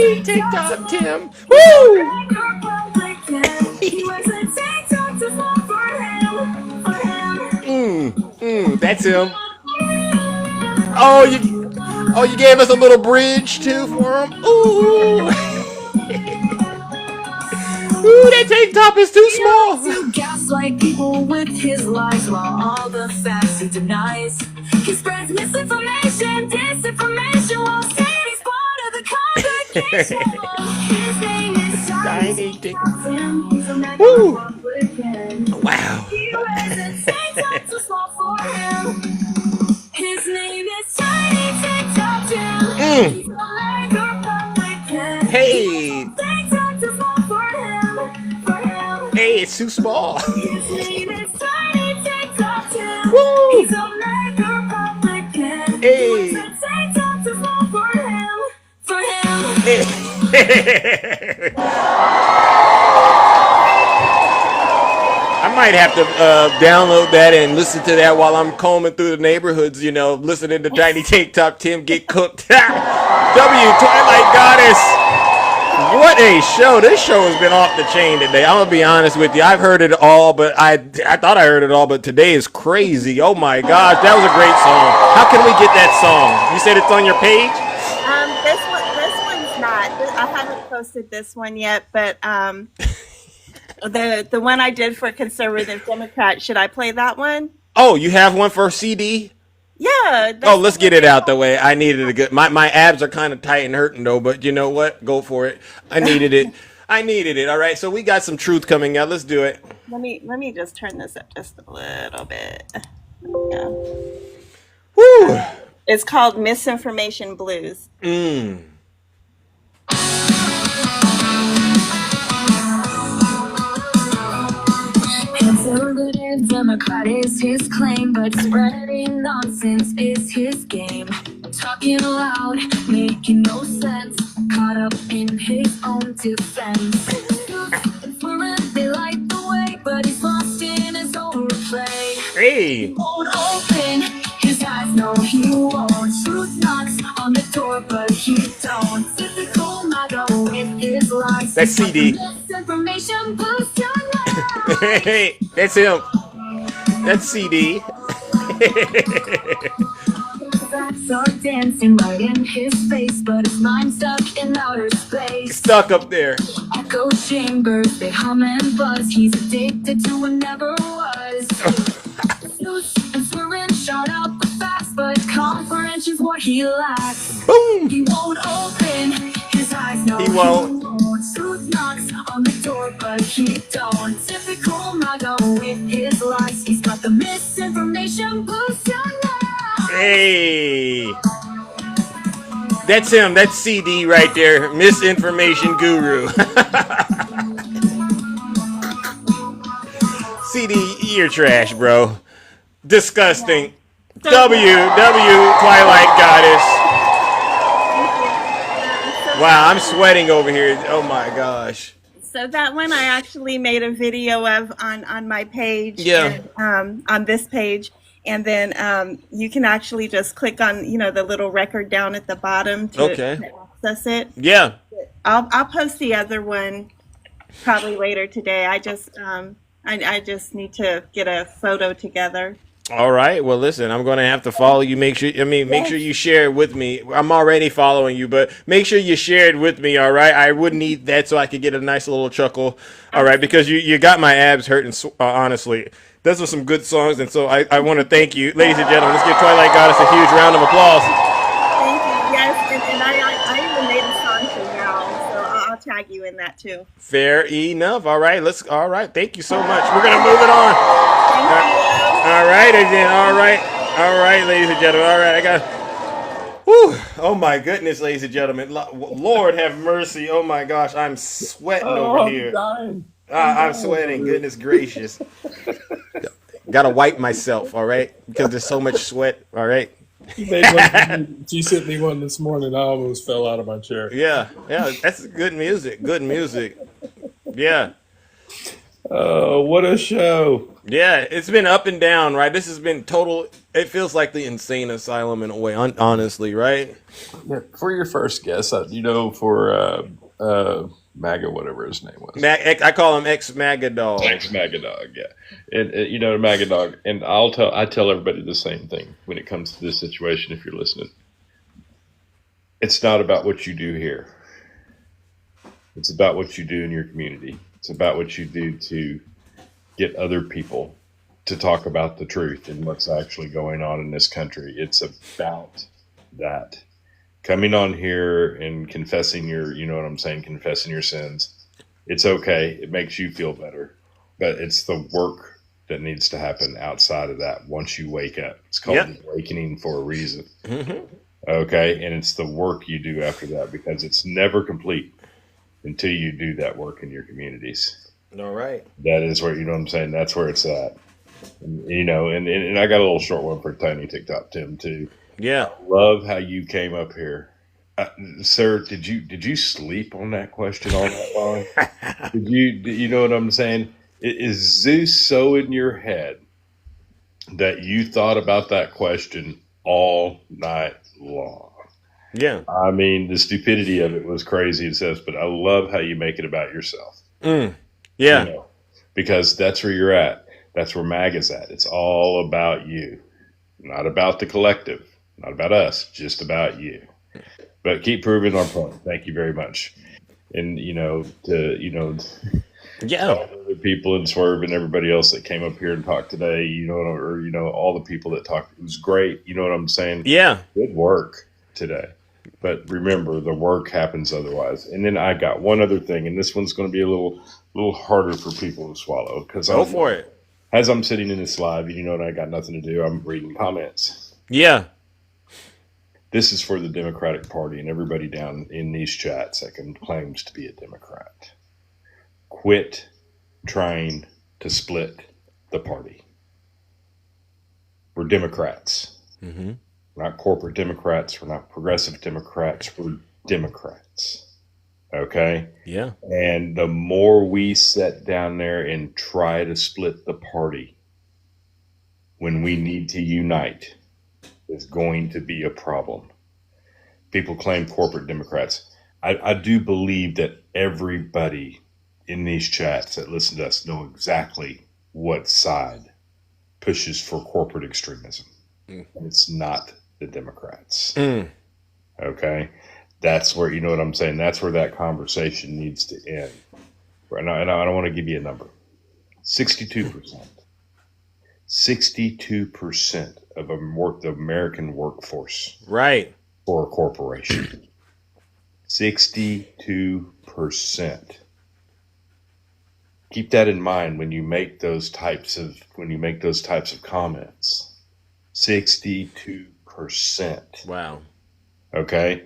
Tiny TikTok Tim. Woo! That's him. You gave us a little bridge too for him. Ooh. Ooh, that tank top is too small. To gaslight people with his lies while all the facts he denies. He spreads misinformation, disinformation while saying he's part of the congregation. His name is Tiny TikTok. He's a mega Republican. Wow. He wears a tank top too small for him. His name is Tiny TikTok Tim. He's a mega Republican. Hey. Tank top too small for him. For him. Hey, it's too small. His name is Tiny TikTok Tim. Woo. He's a mega Republican. Hey. He wears a tank top too small for him. For him. Hey. I might have to download that and listen to that while I'm combing through the neighborhoods, listening to Tiny TikTok Tim get cooked. W, Twilight Goddess. What a show. This show has been off the chain today. I'm going to be honest with you. I've heard it all, but I thought I heard it all, but today is crazy. Oh my gosh, that was a great song. How can we get that song? You said it's on your page? This one's not. I haven't posted this one yet, but the one I did for Conservative Democrat, should I play that one? Oh, you have one for CD? Yeah. Oh, let's get it out the way. I needed a good. My abs are kind of tight and hurting though, but you know what? Go for it. I needed it. I needed it. All right. So we got some truth coming out. Let's do it. Let me just turn this up just a little bit. Yeah. Woo. It's called Misinformation Blues. Conservative Democrat is his claim, but spreading nonsense is his game. Talking loud, making no sense, caught up in his own defense. They light the way, but he's lost in his own replay. Hey. He won't open his eyes, no he won't. Truth knocks on the door, but he don't. Typical MAGA with his lies. That's CD. Misinformation boosts your life. Hey, that's him. That's CD. Facts are dancing right in his face, but his mind's stuck in outer space. Stuck up there. Echo chambers, they hum and buzz. He's addicted to what never was. Zeus and Swearing shout out the facts, but confidence is what he lacks. Boom. He won't open his eyes, no He won't. Truth knocks on the door, but he don't. Typical MAGA with his lies. He's got the misinformation boost your life. Hey. That's him. That's CD right there. Misinformation Guru. CD, you're trash, bro. Disgusting. Twilight Goddess. Wow, I'm sweating over here. Oh my gosh. So that one I actually made a video of on my page. Yeah. And, on this page. And then you can actually just click on, the little record down at the bottom to access it. Yeah. I'll post the other one probably later today. I just need to get a photo together. All right. Well, listen, I'm going to have to follow you. Make sure you share it with me. I'm already following you, but make sure you share it with me. All right. I would need that so I could get a nice little chuckle. All right. Because you got my abs hurting. Honestly, those are some good songs. And so I want to thank you, ladies and gentlemen. Let's give Twilight Goddess a huge round of applause. Thank you. Yes. And I even made a song for y'all. So I'll tag you in that too. Fair enough. All right. All right. Thank you so much. We're going to move it on. Thank you. All right, again. All right, ladies and gentlemen. All right, I got. Whew. Oh my goodness, ladies and gentlemen. Lord have mercy. Oh my gosh, I'm sweating over here. I'm sweating. Goodness gracious. Gotta wipe myself. All right, because there's so much sweat. All right. She sent me one this morning. I almost fell out of my chair. Yeah, that's good music. Good music. Yeah. Oh, what a show. Yeah, it's been up and down, right? This has been total It feels like the insane asylum in a way, honestly, right? Yeah, for your first guess, for MAGA, whatever his name was. I call him ex-MAGA dog. Ex-MAGA dog, yeah. And MAGA dog, and I tell everybody the same thing when it comes to this situation. If you're listening, it's not about what you do here. It's about what you do in your community. It's about what you do to get other people to talk about the truth and what's actually going on in this country. It's about that. Coming on here and confessing confessing your sins. It's okay. It makes you feel better. But it's the work that needs to happen outside of that once you wake up. It's called awakening for a reason. Mm-hmm. Okay? And it's the work you do after that, because it's never complete until you do that work in your communities. All right. That is where, that's where it's at. And I got a little short one for Tiny TikTok Tim too. Yeah. I love how you came up here. Sir, did you sleep on that question all that long? You know what I'm saying? Is Zeus so in your head that you thought about that question all night long? Yeah. I mean, the stupidity of it was crazy, it says, but I love how you make it about yourself. Yeah. Because that's where you're at. That's where MAGA's at. It's all about you, not about the collective, not about us, just about you. But keep proving our point. Thank you very much. And, other people and Swerve and everybody else that came up here and talked today, all the people that talked, it was great. You know what I'm saying? Yeah. Good work today. But remember, the work happens otherwise. And then I got one other thing, and this one's going to be a little harder for people to swallow. Go for it. As I'm sitting in this live, and I got nothing to do, I'm reading comments. Yeah. This is for the Democratic Party and everybody down in these chats that claims to be a Democrat. Quit trying to split the party. We're Democrats. Mm-hmm. We're not corporate Democrats. We're not progressive Democrats. We're Democrats. Okay? Yeah. And the more we sit down there and try to split the party when we need to unite is going to be a problem. People claim corporate Democrats. I do believe that everybody in these chats that listen to us know exactly what side pushes for corporate extremism. And it's not the Democrats. Okay? That's where, you know what I'm saying? That's where that conversation needs to end. And I don't want to give you a number. 62%. 62% of the American workforce. Right. For a corporation. 62%. Keep that in mind when you make those types of comments. 62%. Wow. Okay?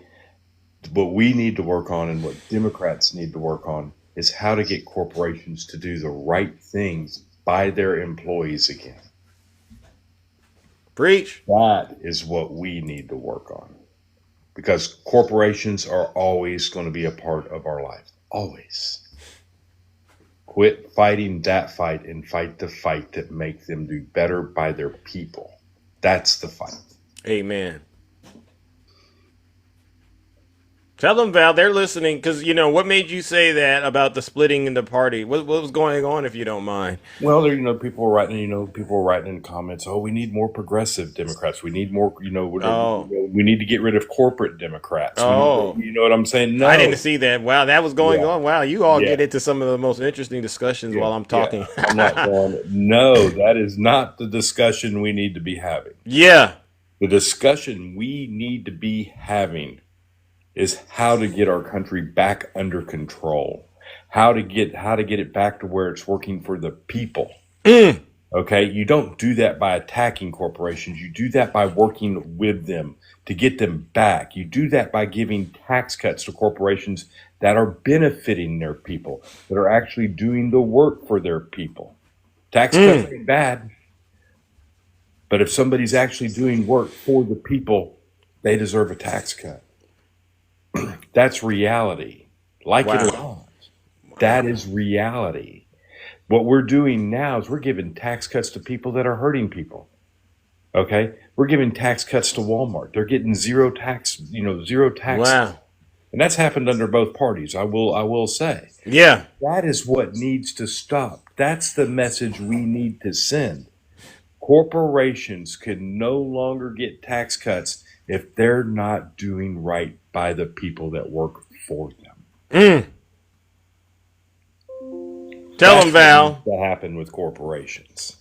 What we need to work on and what Democrats need to work on is how to get corporations to do the right things by their employees again. Preach. That is what we need to work on. Because corporations are always going to be a part of our life. Always. Quit fighting that fight and fight the fight that make them do better by their people. That's the fight. Amen. Tell them, Val, they're listening, because, what made you say that about the splitting in the party? What was going on, if you don't mind? Well, there, people were writing in comments, we need more progressive Democrats. We need more, we need to get rid of corporate Democrats. You know what I'm saying? No. I didn't see that. Wow, that was going on. Wow, you all get into some of the most interesting discussions while I'm talking. I'm not going, no, that is not the discussion we need to be having. Yeah. The discussion we need to be having is how to get our country back under control, how to get it back to where it's working for the people. Okay, you don't do that by attacking corporations. You do that by working with them to get them back. You do that by giving tax cuts to corporations that are benefiting their people, that are actually doing the work for their people. Tax cuts ain't bad, but if somebody's actually doing work for the people, they deserve a tax cut. That's reality. Like it or not. That is reality. What we're doing now is we're giving tax cuts to people that are hurting people. Okay, we're giving tax cuts to Walmart. They're getting zero tax. Wow. And that's happened under both parties. I will say. Yeah. That is what needs to stop. That's the message we need to send. Corporations can no longer get tax cuts if they're not doing right by the people that work for them. Tell them, Val. What needs to happen with corporations.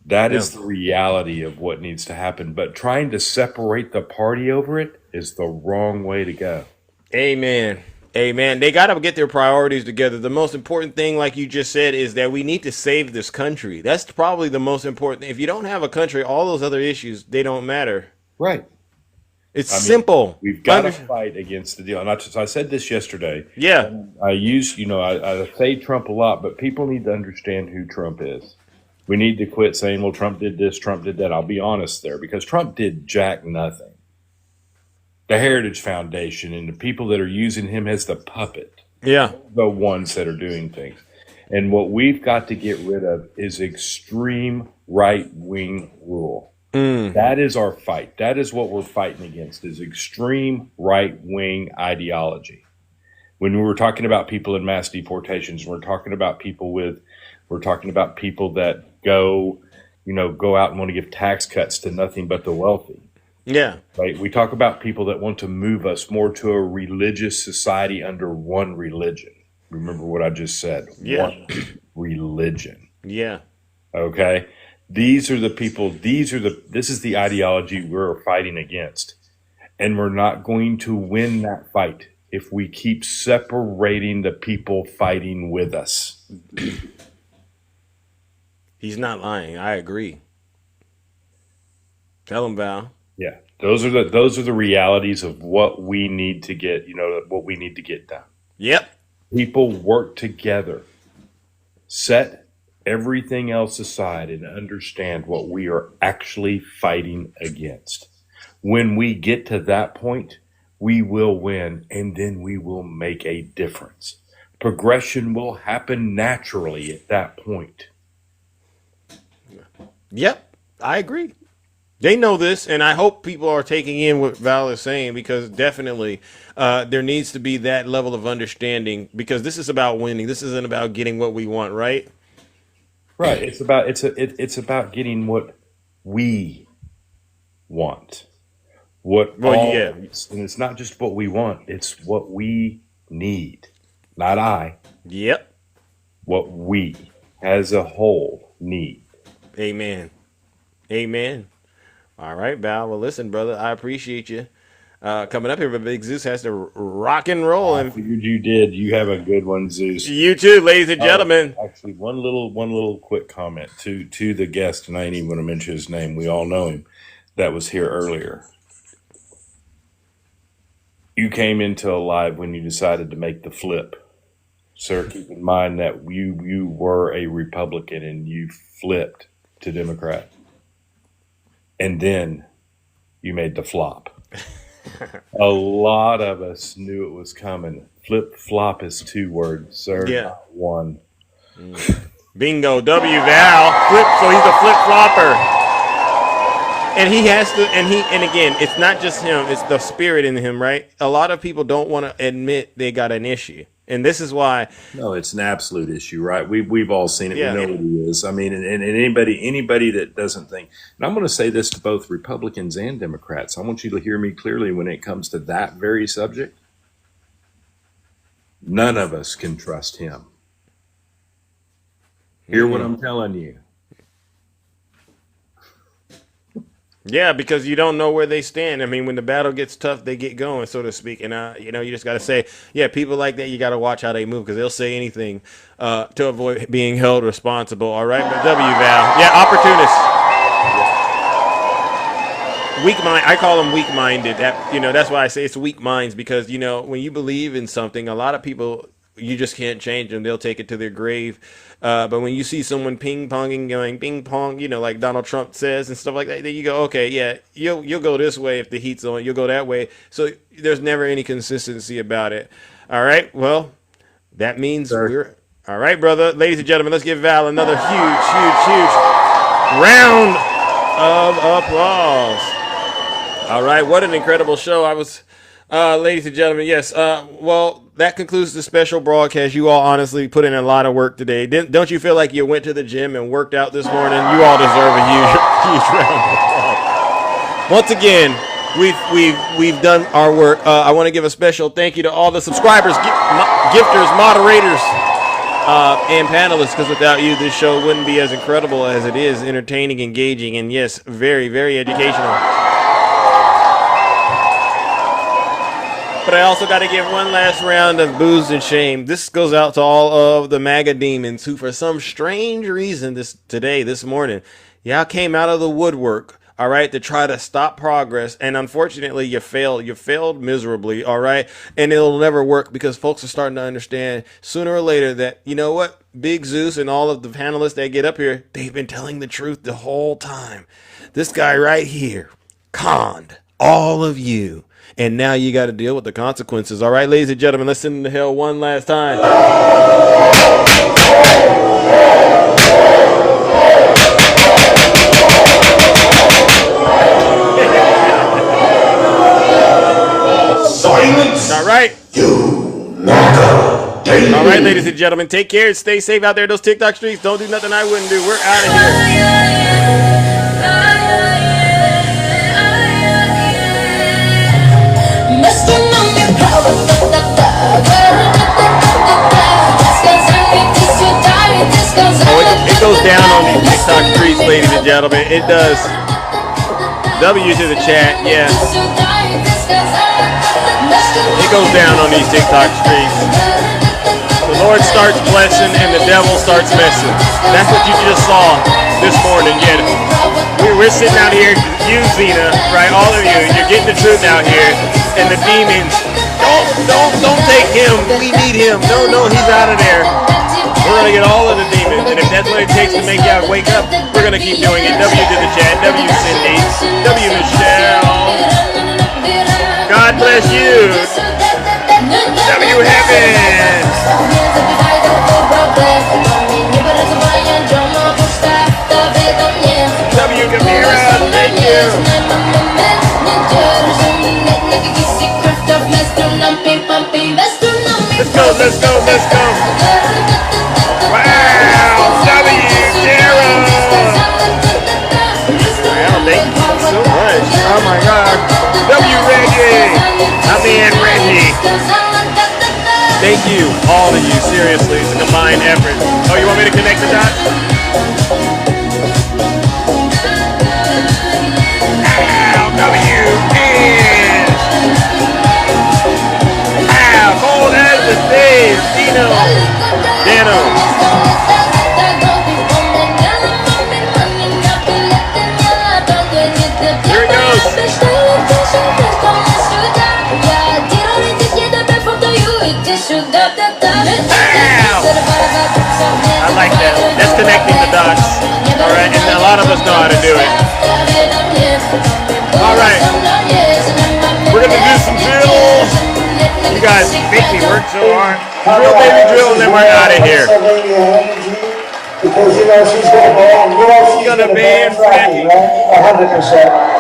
That is the reality of what needs to happen. But trying to separate the party over it is the wrong way to go. Amen. Amen. They got to get their priorities together. The most important thing, like you just said, is that we need to save this country. That's probably the most important thing. If you don't have a country, all those other issues, they don't matter. Right. It's simple. We've got to fight against the deal. And I said this yesterday. Yeah. I use, I say Trump a lot, but people need to understand who Trump is. We need to quit saying, well, Trump did this, Trump did that. I'll be honest there, because Trump did jack nothing. The Heritage Foundation and the people that are using him as the puppet. Yeah. The ones that are doing things. And what we've got to get rid of is extreme right-wing rule. That is our fight. That is what we're fighting against, is extreme right-wing ideology. When we were talking about people in mass deportations, we're talking about people that go out and want to give tax cuts to nothing but the wealthy. Yeah. Right. We talk about people that want to move us more to a religious society under one religion. Remember what I just said. Yeah. One religion. Yeah. Okay. These are the people, this is the ideology we're fighting against. And we're not going to win that fight if we keep separating the people fighting with us. He's not lying. I agree. Tell him, Val. Yeah. Those are the realities of what we need to get, what we need to get done. Yep. People work together. Set everything else aside and understand what we are actually fighting against. When we get to that point, we will win, and then we will make a difference. Progression will happen naturally at that point. Yep, I agree. They know this, and I hope people are taking in what Val is saying, because definitely there needs to be that level of understanding, because this is about winning. This isn't about getting what we want, right? Right. It's about getting what we want. And it's not just what we want, it's what we need. Not I. Yep. What we as a whole need. Amen. Amen. All right, Val. Well, listen, brother, I appreciate you coming up here, but Big Zeus has to rock and roll. I figured you did. You have a good one, Zeus. You too, ladies and gentlemen. Actually, one little quick comment to the guest, and I ain't even going to mention his name. We all know him. That was here earlier. You came into a live when you decided to make the flip. Sir, keep in mind that you were a Republican and you flipped to Democrat. And then you made the flop. A lot of us knew it was coming. Flip-flop is 2 words, sir, not 1. Bingo, W Val. Flip, so he's a flip-flopper. And he has to, and again, it's not just him, it's the spirit in him, right? A lot of people don't want to admit they got an issue. And this is why. No, it's an absolute issue, right? We've all seen it. Yeah. We know what he is. I mean, and anybody that doesn't think, and I'm going to say this to both Republicans and Democrats. I want you to hear me clearly when it comes to that very subject. None of us can trust him. Hear what I'm telling you. Yeah, because you don't know where they stand. I mean, when the battle gets tough, they get going, so to speak. And, you just got to say, yeah, people like that, you got to watch how they move, because they'll say anything to avoid being held responsible. All right, but W, Val. Yeah, opportunists. Weak mind. I call them weak-minded. That's why I say it's weak minds, because, when you believe in something, a lot of people, you just can't change them. They'll take it to their grave. But when you see someone ping-ponging, going ping-pong, like Donald Trump says and stuff like that, then you go, okay, yeah, you'll go this way if the heat's on. You'll go that way. So there's never any consistency about it. All right, well, that means we're... All right, brother. Ladies and gentlemen, let's give Val another huge round of applause. All right, what an incredible show. Ladies and gentlemen, yes. Well, that concludes the special broadcast. You all honestly put in a lot of work today. Don't you feel like you went to the gym and worked out this morning? You all deserve a huge round of applause. Once again, we've done our work. I want to give a special thank you to all the subscribers, gifters, moderators, and panelists, because without you, this show wouldn't be as incredible as it is, entertaining, engaging, and yes, very, very educational. But I also got to give one last round of booze and shame. This goes out to all of the MAGA demons who, for some strange reason, this morning, y'all came out of the woodwork, all right, to try to stop progress. And unfortunately, you failed. You failed miserably, all right? And it'll never work because folks are starting to understand sooner or later that, you know what? Big Zeus and all of the panelists that get up here, they've been telling the truth the whole time. This guy right here conned all of you. And now you got to deal with the consequences. All right, ladies and gentlemen, let's send him to hell one last time. Silence. All right. You MAGA. All right, ladies and gentlemen, take care. Stay safe out there in those TikTok streets. Don't do nothing I wouldn't do. We're out of here. It goes down on these TikTok streets, ladies and gentlemen. It does. W to the chat, yeah. It goes down on these TikTok streets. The Lord starts blessing and the devil starts messing. That's what you just saw this morning. Yeah. We're sitting out here, you Zena, right? All of you, you're getting the truth out here. And the demons, don't take him. We need him. No, he's out of there. We're going to get all of the demons. And if that's what it takes to make y'all wake up, we're going to keep doing it. W to the chat. W Cindy. W Michelle. God bless you. W Heaven. W Gamira. Thank you. Let's go. Wow, W Tara. Well, thank you so much. Oh my God. W Reggie. I'm the Aunt Reggie. Thank you, all of you, seriously. It's a combined effort. Oh, you want me to connect the dots? Ow, W man. Ow, cold as the day. Dano. Here it goes. I like that. That's connecting the dots. All right, and a lot of us know how to do it. All right, we're gonna do some drills. You guys make me work so hard. Drill, baby, drill, and then we're out of here. Because she's gonna ban fracking, right? 100%.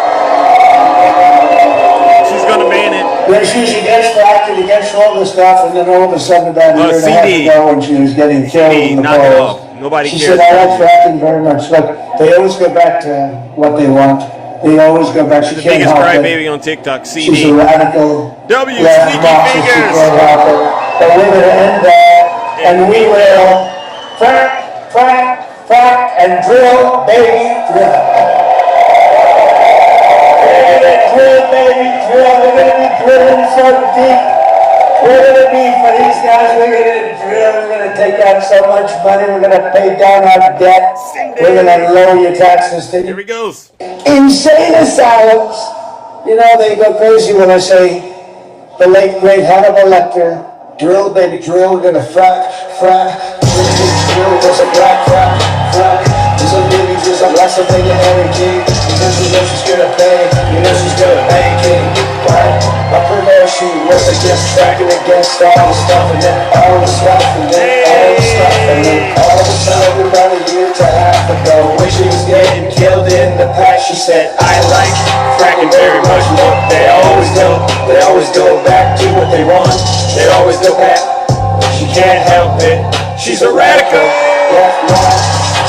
Gonna ban it. Yeah, she's against fracking, against all this stuff, and then all of a sudden about a year and a half ago when she was getting killed in the polls, nobody she cares. said, I like fracking very much. Look, they always go back to what they want. They always go back. She the can't biggest help it. crybaby on TikTok. CD. She's a radical W left sneaky box, and she fingers. can't help it. But we're going to end that, and we will frack, and drill, baby, drill. Drill, baby, drill. We're going to be drilling so deep. We're going to be, for these guys, we're going to drill. We're going to take out so much money. We're going to pay down our debt. We're going to lower your taxes. Here he goes. Insane asylums. You know, they go crazy when I say the late, great Hannibal Lecter. Drill, baby, drill. We're going to frack. Drill, there's a frack. There's a baby, there's a blessing, baby, everything. You know she's gonna pay, king. Right? Up her there, she was against fracking, against all the stuff, and then all the stuff, and then all the stuff, and then all of a sudden about a year to half ago, when she was getting killed in the past, she said, I like fracking very much. Look, they always go back to what they want. They always go back. She can't help it. She's a radical. Yeah, no,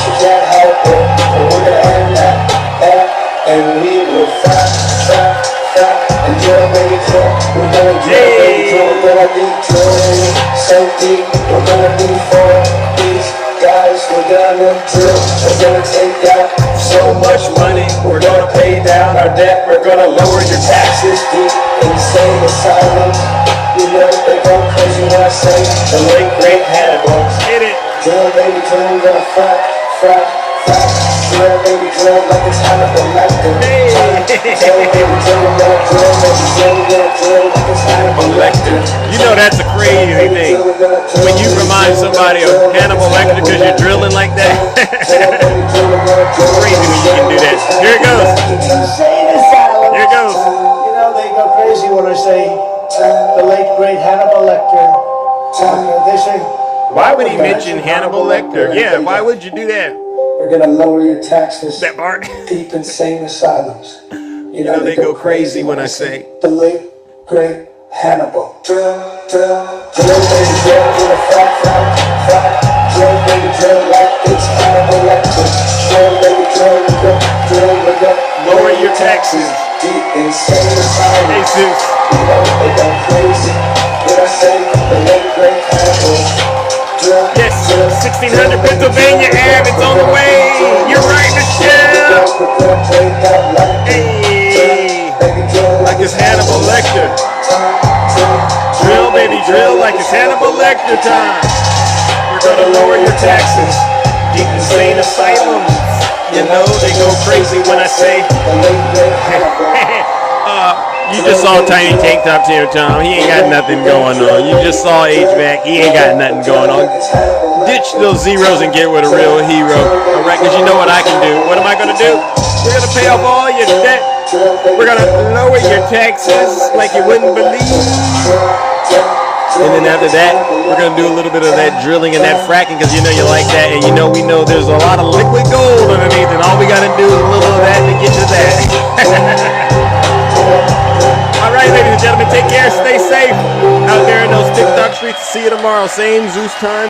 she can't help it. But we're gonna end that, and we will frack, and drill, baby, drill. We're gonna drill, baby, drill. We're gonna be drilling so deep. We're gonna be for these guys. We're gonna drill. We're gonna take out so much money. We're gonna pay down our debt. We're gonna lower your taxes deep insane asylum. You know they go crazy when I say the late great Hannibal. Hit it. Drill, baby, drill. We're gonna frack. Drill, baby, drill like it's Hannibal Lecter. Drill, baby, drill. We're gonna drill, baby, drill. We're gonna drill like it's Hannibal Lecter. You know that's a crazy thing. When you remind somebody of Hannibal Lecter because you're drilling like that. Crazy when you can do that. Here it goes. Here it goes. You know, they go crazy when I say the late great Hannibal Lecter. They say, why would he mention Hannibal Lecter? Yeah, why would you do that? We're gonna lower your taxes. That part. Deep insane asylums. You know they go crazy when I say the late great Hannibal. Drill, baby, drill. We're gonna frack. Drill, baby, drill like it's Hannibal Lecter. Drill, baby, drill. We're gonna lower your taxes. Deep insane asylums. Hey, Zeus. You know they go crazy when I say the late great Hannibal. Yes, 1600 Pennsylvania Ave, it's on the way. You're right, Michelle. Hey, like it's Hannibal Lecter. Drill, baby, drill like it's Hannibal Lecter time. We're gonna lower your taxes. Deep insane asylums. You know they go crazy when I say. You just saw Tiny Tank Top here, Tom. He ain't got nothing going on. You just saw H-Back. He ain't got nothing going on. Ditch those zeros and get with a real hero. All right, because you know what I can do. What am I going to do? We're going to pay off all your debt. We're going to lower your taxes like you wouldn't believe. And then after that, we're going to do a little bit of that drilling and that fracking because you know you like that. And you know we know there's a lot of liquid gold underneath. And all we got to do is a little of that to get to that. All right, ladies and gentlemen, take care. Stay safe out there in those TikTok streets. See you tomorrow. Same Zeus time.